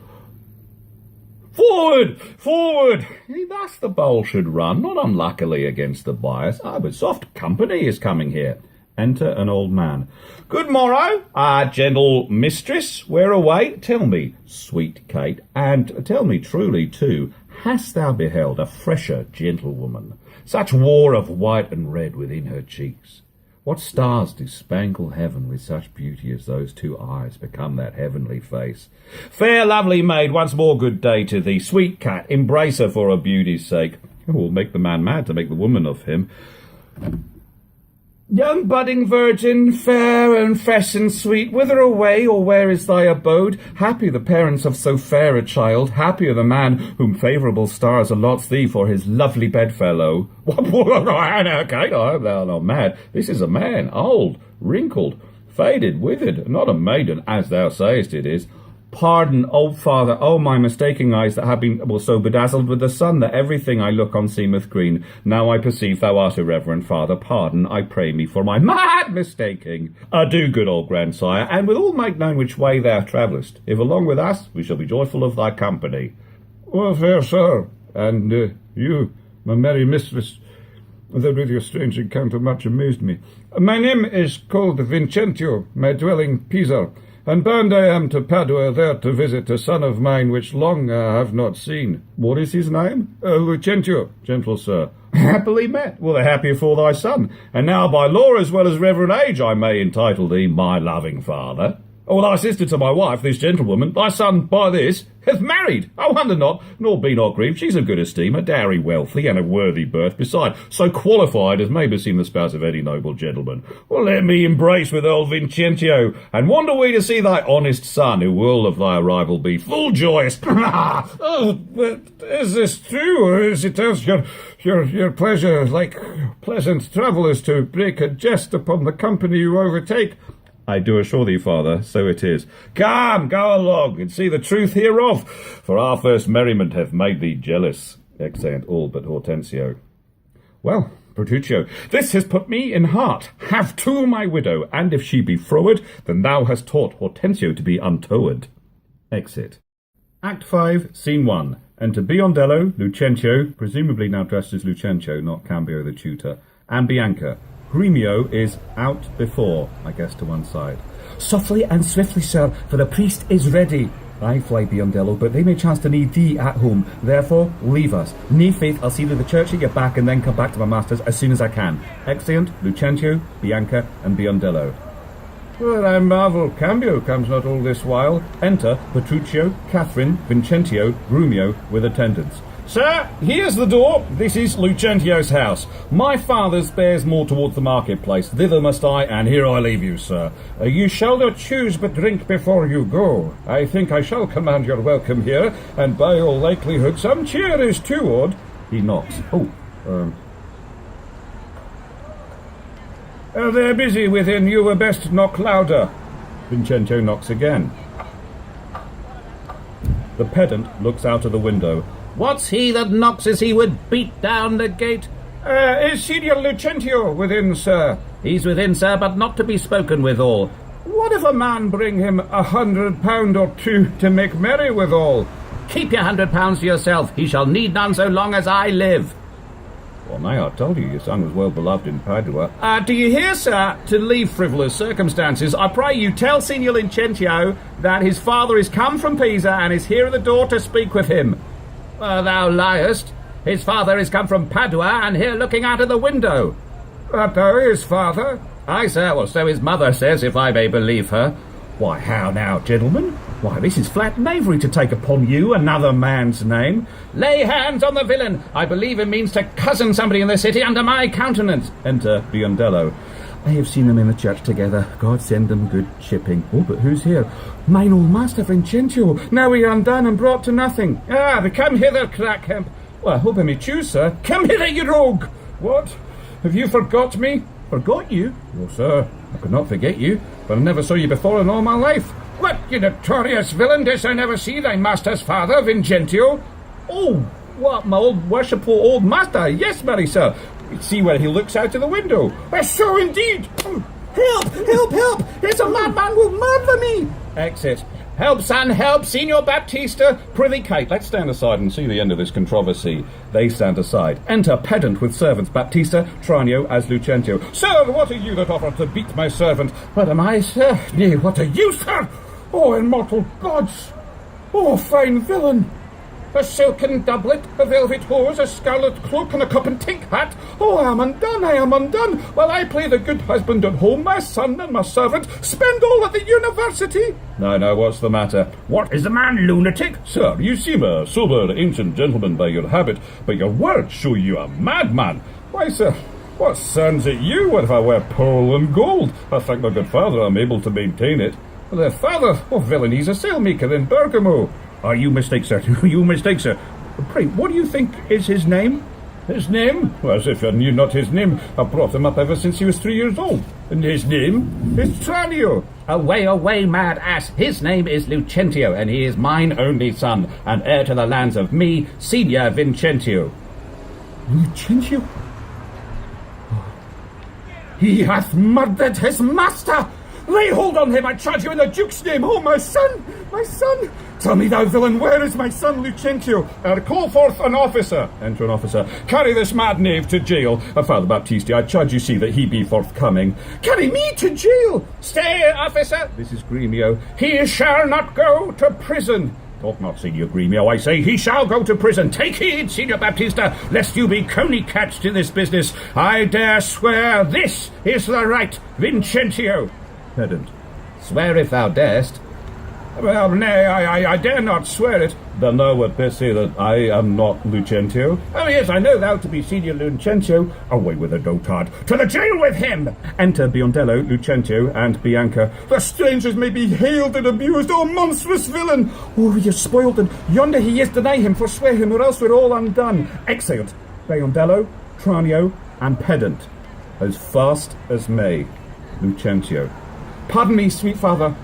forward, forward! Thus the bowl should run, not unluckily against the bias. But soft company is coming here. Enter an old man. Good morrow, gentle mistress, where away? Tell me, sweet Kate, and tell me truly too, hast thou beheld a fresher gentlewoman, such war of white and red within her cheeks? What stars do spangle heaven with such beauty as those two eyes become that heavenly face? Fair lovely maid, once more good day to thee. Sweet cat, embrace her for her beauty's sake. It will make the man mad to make the woman of him. Young budding virgin, fair and fresh and sweet, whither away, or where is thy abode? Happy the parents of so fair a child, happier the man whom favourable stars allots thee for his lovely bedfellow. Kate, I hope thou art not mad. This is a man, old, wrinkled, faded, withered, not a maiden, as thou sayest it is. Pardon, old father, oh my mistaking eyes that have been so bedazzled with the sun that everything I look on seemeth green. Now I perceive thou art irreverent father. Pardon, I pray me, for my mad mistaking. Adieu, good old grandsire, and with all make known which way thou travellest. If along with us, we shall be joyful of thy company. Well, fair sir, and you, my merry mistress, that with your strange encounter much amused me. My name is called Vincentio, my dwelling Pisa, and bound I am to Padua there to visit a son of mine which long I have not seen. What is his name? Lucentio, gentle sir. Happily met. Well, the happier for thy son. And now by law as well as reverend age I may entitle thee my loving father. O thy sister to my wife, this gentlewoman, thy son by this, hath married. I wonder not, nor be not grieved. She's of good esteem, a dowry wealthy, and a worthy birth beside, so qualified as may beseem the spouse of any noble gentleman. Well, let me embrace with old Vincentio, and wonder we to see thy honest son, who will of thy arrival be full joyous. Oh, but is this true, or is it else your pleasure, like pleasant travellers, to break a jest upon the company you overtake? I do assure thee, father, so it is. Come, go along, and see the truth hereof, for our first merriment hath made thee jealous. Exeunt all but Hortensio. Well, Bertuccio, this has put me in heart. Have to my widow, and if she be froward, then thou hast taught Hortensio to be untoward. Exit. Act 5, Scene 1. Enter Biondello, Lucentio, presumably now dressed as Lucentio, not Cambio the tutor, and Bianca. Gremio is out before, I guess, to one side. Softly and swiftly, sir, for the priest is ready. I fly Biondello, but they may chance to need thee at home. Therefore, leave us. Knee faith, I'll see to the church and get back, and then come back to my masters as soon as I can. Exeunt, Lucentio, Bianca, and Biondello. Well, I marvel Cambio comes not all this while. Enter Petruchio, Catherine, Vincentio, Grumio, with attendants. Sir, here's the door. This is Lucentio's house. My father's bears more towards the marketplace. Thither must I, and here I leave you, sir. You shall not choose but drink before you go. I think I shall command your welcome here, and by all likelihood some cheer is toward. He knocks. They're busy within. You were best knock louder. Vincentio knocks again. The pedant looks out of the window. What's he that knocks as he would beat down the gate? Is Signor Lucentio within, sir? He's within, sir, but not to be spoken withal. What if a man bring him £100 or two to make merry withal? Keep your £100 to yourself. He shall need none so long as I live. Well, nay, I told you your son was well beloved in Padua. Do you hear, sir? To leave frivolous circumstances, I pray you tell Signor Lucentio that his father is come from Pisa and is here at the door to speak with him. Thou liest. His father is come from Padua and here looking out of the window. Art thou his father? Aye, sir, well, so his mother says, if I may believe her. Why, how now, gentlemen? Why, this is flat knavery to take upon you another man's name. Lay hands on the villain. I believe it means to cozen somebody in the city under my countenance. Enter Biondello. I have seen them in the church together. God send them good shipping. Oh, but who's here? Mine old master Vincentio. Now we are undone and brought to nothing. But come hither, Crackhemp. Well, I hope I may choose, sir. Come hither, you rogue. What? Have you forgot me? Forgot you? Oh, sir, I could not forget you, but I never saw you before in all my life. What, you notorious villain, didst I never see thy master's father, Vincentio? Oh, what, my old worshipful old master? Yes, marry, sir. See where he looks out of the window. So indeed. Help! Help! Help! There's a madman will murder me! Exit. Help, son, help! Signor Baptista! Prithee, Kate, let's stand aside and see the end of this controversy. They stand aside. Enter pedant with servants, Baptista, Tranio as Lucentio. Sir, what are you that offer to beat my servant? What am I, sir? Nay, what are you, sir? Oh, immortal gods! Oh, fine villain! A silken doublet, a velvet hose, a scarlet cloak, and a cup and tink hat. Oh, I am undone, I am undone. While I play the good husband at home, my son and my servant spend all at the university. No, what's the matter? What is the man, lunatic? Sir, you seem a sober, ancient gentleman by your habit, but your words show you a madman. Why, sir, what sons it you? What if I wear pearl and gold? I thank my good father I'm able to maintain it. The father? Oh, villain, he's a sailmaker in Bergamo. You mistake, sir. You mistake, sir. Pray, what do you think is his name? His name? Well, as if you knew not his name. I brought him up ever since he was 3 years old. And his name is Tranio. Away, mad ass. His name is Lucentio, and he is mine only son, and heir to the lands of me, Signor Vincentio. Lucentio? He hath murdered his master! Lay hold on him, I charge you in the Duke's name. Oh, my son, my son. Tell me, thou villain, where is my son Lucentio? Call forth an officer. Enter an officer. Carry this mad knave to jail. Father Baptiste, I charge you see that he be forthcoming. Carry me to jail. Stay, officer. This is Gremio. He shall not go to prison. Talk not, Signor Gremio, I say, he shall go to prison. Take heed, Signor Baptista, lest you be coney catched in this business. I dare swear this is the right Vincentio. Pedant. Swear if thou darest. Well, nay, I dare not swear it. Then thou wert best say that I am not Lucentio. Oh, yes, I know thou to be Signor Lucentio. Away with the dotard. To the jail with him! Enter Biondello, Lucentio, and Bianca. The strangers may be hailed and abused, O monstrous villain! Oh, he is spoiled, and yonder he is. Deny him, forswear him, or else we're all undone. Exeunt Biondello, Tranio, and Pedant, as fast as may. Lucentio. Pardon me, sweet father.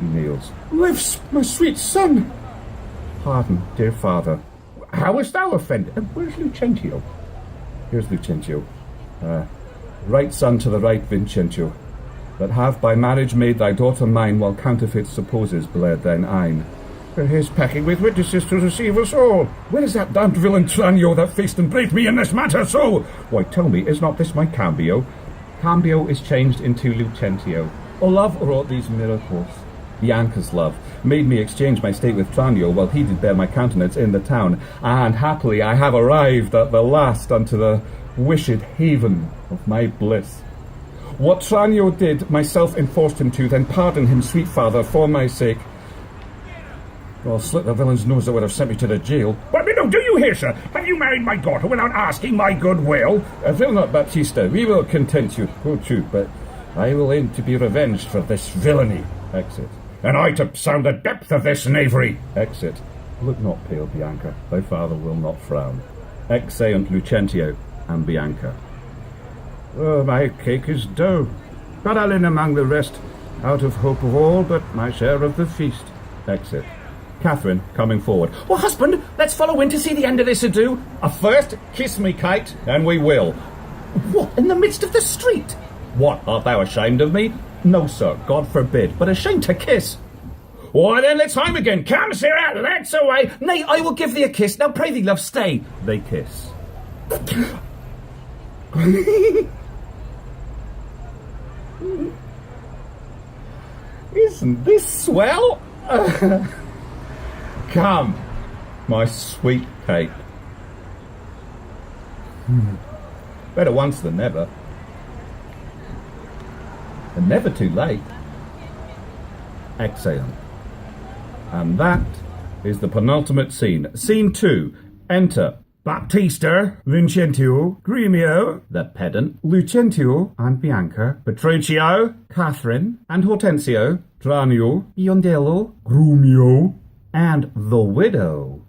He kneels. Lives my sweet son. Pardon, dear father. How hast thou offended? Where's Lucentio? Here's Lucentio. Right son to the right Vincentio, that have by marriage made thy daughter mine, while counterfeit supposes bled thine eyne. Here's packing with witnesses to receive us all. Where is that damned villain Tranio that faced and braved me in this matter so? Why, tell me, is not this my Cambio? Cambio is changed into Lucentio. O love wrought these miracles. Bianca's love made me exchange my state with Tranio, while he did bear my countenance in the town, and happily I have arrived at the last unto the wished haven of my bliss. What Tranio did, myself enforced him to, then pardon him, sweet father, for my sake. I'll slit the villain's nose that would have sent me to the jail. But do you hear, sir? Have you married my daughter without asking my goodwill? Will not, Baptista, we will content you, go to, but I will aim to be revenged for this villainy. Exit. And I to sound the depth of this knavery. Exit. Look not pale, Bianca, thy father will not frown. Exeunt Lucentio and Bianca. Oh, my cake is dough, but I'll in among the rest, out of hope of all but my share of the feast. Exit. Catherine, coming forward. Well, husband, let's follow in to see the end of this ado. First, kiss me, kite, and we will. What, in the midst of the street? What, art thou ashamed of me? No, sir, God forbid, but ashamed to kiss. Why, then let's home again. Come, sirrah, let's away. Nay, I will give thee a kiss. Now pray thee, love, stay. They kiss. Isn't this swell? Come, my sweet Kate. Better once than never. And never too late. Exeunt. And that is the penultimate scene. Scene 2. Enter Baptista, Vincentio, Gremio, the pedant, Lucentio and Bianca, Petruchio, Catherine and Hortensio, Tranio, Biondello, Grumio, and the widow.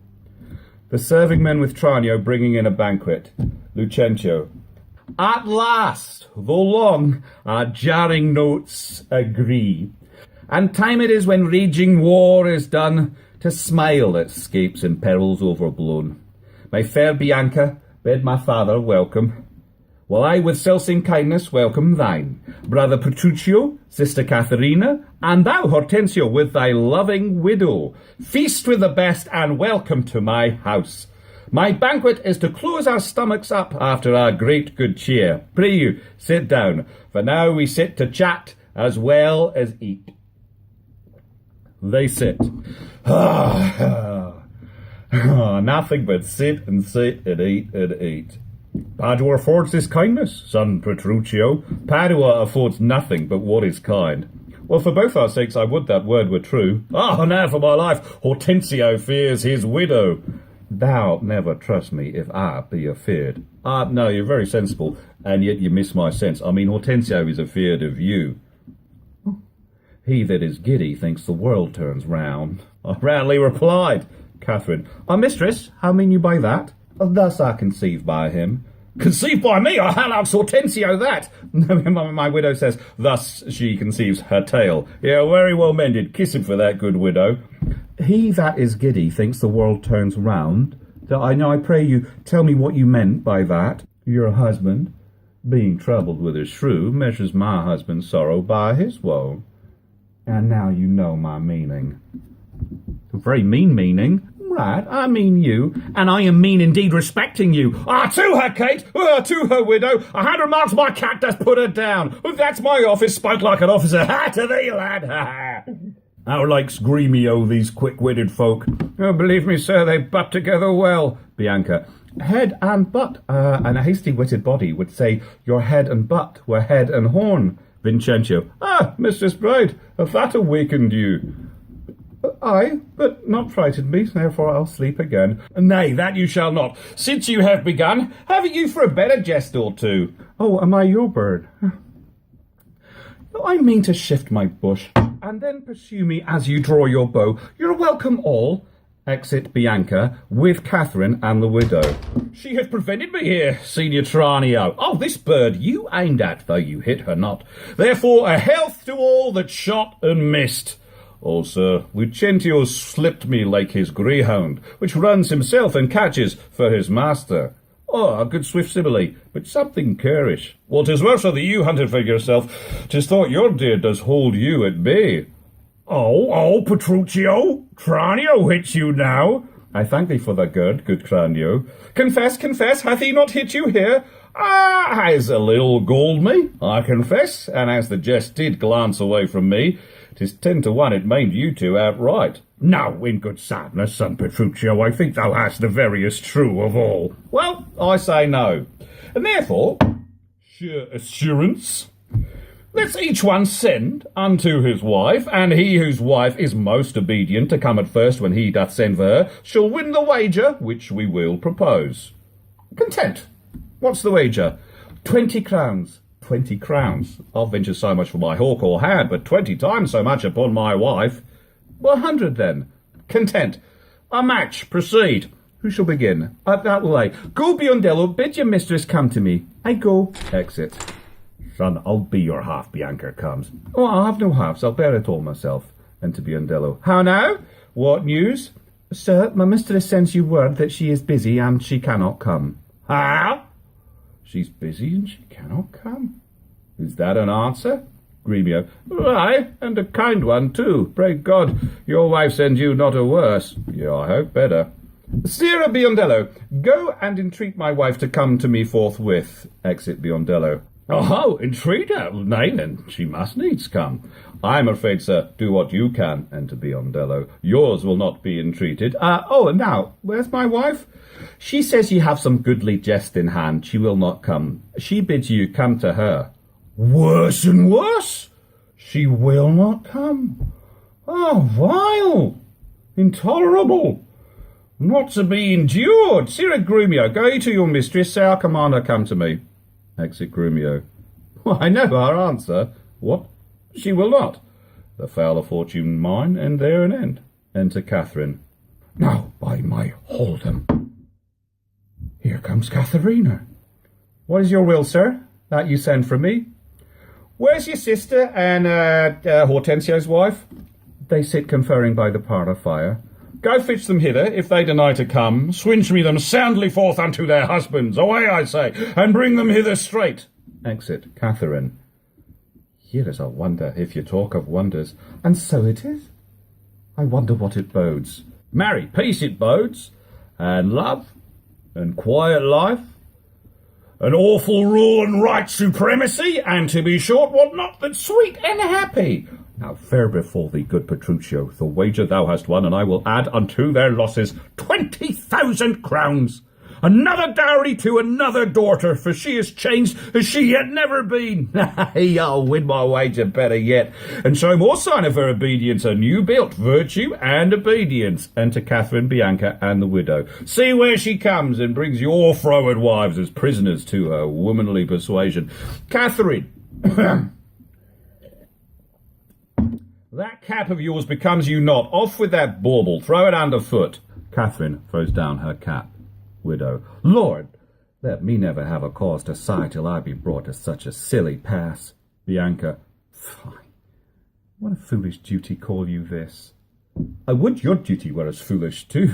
The serving men with Tranio bringing in a banquet. Lucentio. At last, though long, our jarring notes agree. And time it is when raging war is done, to smile at scapes and perils overblown. My fair Bianca, bid my father welcome, while I with self-same kindness welcome thine. Brother Petruchio, sister Katharina, and thou Hortensio with thy loving widow. Feast with the best and welcome to my house. My banquet is to close our stomachs up after our great good cheer. Pray you, sit down, for now we sit to chat as well as eat. They sit. Nothing but sit and eat and eat. Padua affords this kindness, son Petruchio. Padua affords nothing but what is kind. Well, for both our sakes, I would that word were true. Now for my life, Hortensio fears his widow. Thou never trust me if I be afeard. No, you're very sensible, and yet you miss my sense. I mean, Hortensio is afeard of you. He that is giddy thinks the world turns round. I roundly replied. Catherine. Mistress, how mean you by that? Thus I conceive by him. Conceived by me? How likes Hortensio that? My widow says, thus she conceives her tale. Yeah, very well mended. Kiss him for that, good widow. He that is giddy thinks the world turns round. I pray you, tell me what you meant by that. Your husband. Being troubled with a shrew measures my husband's sorrow by his woe. And now you know my meaning. A very mean meaning. Right, I mean you, and I am mean indeed respecting you. To her, Kate! To her, widow! 100 marks my cat does put her down! That's my office, spoke like an officer. Ha to thee, lad! Ha! How likes Gremio these quick-witted folk? Oh, believe me, sir, they butt together well. Bianca. Head and butt, and a hasty-witted body would say your head and butt were head and horn. Vincentio. Mistress Bride, hath that awakened you? Aye, but not frightened me, therefore I'll sleep again. Nay, that you shall not. Since you have begun, have you for a better jest or two? Oh, am I your bird? I mean to shift my bush, and then pursue me as you draw your bow. You're welcome all. Exit Bianca, with Catherine and the widow. She hath prevented me here, Senior Tranio. Oh, this bird you aimed at, though you hit her not. Therefore, a health to all that shot and missed. Oh, sir, Lucentio slipped me like his greyhound, which runs himself and catches for his master. Oh, a good swift simile, but something currish. Well, 'tis worse that you hunted for yourself. 'Tis thought your deer does hold you at bay. Oh, Petruchio, Tranio hits you now. I thank thee for the good Tranio. Confess, hath he not hit you here? Has a little galled me, I confess, and as the jest did glance away from me, 'tis 10 to 1 it maimed you two outright. Now, in good sadness, son Petruchio, I think thou hast the veriest true of all. Well, I say no. And therefore, sure assurance, let's each one send unto his wife, and he whose wife is most obedient to come at first when he doth send for her, shall win the wager which we will propose. Content. What's the wager? 20 crowns. 20 crowns. I'll venture so much for my hawk or hand, but 20 times so much upon my wife. 100 then. Content. A match. Proceed. Who shall begin? That will I. Go, Biondello, bid your mistress come to me. I go. Exit. Son, I'll be your half, Bianca comes. Oh, I'll have no halves, I'll bear it all myself. Enter Biondello. How now? What news? Sir, my mistress sends you word that she is busy and she cannot come. How? She's busy and she cannot come. Is that an answer? Gremio. Aye, and a kind one too. Pray God, your wife sends you not a worse. Yeah, I hope better. Sirrah Biondello, go and entreat my wife to come to me forthwith. Exit Biondello. Oh, entreat her? Nay, then she must needs come. I'm afraid, sir, do what you can. Enter Biondello. Yours will not be entreated. Now, where's my wife? She says ye have some goodly jest in hand. She will not come. She bids you come to her. Worse and worse? She will not come. Oh, vile! Intolerable! Not to be endured! Sirrah Grumio, go to your mistress, say our commander come to me. Exit Grumio. Well, I know our answer. What? She will not. The fouler fortune mine, and there an end. Enter Catherine. Now, by my hold'em. Here comes Katharina. What is your will, sir? That you send from me? Where's your sister and Hortensio's wife? They sit conferring by the parlour fire. Go fetch them hither. If they deny to come, swinge me them soundly forth unto their husbands. Away, I say, and bring them hither straight. Exit Catherine. Here is a wonder, if you talk of wonders. And so it is. I wonder what it bodes. Marry, peace it bodes, and love, and quiet life, an awful rule and right supremacy, and to be short, what not but sweet and happy. Now fair befall thee, good Petruchio, the wager thou hast won, and I will add unto their losses 20,000 crowns. Another dowry to another daughter, for she is changed as she yet never been. Nay, I'll win my wager better yet, and show more sign of her obedience, a new built virtue and obedience. Enter Catherine, Bianca, and the widow. See where she comes, and brings your froward wives as prisoners to her womanly persuasion. Catherine, that cap of yours becomes you not. Off with that bauble, throw it underfoot. Catherine throws down her cap. Widow. Lord, let me never have a cause to sigh till I be brought to such a silly pass. Bianca. Fie. What a foolish duty call you this? I would your duty were as foolish too.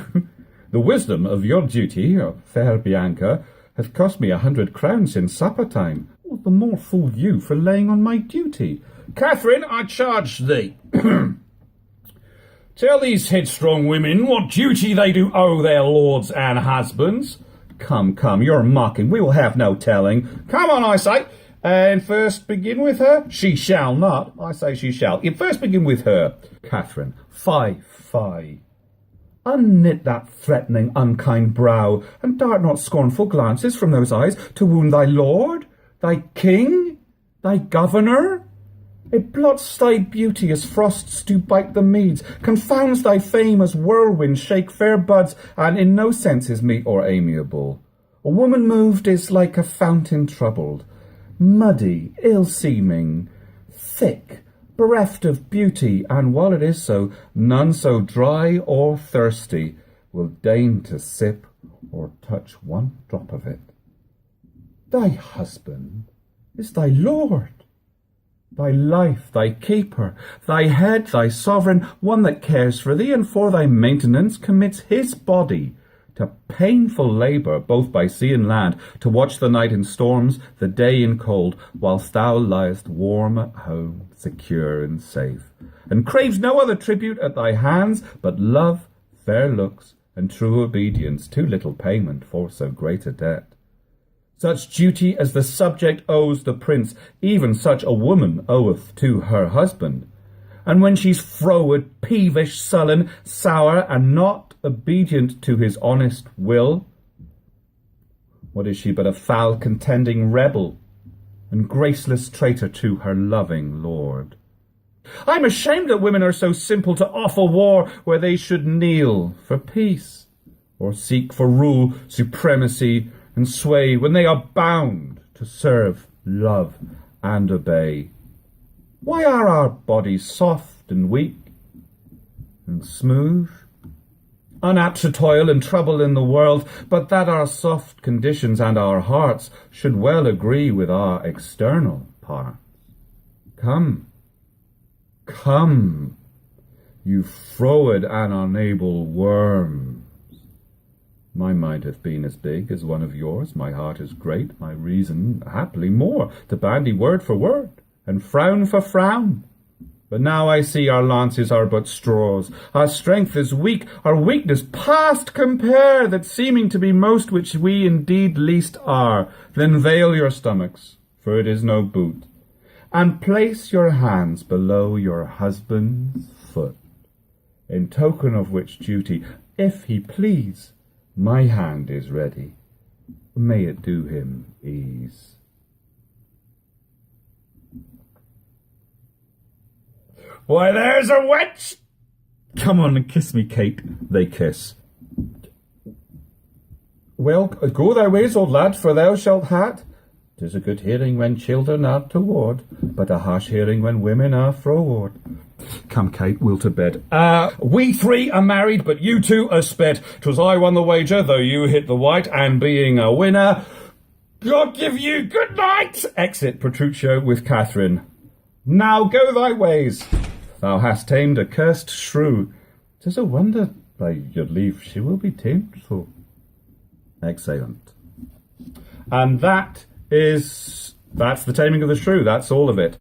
The wisdom of your duty, fair Bianca, hath cost me 100 crowns in supper time. Well, the more fool you for laying on my duty. Catherine, I charge thee. Tell these headstrong women what duty they do owe their lords and husbands. Come, you're mocking. We will have no telling. Come on, I say. And first begin with her? She shall not. I say she shall. You first begin with her. Catherine, fie. Unknit that threatening, unkind brow, and dart not scornful glances from those eyes to wound thy lord, thy king, thy governor. It blots thy beauty as frosts do bite the meads, confounds thy fame as whirlwinds shake fair buds, and in no sense is meet or amiable. A woman moved is like a fountain troubled, muddy, ill-seeming, thick, bereft of beauty, and while it is so, none so dry or thirsty will deign to sip or touch one drop of it. Thy husband is thy lord, thy life, thy keeper, thy head, thy sovereign, one that cares for thee, and for thy maintenance commits his body to painful labour, both by sea and land, to watch the night in storms, the day in cold, whilst thou liest warm at home, secure and safe, and craves no other tribute at thy hands but love, fair looks, and true obedience, too little payment for so great a debt. Such duty as the subject owes the prince, even such a woman oweth to her husband. And when she's froward, peevish, sullen, sour, and not obedient to his honest will, what is she but a foul contending rebel, and graceless traitor to her loving lord? I'm ashamed that women are so simple to offer war where they should kneel for peace, or seek for rule, supremacy, and sway when they are bound to serve, love, and obey. Why are our bodies soft and weak and smooth, unapt to toil and trouble in the world, but that our soft conditions and our hearts should well agree with our external parts? Come, you froward and unable worms. My mind hath been as big as one of yours, my heart is great, my reason haply more, to bandy word for word, and frown for frown. But now I see our lances are but straws, our strength is weak, our weakness past compare, that seeming to be most which we indeed least are. Then veil your stomachs, for it is no boot, and place your hands below your husband's foot, in token of which duty, if he please, my hand is ready. May it do him ease. Why, there's a wench! Come on and kiss me, Kate. They kiss. Well, go thy ways, old lad, for thou shalt hat. 'Tis a good hearing when children are toward, but a harsh hearing when women are froward. Come, Kate, we'll to bed. We three are married, but you two are sped. 'Twas I won the wager, though you hit the white, and being a winner, God give you good night! Exit Petruchio with Catherine. Now go thy ways. Thou hast tamed a cursed shrew. 'Tis a wonder, by your leave, she will be tamed so. Excellent. And that's the Taming of the Shrew. That's all of it.